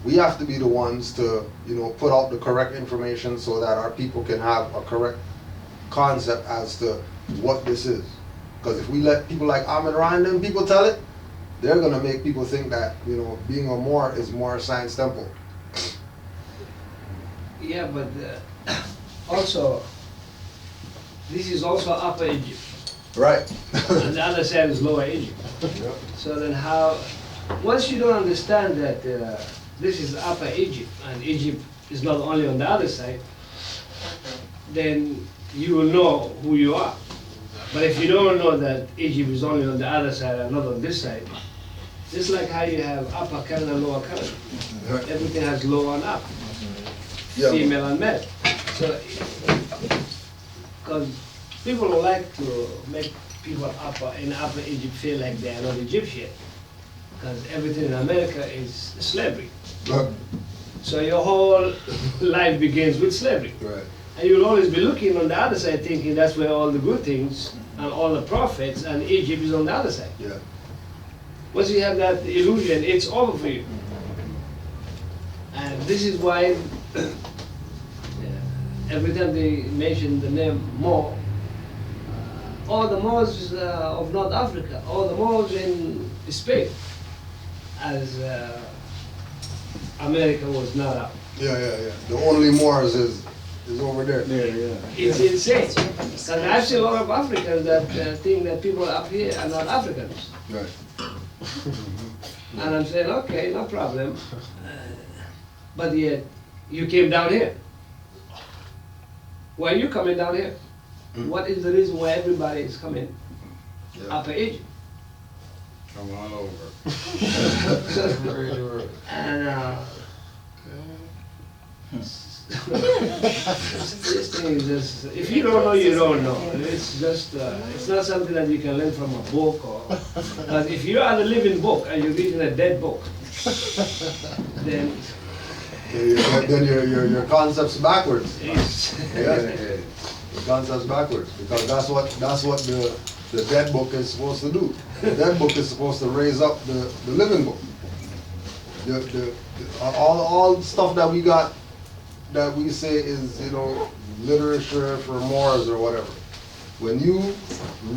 we have to be the ones to, you know, put out the correct information so that our people can have a correct concept as to what this is. Because if we let people like Amun-Ra and them people tell it, they're going to make people think that, you know, being a Moor is Moorish Science Temple. Yeah, but also, this is also Upper Egypt. Right. And the other side is Lower Egypt. Yep. So then how, once you don't understand that this is Upper Egypt, and Egypt is not only on the other side, then you will know who you are. But if you don't know that Egypt is only on the other side and not on this side, just like how you have Upper Canada and Lower Canada. Right. Everything has lower and up, Yeah. female and male. So, because people would like to make people in Upper Egypt feel like they are not Egyptian, because everything in America is slavery. Right. So your whole life begins with slavery. Right. And you'll always be looking on the other side thinking that's where all the good things and all the profits, and Egypt is on the other side. Yeah. Once you have that illusion, it's over for you. And this is why every time they mention the name Mo, or the Moors of North Africa, or the Moors in Spain, as America was not out. Yeah. The only Moors is over there. It's insane. Because I've seen a lot of Africans that think that people up here are not Africans. Right. And I'm saying, okay, no problem. But yet, you came down here. Why are you coming down here? What is the reason why everybody is coming Upper Egypt? Come on over. And this thing is just, if you don't know, you don't know. It's just, it's not something that you can learn from a book. But if you are the living book and you're reading a dead book, then your concept's backwards. it's, The concept's backwards because that's what the dead book is supposed to do. The dead book is supposed to raise up the living book. All the stuff that we got that we say is, literature for Moors or whatever. When you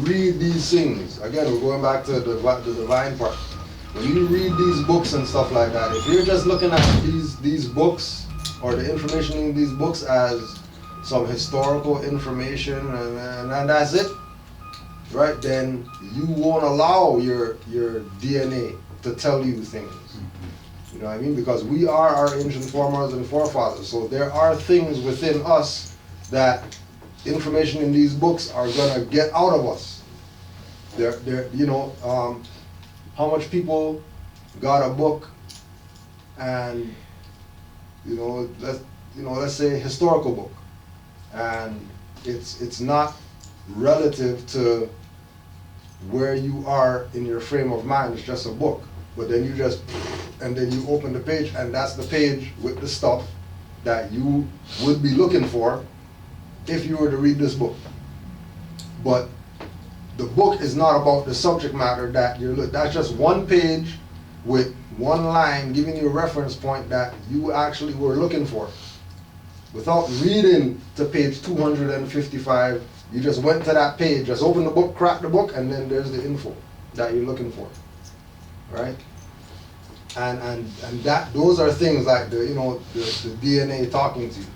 read these things, again, we're going back to the divine part. When you read these books and stuff like that, if you're just looking at these books or the information in these books as some historical information and that's it, right? Then you won't allow your DNA to tell you things. You know what I mean? Because we are our ancient foremothers and forefathers. So there are things within us that information in these books are gonna get out of us. How much people got a book and let's say a historical book, and it's not relative to where you are in your frame of mind. It's just a book. But then you open the page, and that's the page with the stuff that you would be looking for if you were to read this book. But the book is not about the subject matter that you're looking. That's just one page with one line giving you a reference point that you actually were looking for. Without reading to page 255, you just went to that page, just open the book, crack the book, and then there's the info that you're looking for. Right? And those are things like the DNA talking to you.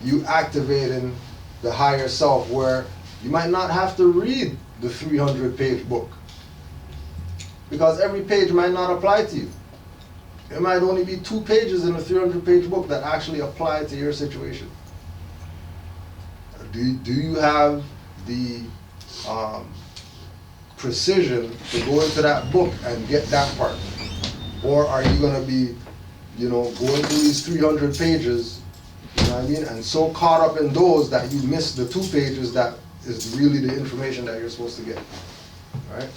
You activating the higher self where you might not have to read the 300-page book because every page might not apply to you. It might only be 2 pages in a 300-page book that actually apply to your situation. Do you have the precision to go into that book and get that part? Or are you going to be, going through these 300 pages, and so caught up in those that you miss the 2 pages that is really the information that you're supposed to get, right?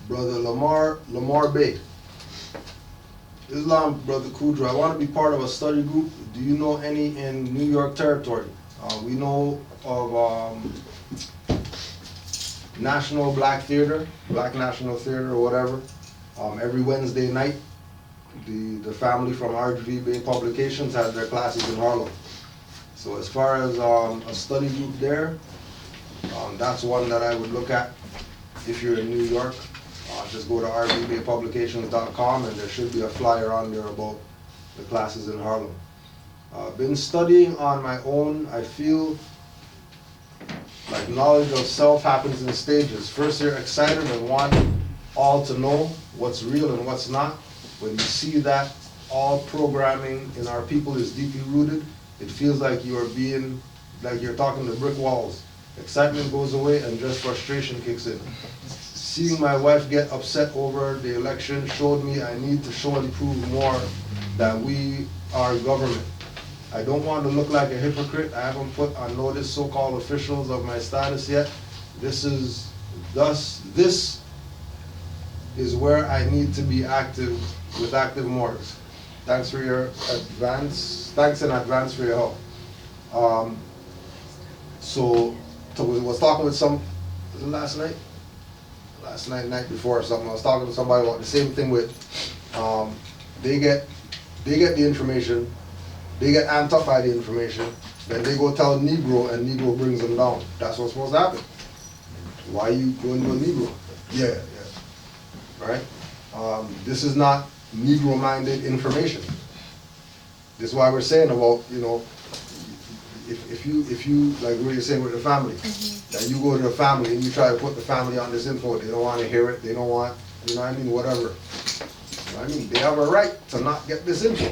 Brother Lamar Bey. Islam, Brother Kudra, I want to be part of a study group. Do you know any in New York territory? We know of National Black Theater, Black National Theater or whatever. Every Wednesday night, the family from RGV Bay Publications has their classes in Harlem. So as far as a study group there, that's one that I would look at if you're in New York. Just go to rgbaypublications.com and there should be a flyer on there about the classes in Harlem. Been studying on my own. I feel like knowledge of self happens in stages. First you're excited and want all to know what's real and what's not. When you see that all programming in our people is deeply rooted, it feels like you're talking to brick walls. Excitement goes away and just frustration kicks in. Seeing my wife get upset over the election showed me I need to show and prove more that we are government. I don't want to look like a hypocrite. I haven't put on notice so-called officials of my status yet. This is where I need to be active with active Moors. Thanks in advance for your help. So I was talking with night before or something. I was talking to somebody about the same thing with they get the information, they get amped up by the information, Then they go tell Negro, and Negro brings them down. That's what's supposed to happen. Why you going to a Negro? Yeah. Right? This is not Negro-minded information. This is why we're saying about, if you like what you're saying with the family, that you go to the family and you try to put the family on this info, they don't want to hear it, they don't want, whatever. You know what I mean? They have a right to not get this info.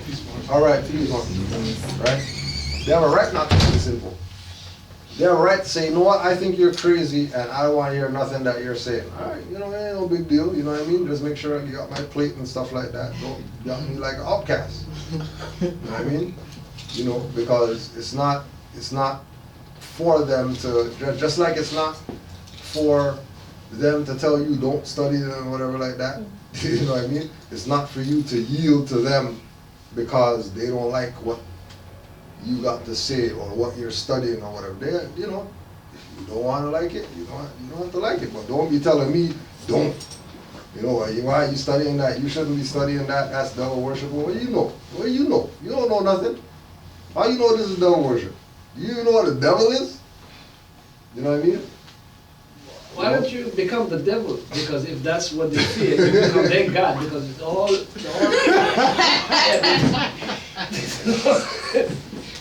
All right, please, right? They have a right not to get this info. They have a right to say, you know what, I think you're crazy and I don't want to hear nothing that you're saying. All right, ain't no big deal, you know what I mean? Just make sure you got my plate and stuff like that. Don't got me like an outcast. You know what I mean? Because it's not for them to, just like it's not for them to tell you don't study and whatever like that. You know what I mean? It's not for you to yield to them because they don't like what you got to say or what you're studying or whatever. They, if you don't want to like it, you don't have to like it. But don't be telling me don't. Why are you studying that? You shouldn't be studying that. That's devil worship. What do you know? What do you know? You don't know nothing. How you know this is devil worship? You know what the devil is? You know what I mean? Why don't you become the devil? Because if that's what they fear, you become their God. Because it's all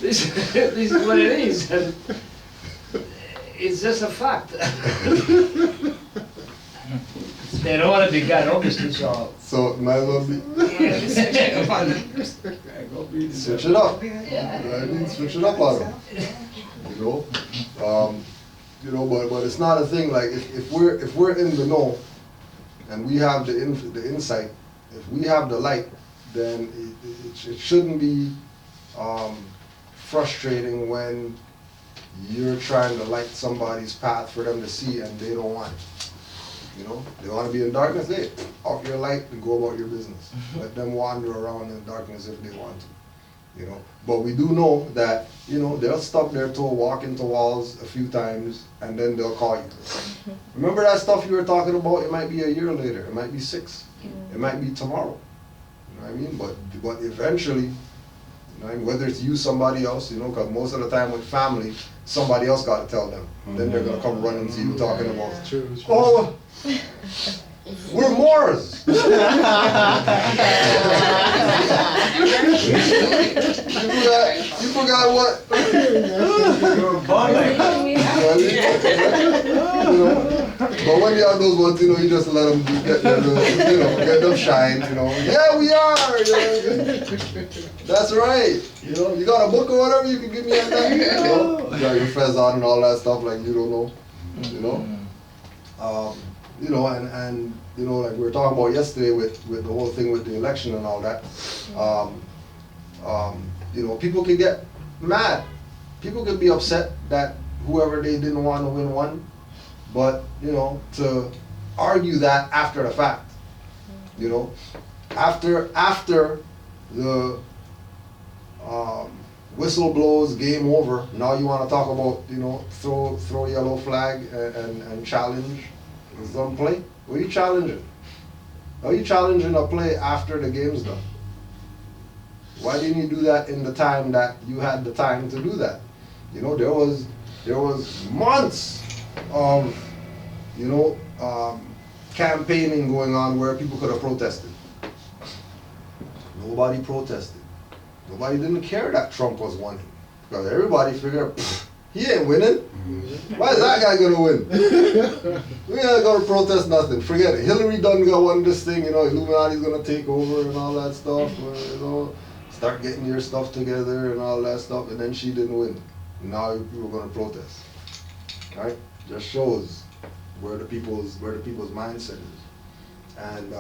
this is what it is, and it's just a fact. They don't want to be God, obviously, so. So might as well be. Switch it up. I mean, switch it up on them. But it's not a thing like if we're in the know, and we have the insight, if we have the light, then it shouldn't be frustrating when you're trying to light somebody's path for them to see and they don't want it. They want to be in darkness, hey, off your light and go about your business. Let them wander around in darkness if they want to. But we do know that, they'll stub their toe, walk into walls a few times, and then they'll call you. Remember that stuff you were talking about? It might be a year later, it might be 6, it might be tomorrow. You know what I mean? But eventually, whether it's you, somebody else, because most of the time with family, somebody else got to tell them. Then they're going to come running to you talking about, oh, we're Moors. You forgot what? You're But when you have those ones, you just let them get them shine. Yeah, we are. That's right. You got a book or whatever you can give me on that. You got your fez on and all that stuff like you don't know. And like we were talking about yesterday with the whole thing with the election and all that. People can get mad. People can be upset that whoever they didn't want to win won. But, to argue that after the fact, after the whistle blows, game over, now you want to talk about, throw yellow flag and challenge some play? What are you challenging? How are you challenging a play after the game's done? Why didn't you do that in the time that you had the time to do that? There was months of, campaigning going on where people could have protested. Nobody protested. Nobody didn't care that Trump was winning. Because everybody figured, he ain't winning. Why is that guy gonna win? We ain't gonna protest nothing. Forget it. Hillary done got won this thing, Illuminati's gonna take over and all that stuff. Start getting your stuff together and all that stuff, and then she didn't win. Now people are gonna protest. Right? Just shows where the people's mindset is. And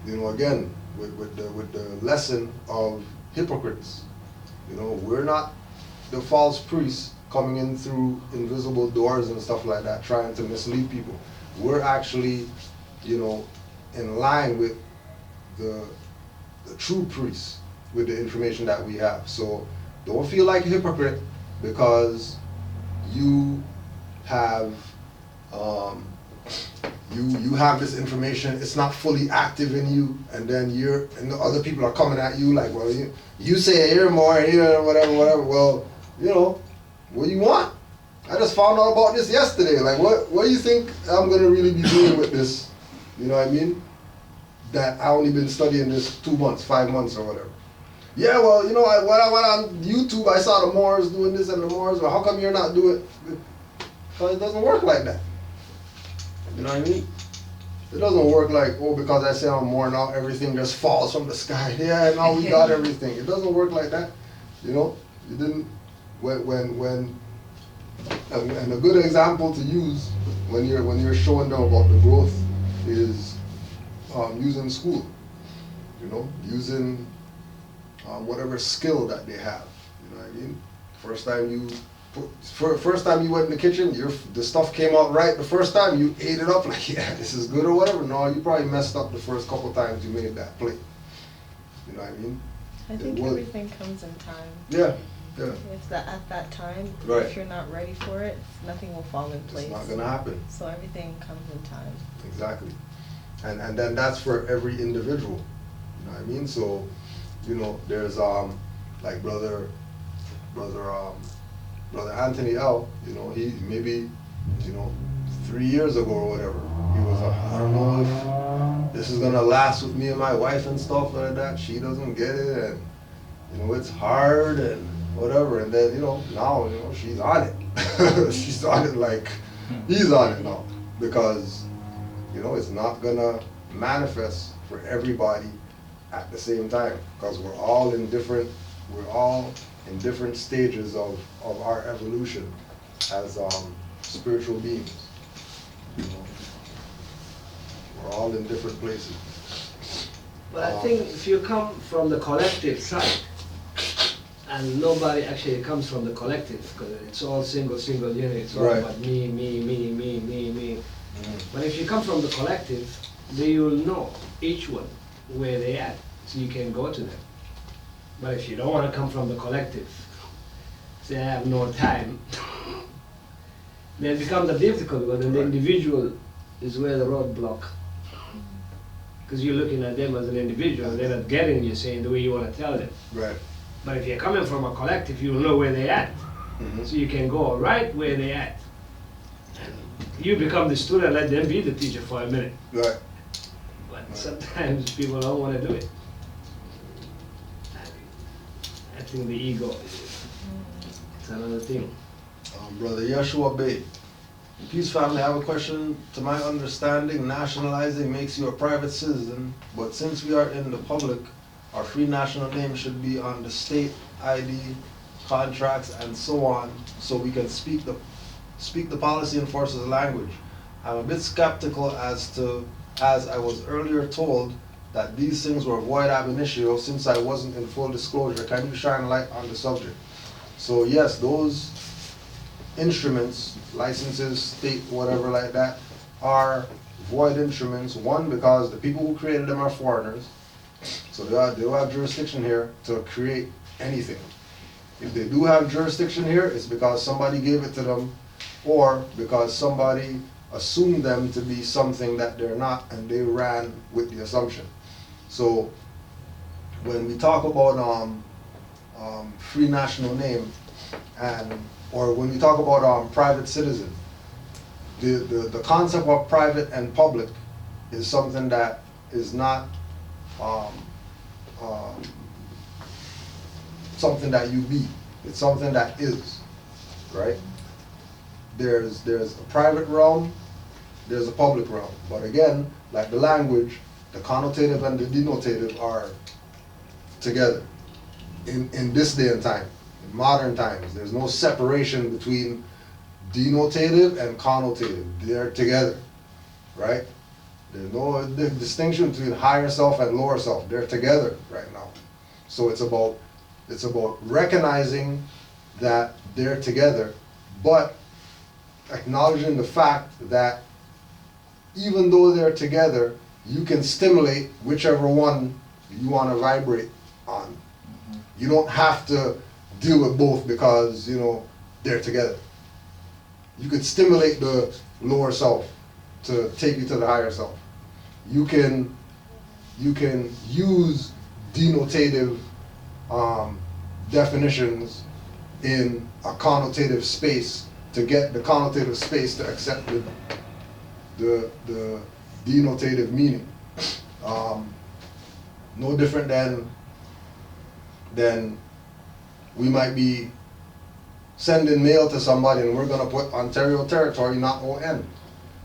again, with the lesson of hypocrites. We're not the false priests coming in through invisible doors and stuff like that, trying to mislead people. We're actually, in line with the true priests with the information that we have. So don't feel like a hypocrite because you have you have this information, it's not fully active in you, and then and the other people are coming at you like, well, you say you're more here, whatever. Well, what do you want? I just found out about this yesterday. Like, what do you think I'm gonna really be doing with this? You know what I mean? That I only been studying this 2 months, 5 months, or whatever. Yeah, well, when I went on YouTube, I saw the Moors doing this and the Moors. Well, how come you're not doing it? Because it doesn't work like that. You know what I mean? It doesn't work like, because I say I'm Moor now, everything just falls from the sky. Yeah, now we got everything. It doesn't work like that. You didn't. And a good example to use when you're showing them about the growth is using school. Using whatever skill that they have. You know what I mean? First time you went in the kitchen, the stuff came out right the first time. You ate it up like, yeah, this is good or whatever. No, you probably messed up the first couple times you made that plate. You know what I mean? I think everything comes in time. Yeah. If at that time, right. If you're not ready for it, nothing will fall in place. It's not gonna happen. So everything comes in time. Exactly. And then that's for every individual. You know what I mean? So, there's like brother Anthony L. He maybe 3 years ago or whatever, he was I don't know if this is gonna last with me and my wife and stuff like that. She doesn't get it, and it's hard and whatever. And then now she's on it. She's on it like he's on it now, because it's not gonna manifest for everybody at the same time, because we're all in different stages of our evolution as spiritual beings. We're all in different places. But I think if you come from the collective side, and nobody actually comes from the collective, because it's all single unit, it's all about me. But if you come from the collective, then you'll know each one where they at, so you can go to them. But if you don't want to come from the collective, say I have no time, then it becomes a difficult one, and the individual is where the roadblock. Because you're looking at them as an individual, and they're not getting you saying the way you want to tell them. Right. But if you're coming from a collective, you'll know where they're at. So you can go right where they're at. And you become the student, let them be the teacher for a minute. Right. But sometimes people don't want to do it. I think the ego is another thing. Brother Yeshua Bey. Peace family, I have a question. To my understanding, nationalizing makes you a private citizen, but since we are in the public, our free national name should be on the state ID, contracts, and so on, so we can speak the policy and forces the language. I'm a bit skeptical as I was earlier told that these things were void ab initio since I wasn't in full disclosure. Can you shine light on the subject? So yes, those instruments, licenses, state, whatever like that, are void instruments. One, because the people who created them are foreigners, so they don't have jurisdiction here to create anything. If they do have jurisdiction here, it's because somebody gave it to them, or because somebody assumed them to be something that they're not, and they ran with the assumption. So when we talk about free national name, or when we talk about private citizen, the concept of private and public is something that is not something that you be. It's something that is, right? There's a private realm, there's a public realm. But again, like the language, the connotative and the denotative are together in this day and time. In modern times, there's no separation between denotative and connotative. They're together, right? There's no distinction between higher self and lower self. They're together right now. So it's about recognizing that they're together, but acknowledging the fact that even though they're together, you can stimulate whichever one you want to vibrate on. Mm-hmm. You don't have to deal with both because, they're together. You could stimulate the lower self to take you to the higher self. You can use denotative definitions in a connotative space to get the connotative space to accept the denotative meaning. No different than we might be sending mail to somebody and we're gonna put Ontario Territory, not ON.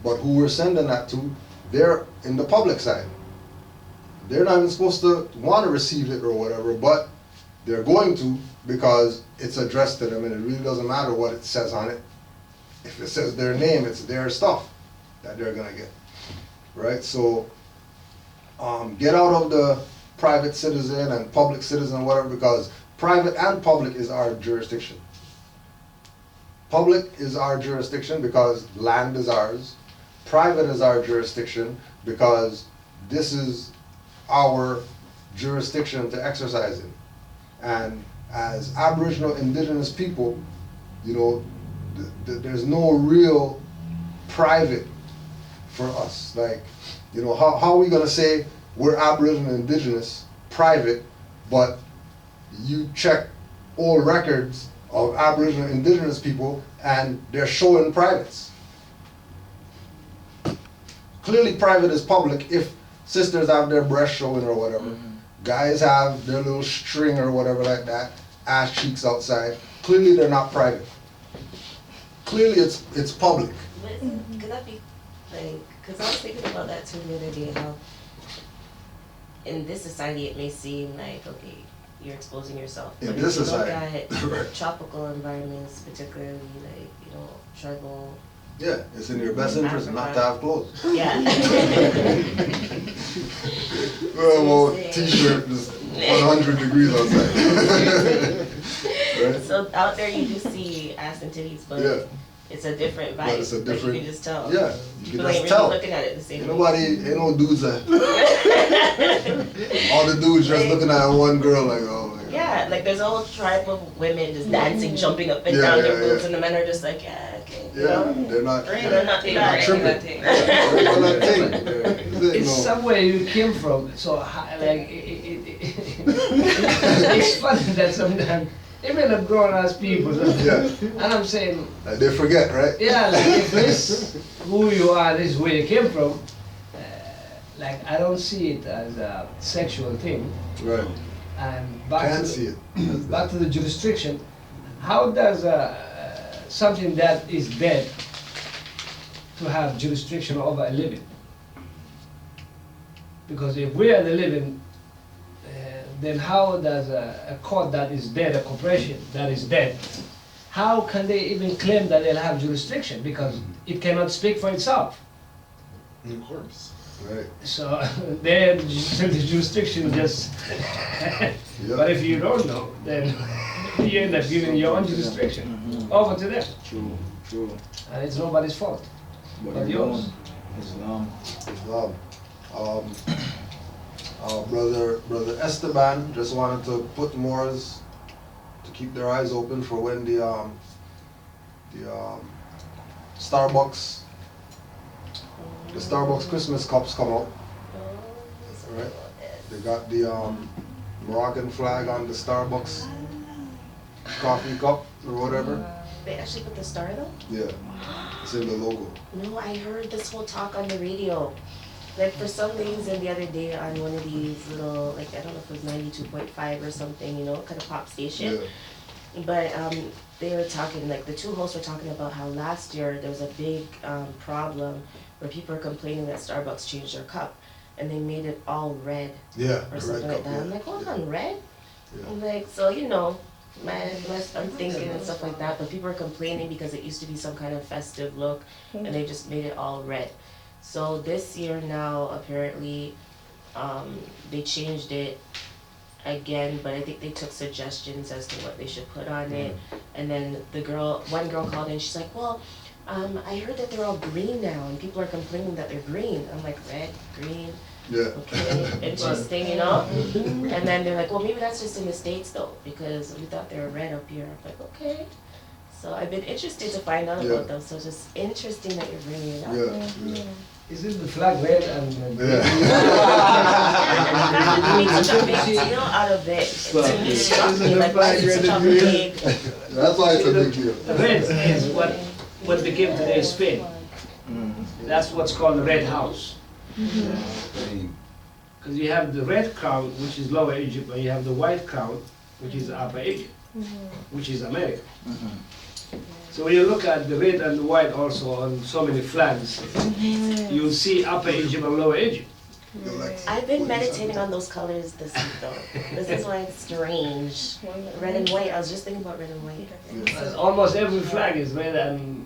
But who we're sending that to, they're in the public side. They're not even supposed to want to receive it or whatever, but they're going to because it's addressed to them and it really doesn't matter what it says on it. If it says their name, it's their stuff that they're gonna get, right? So get out of the private citizen and public citizen, whatever, because private and public is our jurisdiction. Public is our jurisdiction because land is ours. Private is our jurisdiction because this is our jurisdiction to exercise in. And as Aboriginal Indigenous people, you know, there's no real private for us. Like, you know, how are we gonna say we're Aboriginal Indigenous private, but you check old records of Aboriginal Indigenous people and they're showing privates. Clearly private is public if sisters have their breast showing or whatever. Mm-hmm. Guys have their little string or whatever like that, ass cheeks outside. Clearly they're not private. Clearly it's public. But could that be like, because I was thinking about that too the other day, how in this society it may seem like, okay, you're exposing yourself. In but this if you society. look Right. at tropical environments, particularly like, you know, tribal. Yeah, it's in your best interest not to have clothes. Yeah. Well, t-shirt is 100 degrees outside. Right? So out there you just see ass and titties, but Yeah. it's a different vibe. But it's a Like, different. you can just tell. Yeah, you can People ain't just really tell. looking at it the same Ain't way. nobody, ain't no dudes that. All the dudes just looking at one girl like, oh my God. Yeah, like there's a whole tribe of women just dancing, jumping up and Yeah, down yeah, their boobs, yeah. and the men are just like, yeah, okay. You Yeah, know? they're not. They're not They're that. tripping. They're not that thing. It's No. somewhere you came from, so like it's funny that sometimes even the grown ass people, Yeah. and I'm saying, Like they forget, right? yeah, like if this who you are, this is where you came from, like I don't see it as a sexual thing. Right. And back Can't to see it. back to the jurisdiction, how does something that is dead to have jurisdiction over a living? Because if we are the living, then how does a court that is dead, a corporation that is dead, how can they even claim that they'll have jurisdiction? Because it cannot speak for itself. Of course. Right. So then the jurisdiction just. But if you don't know, then you end up giving your own jurisdiction over to them. True, true. And it's nobody's fault but yours. Islam. Islam. Brother Esteban just wanted to put Moors to keep their eyes open for when the Starbucks Christmas cups come out. Right? They got the Moroccan flag on the Starbucks coffee cup or whatever. They actually put the star though? Yeah, it's in the logo. No, I heard this whole talk on the radio. Like for some reason the other day on one of these little, like I don't know if it was 92.5 or something, you know, kind of pop station. Yeah. But they were talking, like the two hosts were talking about how last year there was a big problem where people were complaining that Starbucks changed their cup and they made it all red Yeah, or the something red like cup, that. yeah. I'm like, hold on, red? Yeah. I'm like, so you know, I'm thinking and stuff like that, but people are complaining because it used to be some kind of festive look and they just made it all red. So this year now, apparently, they changed it again, but I think they took suggestions as to what they should put on it. And then one girl called in, she's like, well, I heard that they're all green now and people are complaining that they're green. I'm like, red, green, Yeah. okay, interesting, you know? And then they're like, well, maybe that's just in the States though, because we thought they were red up here. I'm like, okay. So I've been interested to find out Yeah. about them, so it's just interesting that you're bringing it up. Yeah. Isn't the flag red and The fact that you make such a big deal out of it, to me, struck me, like, why is it such a big... That's why it's a big deal. Red is what became today Spain. That's what's called the Red House. Because you have the red crown, which is Lower Egypt, and you have the white crown, which is Upper Egypt, which is America. So when you look at the red and the white also on so many flags, you'll see Upper Egypt and Lower Egypt. I've been meditating on those colors this week though. This is why it's strange. Red and white, I was just thinking about red and white. Almost every flag is red and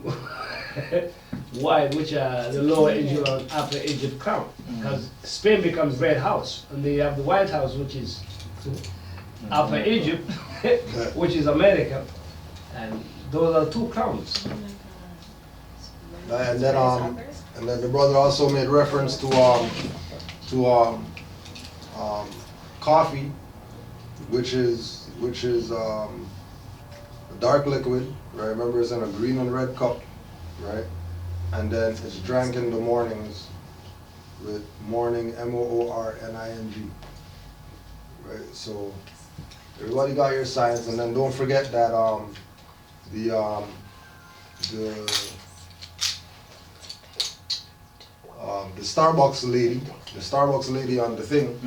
white, which are the Lower Egypt and Upper Egypt crown. Because Spain becomes Red House, and they have the White House, which is Upper Egypt, which is America. And those are two crowns. And then the brother also made reference to coffee, which is a dark liquid, right? Remember, it's in a green and red cup, right? And then it's drank in the mornings with morning, MOORNING, right? So everybody got your science, and then don't forget that the Starbucks lady on the thing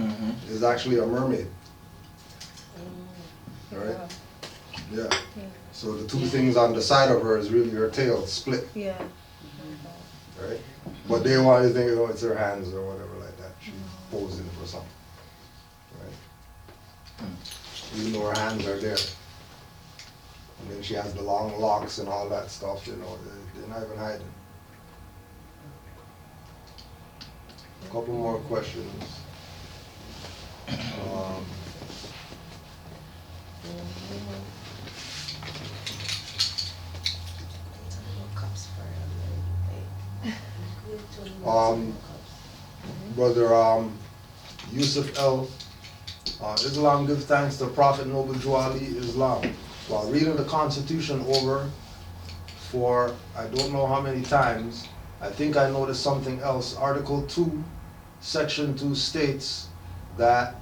is actually a mermaid. Right? Yeah. So the two things on the side of her is really her tail split. Yeah. Right? But they want you to think, oh, it's her hands or whatever like that. She's posing for something. Right? Even though her hands are there. And then she has the long locks and all that stuff, you know, they're not even hiding. A couple more questions. Brother Yusuf L. Islam gives thanks to Prophet Noble Jew Ali Islam. While reading the Constitution over for I don't know how many times, I think I noticed something else. Article 2, Section 2 states that,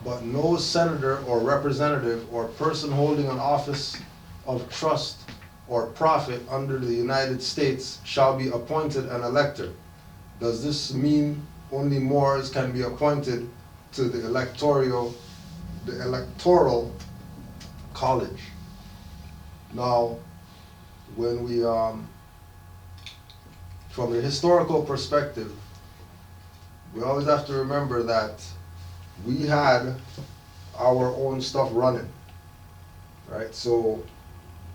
but no senator or representative or person holding an office of trust or profit under the United States shall be appointed an elector. Does this mean only Moors can be appointed to the electoral college? Now, when we, from the historical perspective, we always have to remember that we had our own stuff running, right? So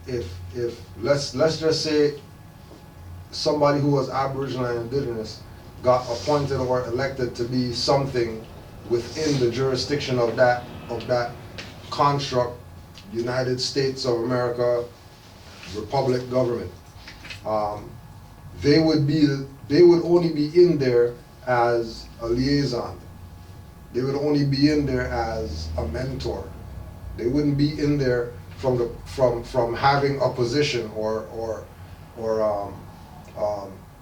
if let's just say somebody who was Aboriginal and Indigenous got appointed or elected to be something within the jurisdiction of that construct, United States of America, Republic government, they would only be in there as a liaison. They would only be in there as a mentor. They wouldn't be in there from having a position or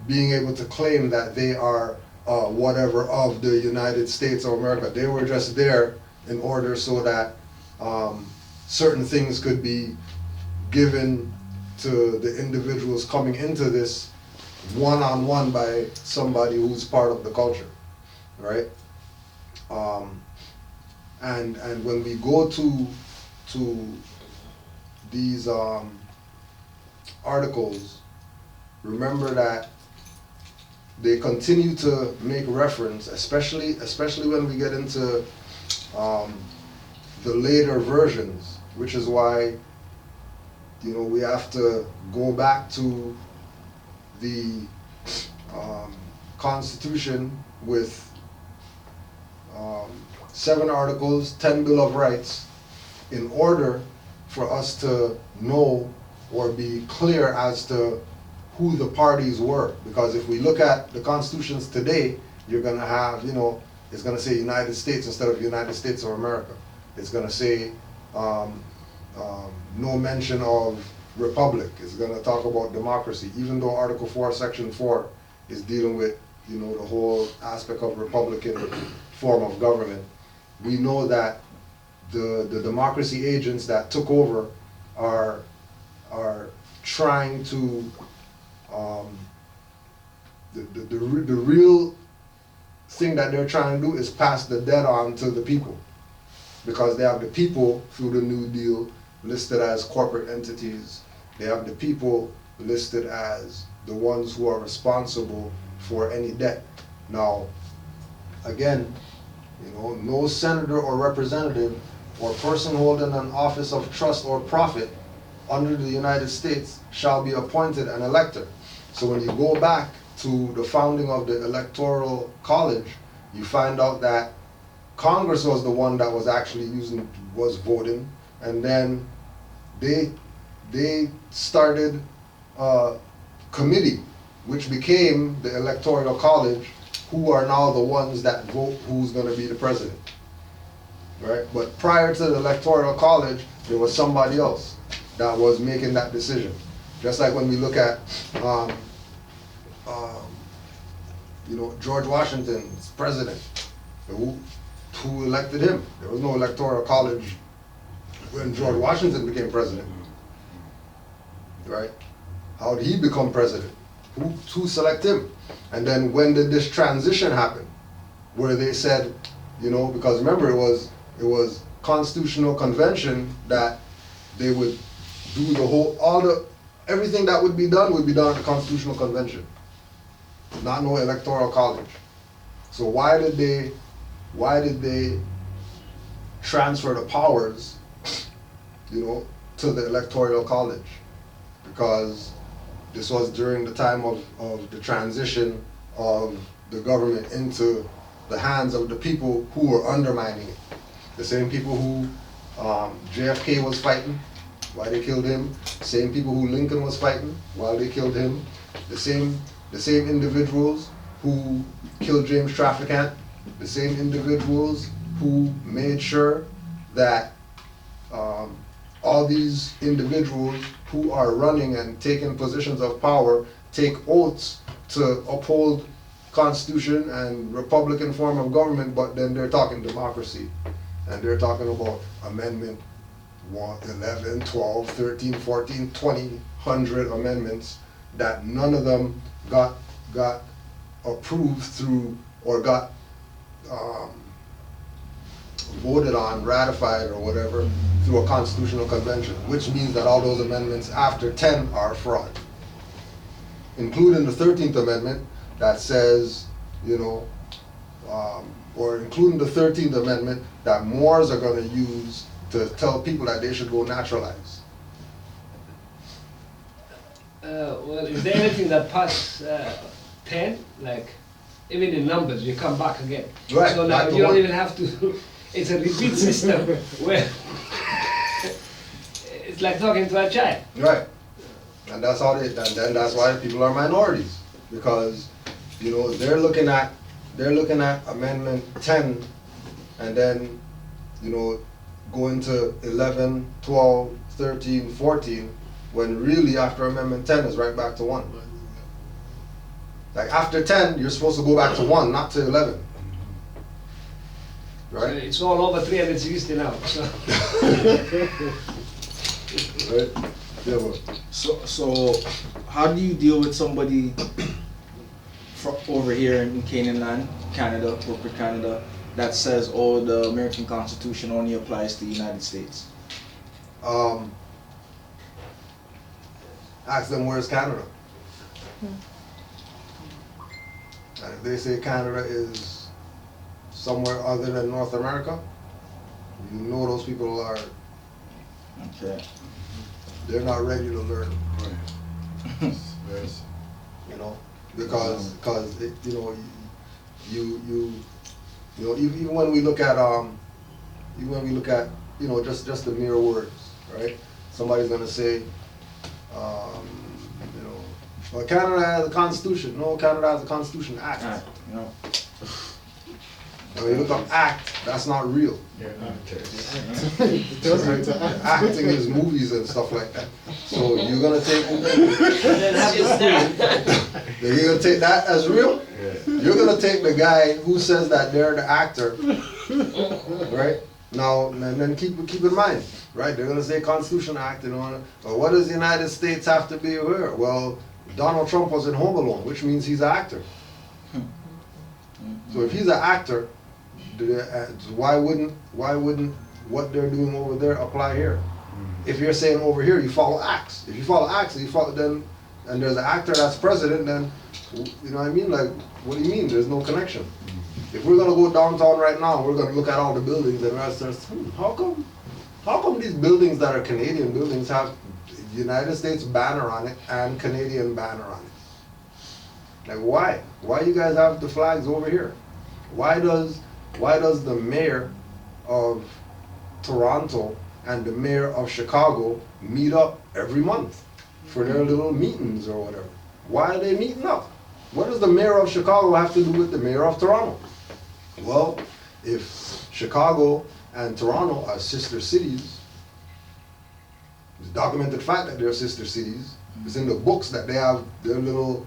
being able to claim that they are whatever of the United States of America. They were just there in order so that certain things could be given to the individuals coming into this one-on-one by somebody who's part of the culture, right? And when we go to these articles, remember that they continue to make reference, especially when we get into the later versions, which is why, you know, we have to go back to the Constitution with 7 articles, 10 Bill of Rights, in order for us to know or be clear as to who the parties were. Because if we look at the constitutions today, you're going to have, you know, it's going to say United States instead of United States of America. It's going to say no mention of republic. It's going to talk about democracy, even though Article 4, Section 4 is dealing with you know, the whole aspect of Republican form of government, we know that the democracy agents that took over are trying to, the real thing that they're trying to do is pass the debt on to the people, because they have the people through the New Deal listed as corporate entities. They have the people listed as the ones who are responsible for any debt. Now, again, you know, no senator or representative or person holding an office of trust or profit under the United States shall be appointed an elector. So when you go back to the founding of the Electoral College, you find out that Congress was the one that was actually was voting, and then they started a committee, which became the Electoral College, who are now the ones that vote who's going to be the president, right? But prior to the Electoral College, there was somebody else that was making that decision. Just like when we look at, you know, George Washington's president, who elected him? There was no Electoral College when George Washington became president, right? How did he become president? Who selected him? And then when did this transition happen, where they said, you know, because remember it was Constitutional Convention that they would do everything that would be done at the Constitutional Convention, not no Electoral College. So why did they transfer the powers, you know, to the Electoral College? Because this was during the time of the transition of the government into the hands of the people who were undermining it. The same people who JFK was fighting, why they killed him. Same people who Lincoln was fighting, why they killed him. The same individuals who killed James Trafficant. The same individuals who made sure that all these individuals who are running and taking positions of power take oaths to uphold Constitution and Republican form of government, but then they're talking democracy. And they're talking about Amendment 1, 11, 12, 13, 14, 20, 100 amendments that none of them got approved through or got voted on, ratified or whatever through a constitutional convention, which means that all those amendments after 10 are fraud, including the 13th Amendment that says, you know, or including the 13th Amendment that Moors are going to use to tell people that they should go naturalize. Well, is there anything that past 10, like even in numbers, you come back again? Right. So now you don't even have to, it's a repeat system where it's like talking to a child. Right. And that's how and then that's why people are minorities, because, you know, they're looking at Amendment 10 and then, you know, going to 11, 12, 13, 14, when really after Amendment 10 is right back to 1. Like after 10, you're supposed to go back to 1, not to 11. Right? So it's all over 360 now. So. Right? Yeah, well. So how do you deal with somebody over here in Canaanland, Canada, corporate Canada, that says, oh, the American Constitution only applies to the United States? Ask them where's Canada. And if they say Canada is somewhere other than North America, you know those people are, Okay. they're not ready to learn. Yes. You know, because it, you know, you know, even when we look at you know, just the mere words, right? Somebody's gonna say, you know, well, Canada has a constitution. No, Canada has a Constitution Act. You know. When you look up act, that's not real. They're actors. It does like to act. Acting is movies and stuff like that. So you're gonna take you're gonna take that as real? You're gonna take the guy who says that they're the actor, right? Now, and then keep in mind, right? They're gonna say Constitution Act, you know. Well, what does the United States have to be aware? Well, Donald Trump was in Home Alone, which means he's an actor. So if he's an actor, why wouldn't what they're doing over there apply here? If you're saying over here, you follow acts. If you follow acts, then and there's an actor that's president, then you know what I mean? Like, what do you mean? There's no connection. If we're gonna go downtown right now, we're gonna look at all the buildings and we're gonna say, how come these buildings that are Canadian buildings have the United States banner on it and Canadian banner on it? Like, why? Why you guys have the flags over here? Why does the mayor of Toronto and the mayor of Chicago meet up every month for their little meetings or whatever? Why are they meeting up? What does the mayor of Chicago have to do with the mayor of Toronto? Well, if Chicago and Toronto are sister cities, it's a documented fact that they're sister cities. It's in the books that they have their little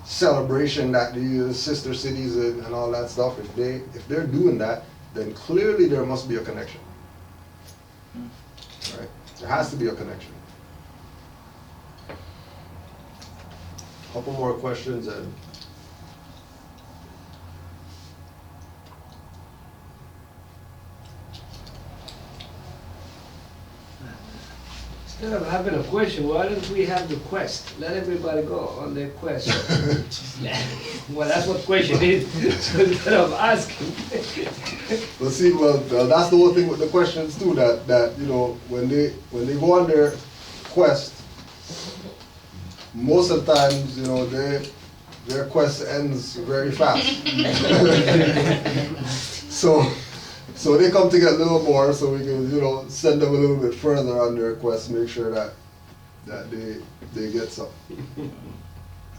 celebration that the sister cities and all that stuff. If they're doing that, then clearly there must be a connection. Right? There has to be a connection. Couple more questions and Instead of having a question, why don't we have the quest? Let everybody go on their quest. Well, that's what question is. So instead of asking. well, see, that's the whole thing with the questions too. That you know, when they go on their quest, most of the times, you know, their quest ends very fast. So they come to get a little more, so we can, you know, send them a little bit further on their quest, make sure that they get some.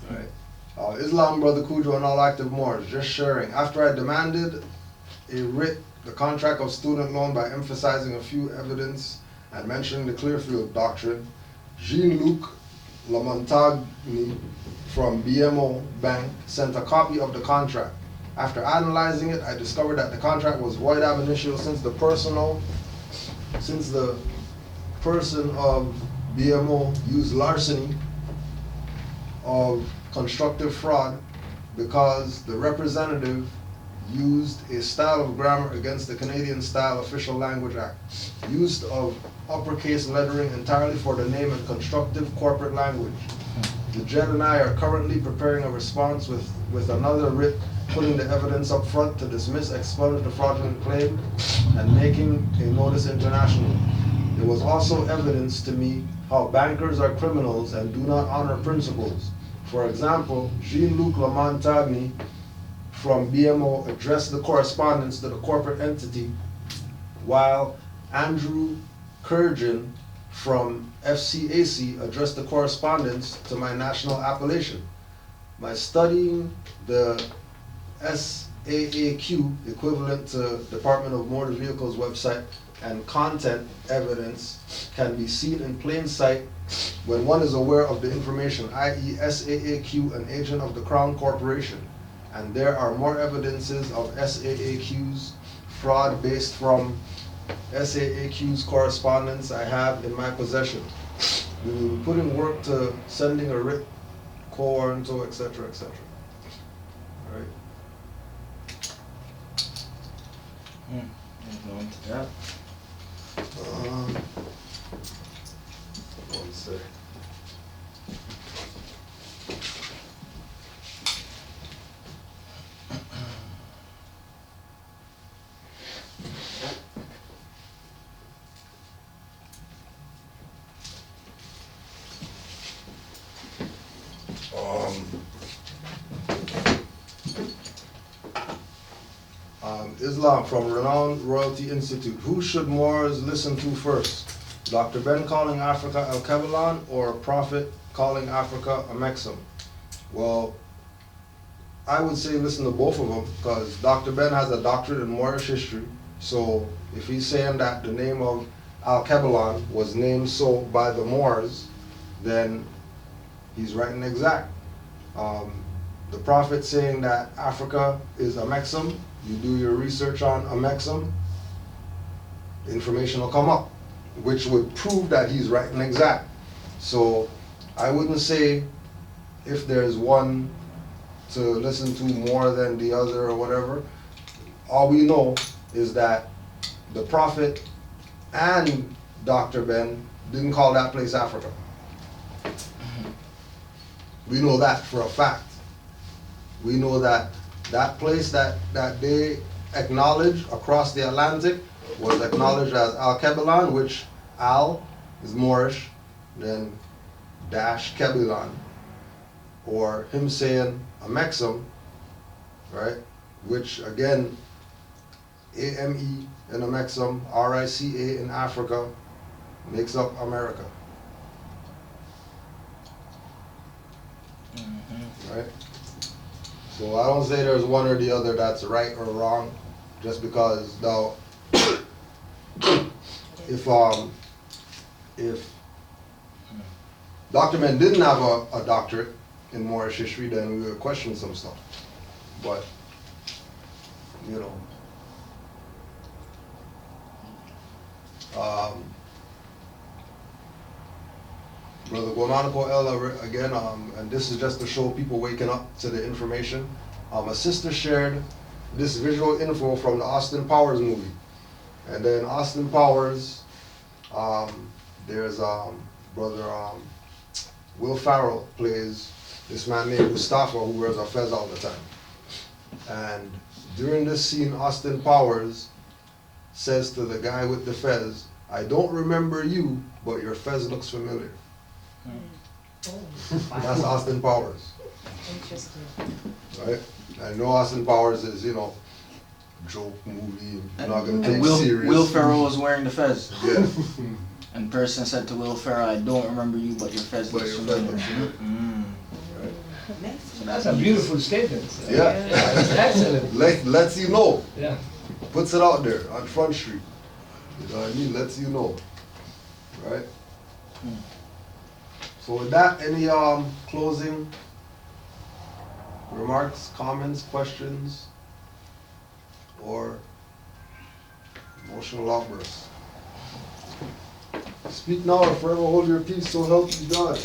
Right. Islam, Brother Cujo, and all active Moors, just sharing. After I demanded a writ, the contract of student loan by emphasizing a few evidence and mentioning the Clearfield doctrine, Jean-Luc Lamontagne from BMO Bank sent a copy of the contract. After analyzing it, I discovered that the contract was void ab initio since the person of BMO used larceny of constructive fraud because the representative used a style of grammar against the Canadian Style Official Language Act, used of uppercase lettering entirely for the name and constructive corporate language. The Jed and I are currently preparing a response with another writ, putting the evidence up front to dismiss, expunge the fraudulent claim, and making a notice internationally. It was also evidence to me how bankers are criminals and do not honor principles. For example, Jean-Luc Lamontagne from BMO addressed the correspondence to the corporate entity, while Andrew Kurjan from FCAC addressed the correspondence to my national appellation. By studying the SAAQ, equivalent to Department of Motor Vehicles website, and content evidence can be seen in plain sight when one is aware of the information, i.e. SAAQ, an agent of the Crown Corporation, and there are more evidences of SAAQ's fraud based from SAAQ's correspondence I have in my possession. We will be putting work to sending a writ, co-warranto, etc., etc. All right. Going to that. One sec. Islam from Renowned Royalty Institute. Who should Moors listen to first? Dr. Ben calling Africa El-Kebalan or Prophet calling Africa a Mexam? Well, I would say listen to both of them, because Dr. Ben has a doctorate in Moorish history. So if he's saying that the name of Al-Kebalan was named so by the Moors, then he's right and exact. The prophet saying that Africa is Amexem, you do your research on Amexem, information will come up, which would prove that he's right and exact. So I wouldn't say if there's one to listen to more than the other or whatever. All we know is that the prophet and Dr. Ben didn't call that place Africa. We know that for a fact. We know that that place that they acknowledged across the Atlantic was acknowledged as Al-Kebalan, which Al is Moorish, then dash Kebalan, or him saying Amexem, right? Which again, A-M-E in Amexem, R-I-C-A in Africa, makes up America. Right? So I don't say there's one or the other that's right or wrong, just because now, if Dr. Men didn't have a doctorate in Moorish history, then we would question some stuff. But, you know, Brother Guamanico Ella again, and this is just to show people waking up to the information. A sister shared this visual info from the Austin Powers movie. And then Austin Powers, there's Brother Will Farrell plays this man named Mustafa who wears a fez all the time. And during this scene, Austin Powers says to the guy with the fez, "I don't remember you, but your fez looks familiar." That's Austin Powers. Interesting. Right? I know Austin Powers is, you know, joke movie, you're not gonna take Will, serious. Will Ferrell was wearing the fez. Yeah. And person said to Will Ferrell, "I don't remember you, but your fez looks familiar." Right. So That's a beautiful statement. Yeah. That's excellent. Lets you know. Yeah. Puts it out there on Front Street. You know what I mean? Lets you know. Right? So with that, any closing remarks, comments, questions, or emotional outbursts? Speak now or forever hold your peace, so help you God.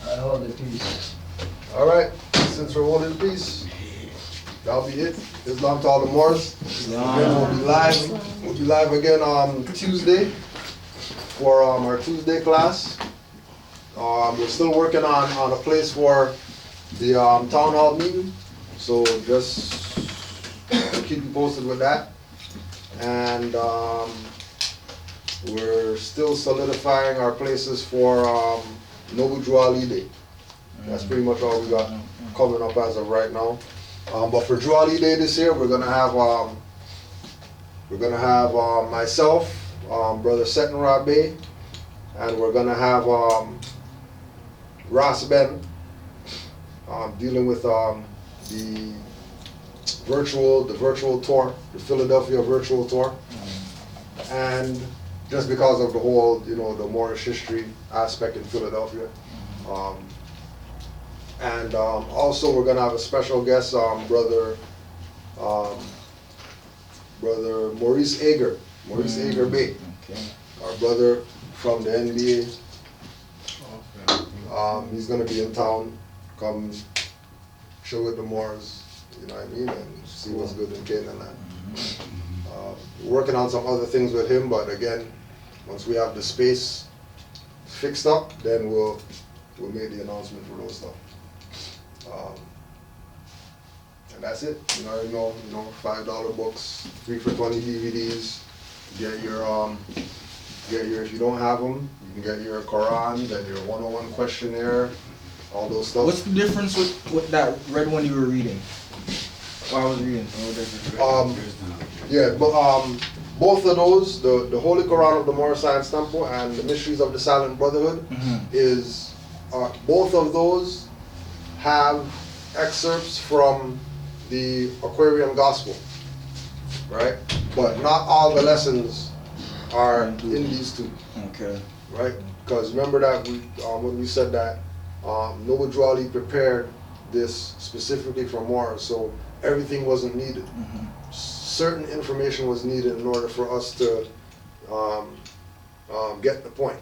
I hold the peace. All right, since we're holding peace, that'll be it. Islam to all the Moors. Again, we'll be live. We'll be live again on Tuesday for our Tuesday class. We're still working on a place for the town hall meeting, so just keep you posted with that. And we're still solidifying our places for Nobu Juali Day. That's pretty much all we got coming up as of right now. But for Juali Day this year, we're gonna have myself, Brother Seton Rabe, and we're gonna have Ross Ben dealing with the virtual tour, the Philadelphia virtual tour, and just because of the whole, you know, the Moorish history aspect in Philadelphia. And also we're gonna have a special guest, Brother Maurice Ager Bay, our brother from the NBA. He's gonna be in town, come chill with the Moors, you know what I mean, and see what's good in Canaanland. Working on some other things with him, but again, once we have the space fixed up, then we'll make the announcement for those stuff. And that's it. You know, $5 books, 3 for 20 DVDs. Get your if you don't have them, you can get your Quran, then your 101 questionnaire, all those stuff. What's the difference with that red one you were reading? Or I was reading. Yeah, but both of those, the Holy Quran of the Moorish Science Temple and the Mysteries of the Silent Brotherhood, is both of those have excerpts from the Aquarian Gospel, right? But not all the lessons are in these two, Okay. right? Because remember that when we said that Noble Drawley prepared this specifically for Mars, so everything wasn't needed. Certain information was needed in order for us to get the point.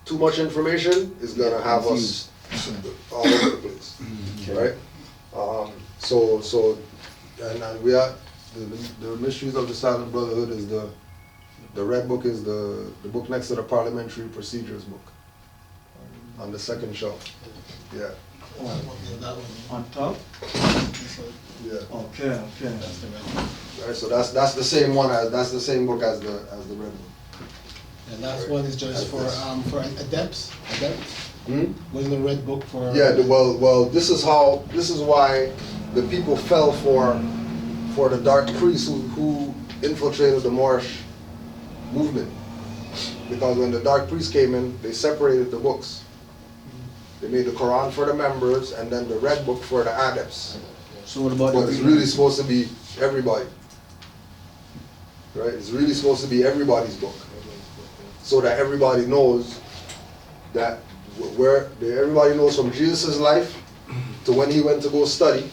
Too much information is gonna have us all over the place, right? And we are the Mysteries of the Silent Brotherhood is the red book is the book next to the Parliamentary Procedures book on the second shelf. Yeah. On top? Yeah. Okay, okay. Right, so that's the same one that's the same book as the red book. And last one is just for adepts. Wasn't the red book for? Yeah. Well, this is why the people fell for the dark priests who infiltrated the Moorish movement, because when the dark priests came in, they separated the books. They made the Quran for the members and then the red book for the adepts. So what about But it's really supposed to be everybody. Right? It's really supposed to be everybody's book. So that everybody knows that everybody knows from Jesus' life to when he went to go study,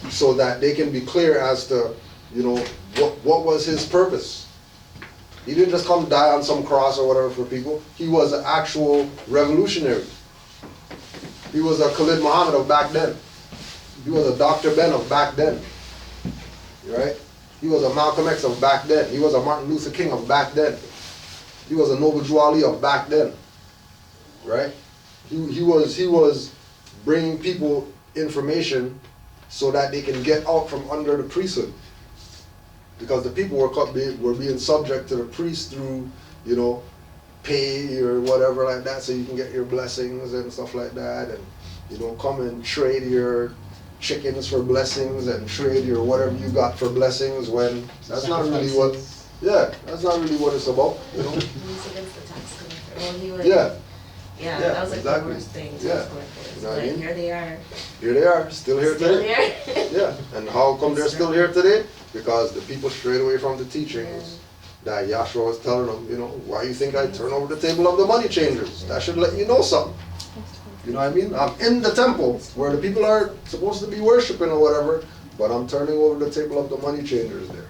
so that they can be clear as to, what was his purpose. He didn't just come die on some cross or whatever for people. He was an actual revolutionary. He was a Khalid Muhammad of back then. He was a Dr. Ben of back then. Right? He was a Malcolm X of back then. He was a Martin Luther King of back then. He was a Noble Drawley of back then. Right? He was bringing people information so that they can get out from under the priesthood. Because the people were being subject to the priest through, pay or whatever like that, so you can get your blessings and stuff like that, and come and trade your chickens for blessings and trade your whatever you got for blessings, when that's not really what it's about. He was against the tax collector. Well, he was, Yeah, that was like exactly. the worst thing. Yeah. Tax collectors. You know what I But mean? here they are. Here they are, still here Still today. here. Yeah, and how come they're still here today? Because the people strayed away from the teachings that Yahshua was telling them, why you think I turn over the table of the money changers? That should let you know something. You know what I mean? I'm in the temple where the people are supposed to be worshiping or whatever, but I'm turning over the table of the money changers there.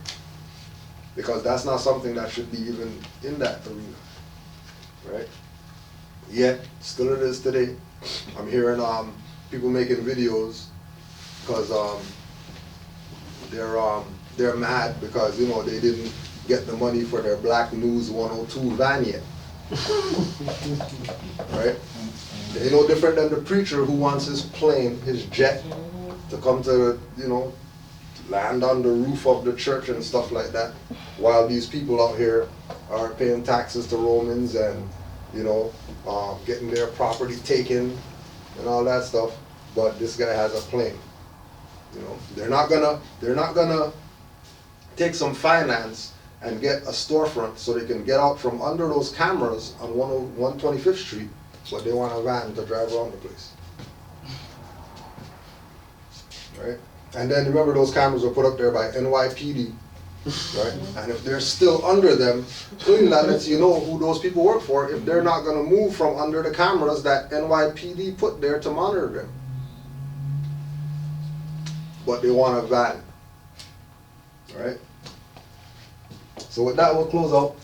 Because that's not something that should be even in that arena. Right? Yet, still it is today. I'm hearing people making videos because they're mad because they didn't get the money for their Black News 102 van yet. Right? They're no different than the preacher who wants his plane, his jet, to come to, land on the roof of the church and stuff like that, while these people out here are paying taxes to Romans and, getting their property taken and all that stuff. But this guy has a plane. They're not gonna take some finance and get a storefront so they can get out from under those cameras on 125th Street, but they want a van to drive around the place. Right? And then remember, those cameras were put up there by NYPD, right? And if they're still under them, clearly that lets you know who those people work for if they're not going to move from under the cameras that NYPD put there to monitor them. But they want a van, right? So with that, we'll close out.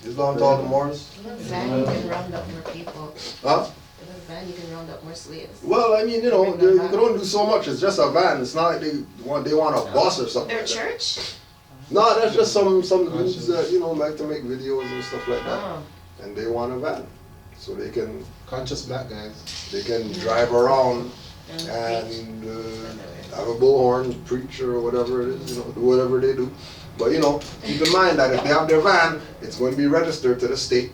Islam to all the Moors. With a van, you can round up more people. Huh? With a van, you can round up more slaves. Well, I mean, you can only do so much. It's just a van. It's not like they want a bus or something. Their like that. church? No, that's just some dudes that like to make videos and stuff like that, Oh. and they want a van, so they can Conscious black guys. drive around And and have a bullhorn, preach or whatever it is, do whatever they do. But keep in mind that if they have their van, it's going to be registered to the state,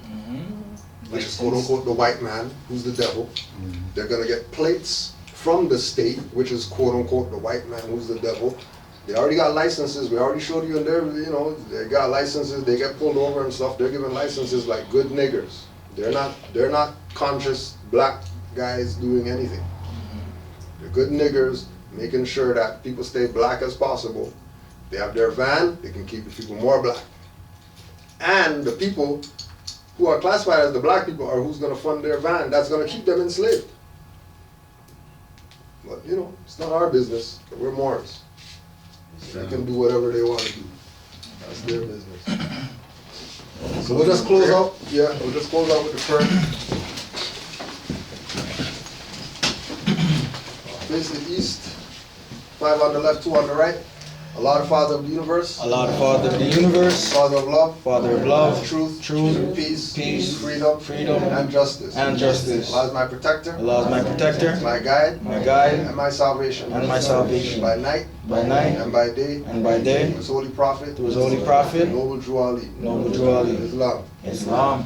which is quote unquote the white man, who's the devil. They're going to get plates from the state, which is quote unquote the white man, who's the devil. They already got licenses. We already showed you in there, they got licenses. They get pulled over and stuff. They're given licenses like good niggers. They're not conscious black guys doing anything. good niggers, making sure that people stay black as possible. They have their van, they can keep the people more black. And the people who are classified as the black people are who's going to fund their van. That's going to keep them enslaved. But, you know, it's not our business. We're Moors. They can do whatever they want to do. That's their business. So we'll just close out. Yeah, we'll just close out with the prayer. Face the east. 5 on the left, 2 on the right. Allah, the Father of the universe. Allah, the Father of the universe. Father of love. Father of love. Truth. Peace. Freedom. And justice. Allah is my protector. Allah is my protector. My guide. And my salvation. By night. And by day. Through His holy prophet. Noble Drew Ali. Islam.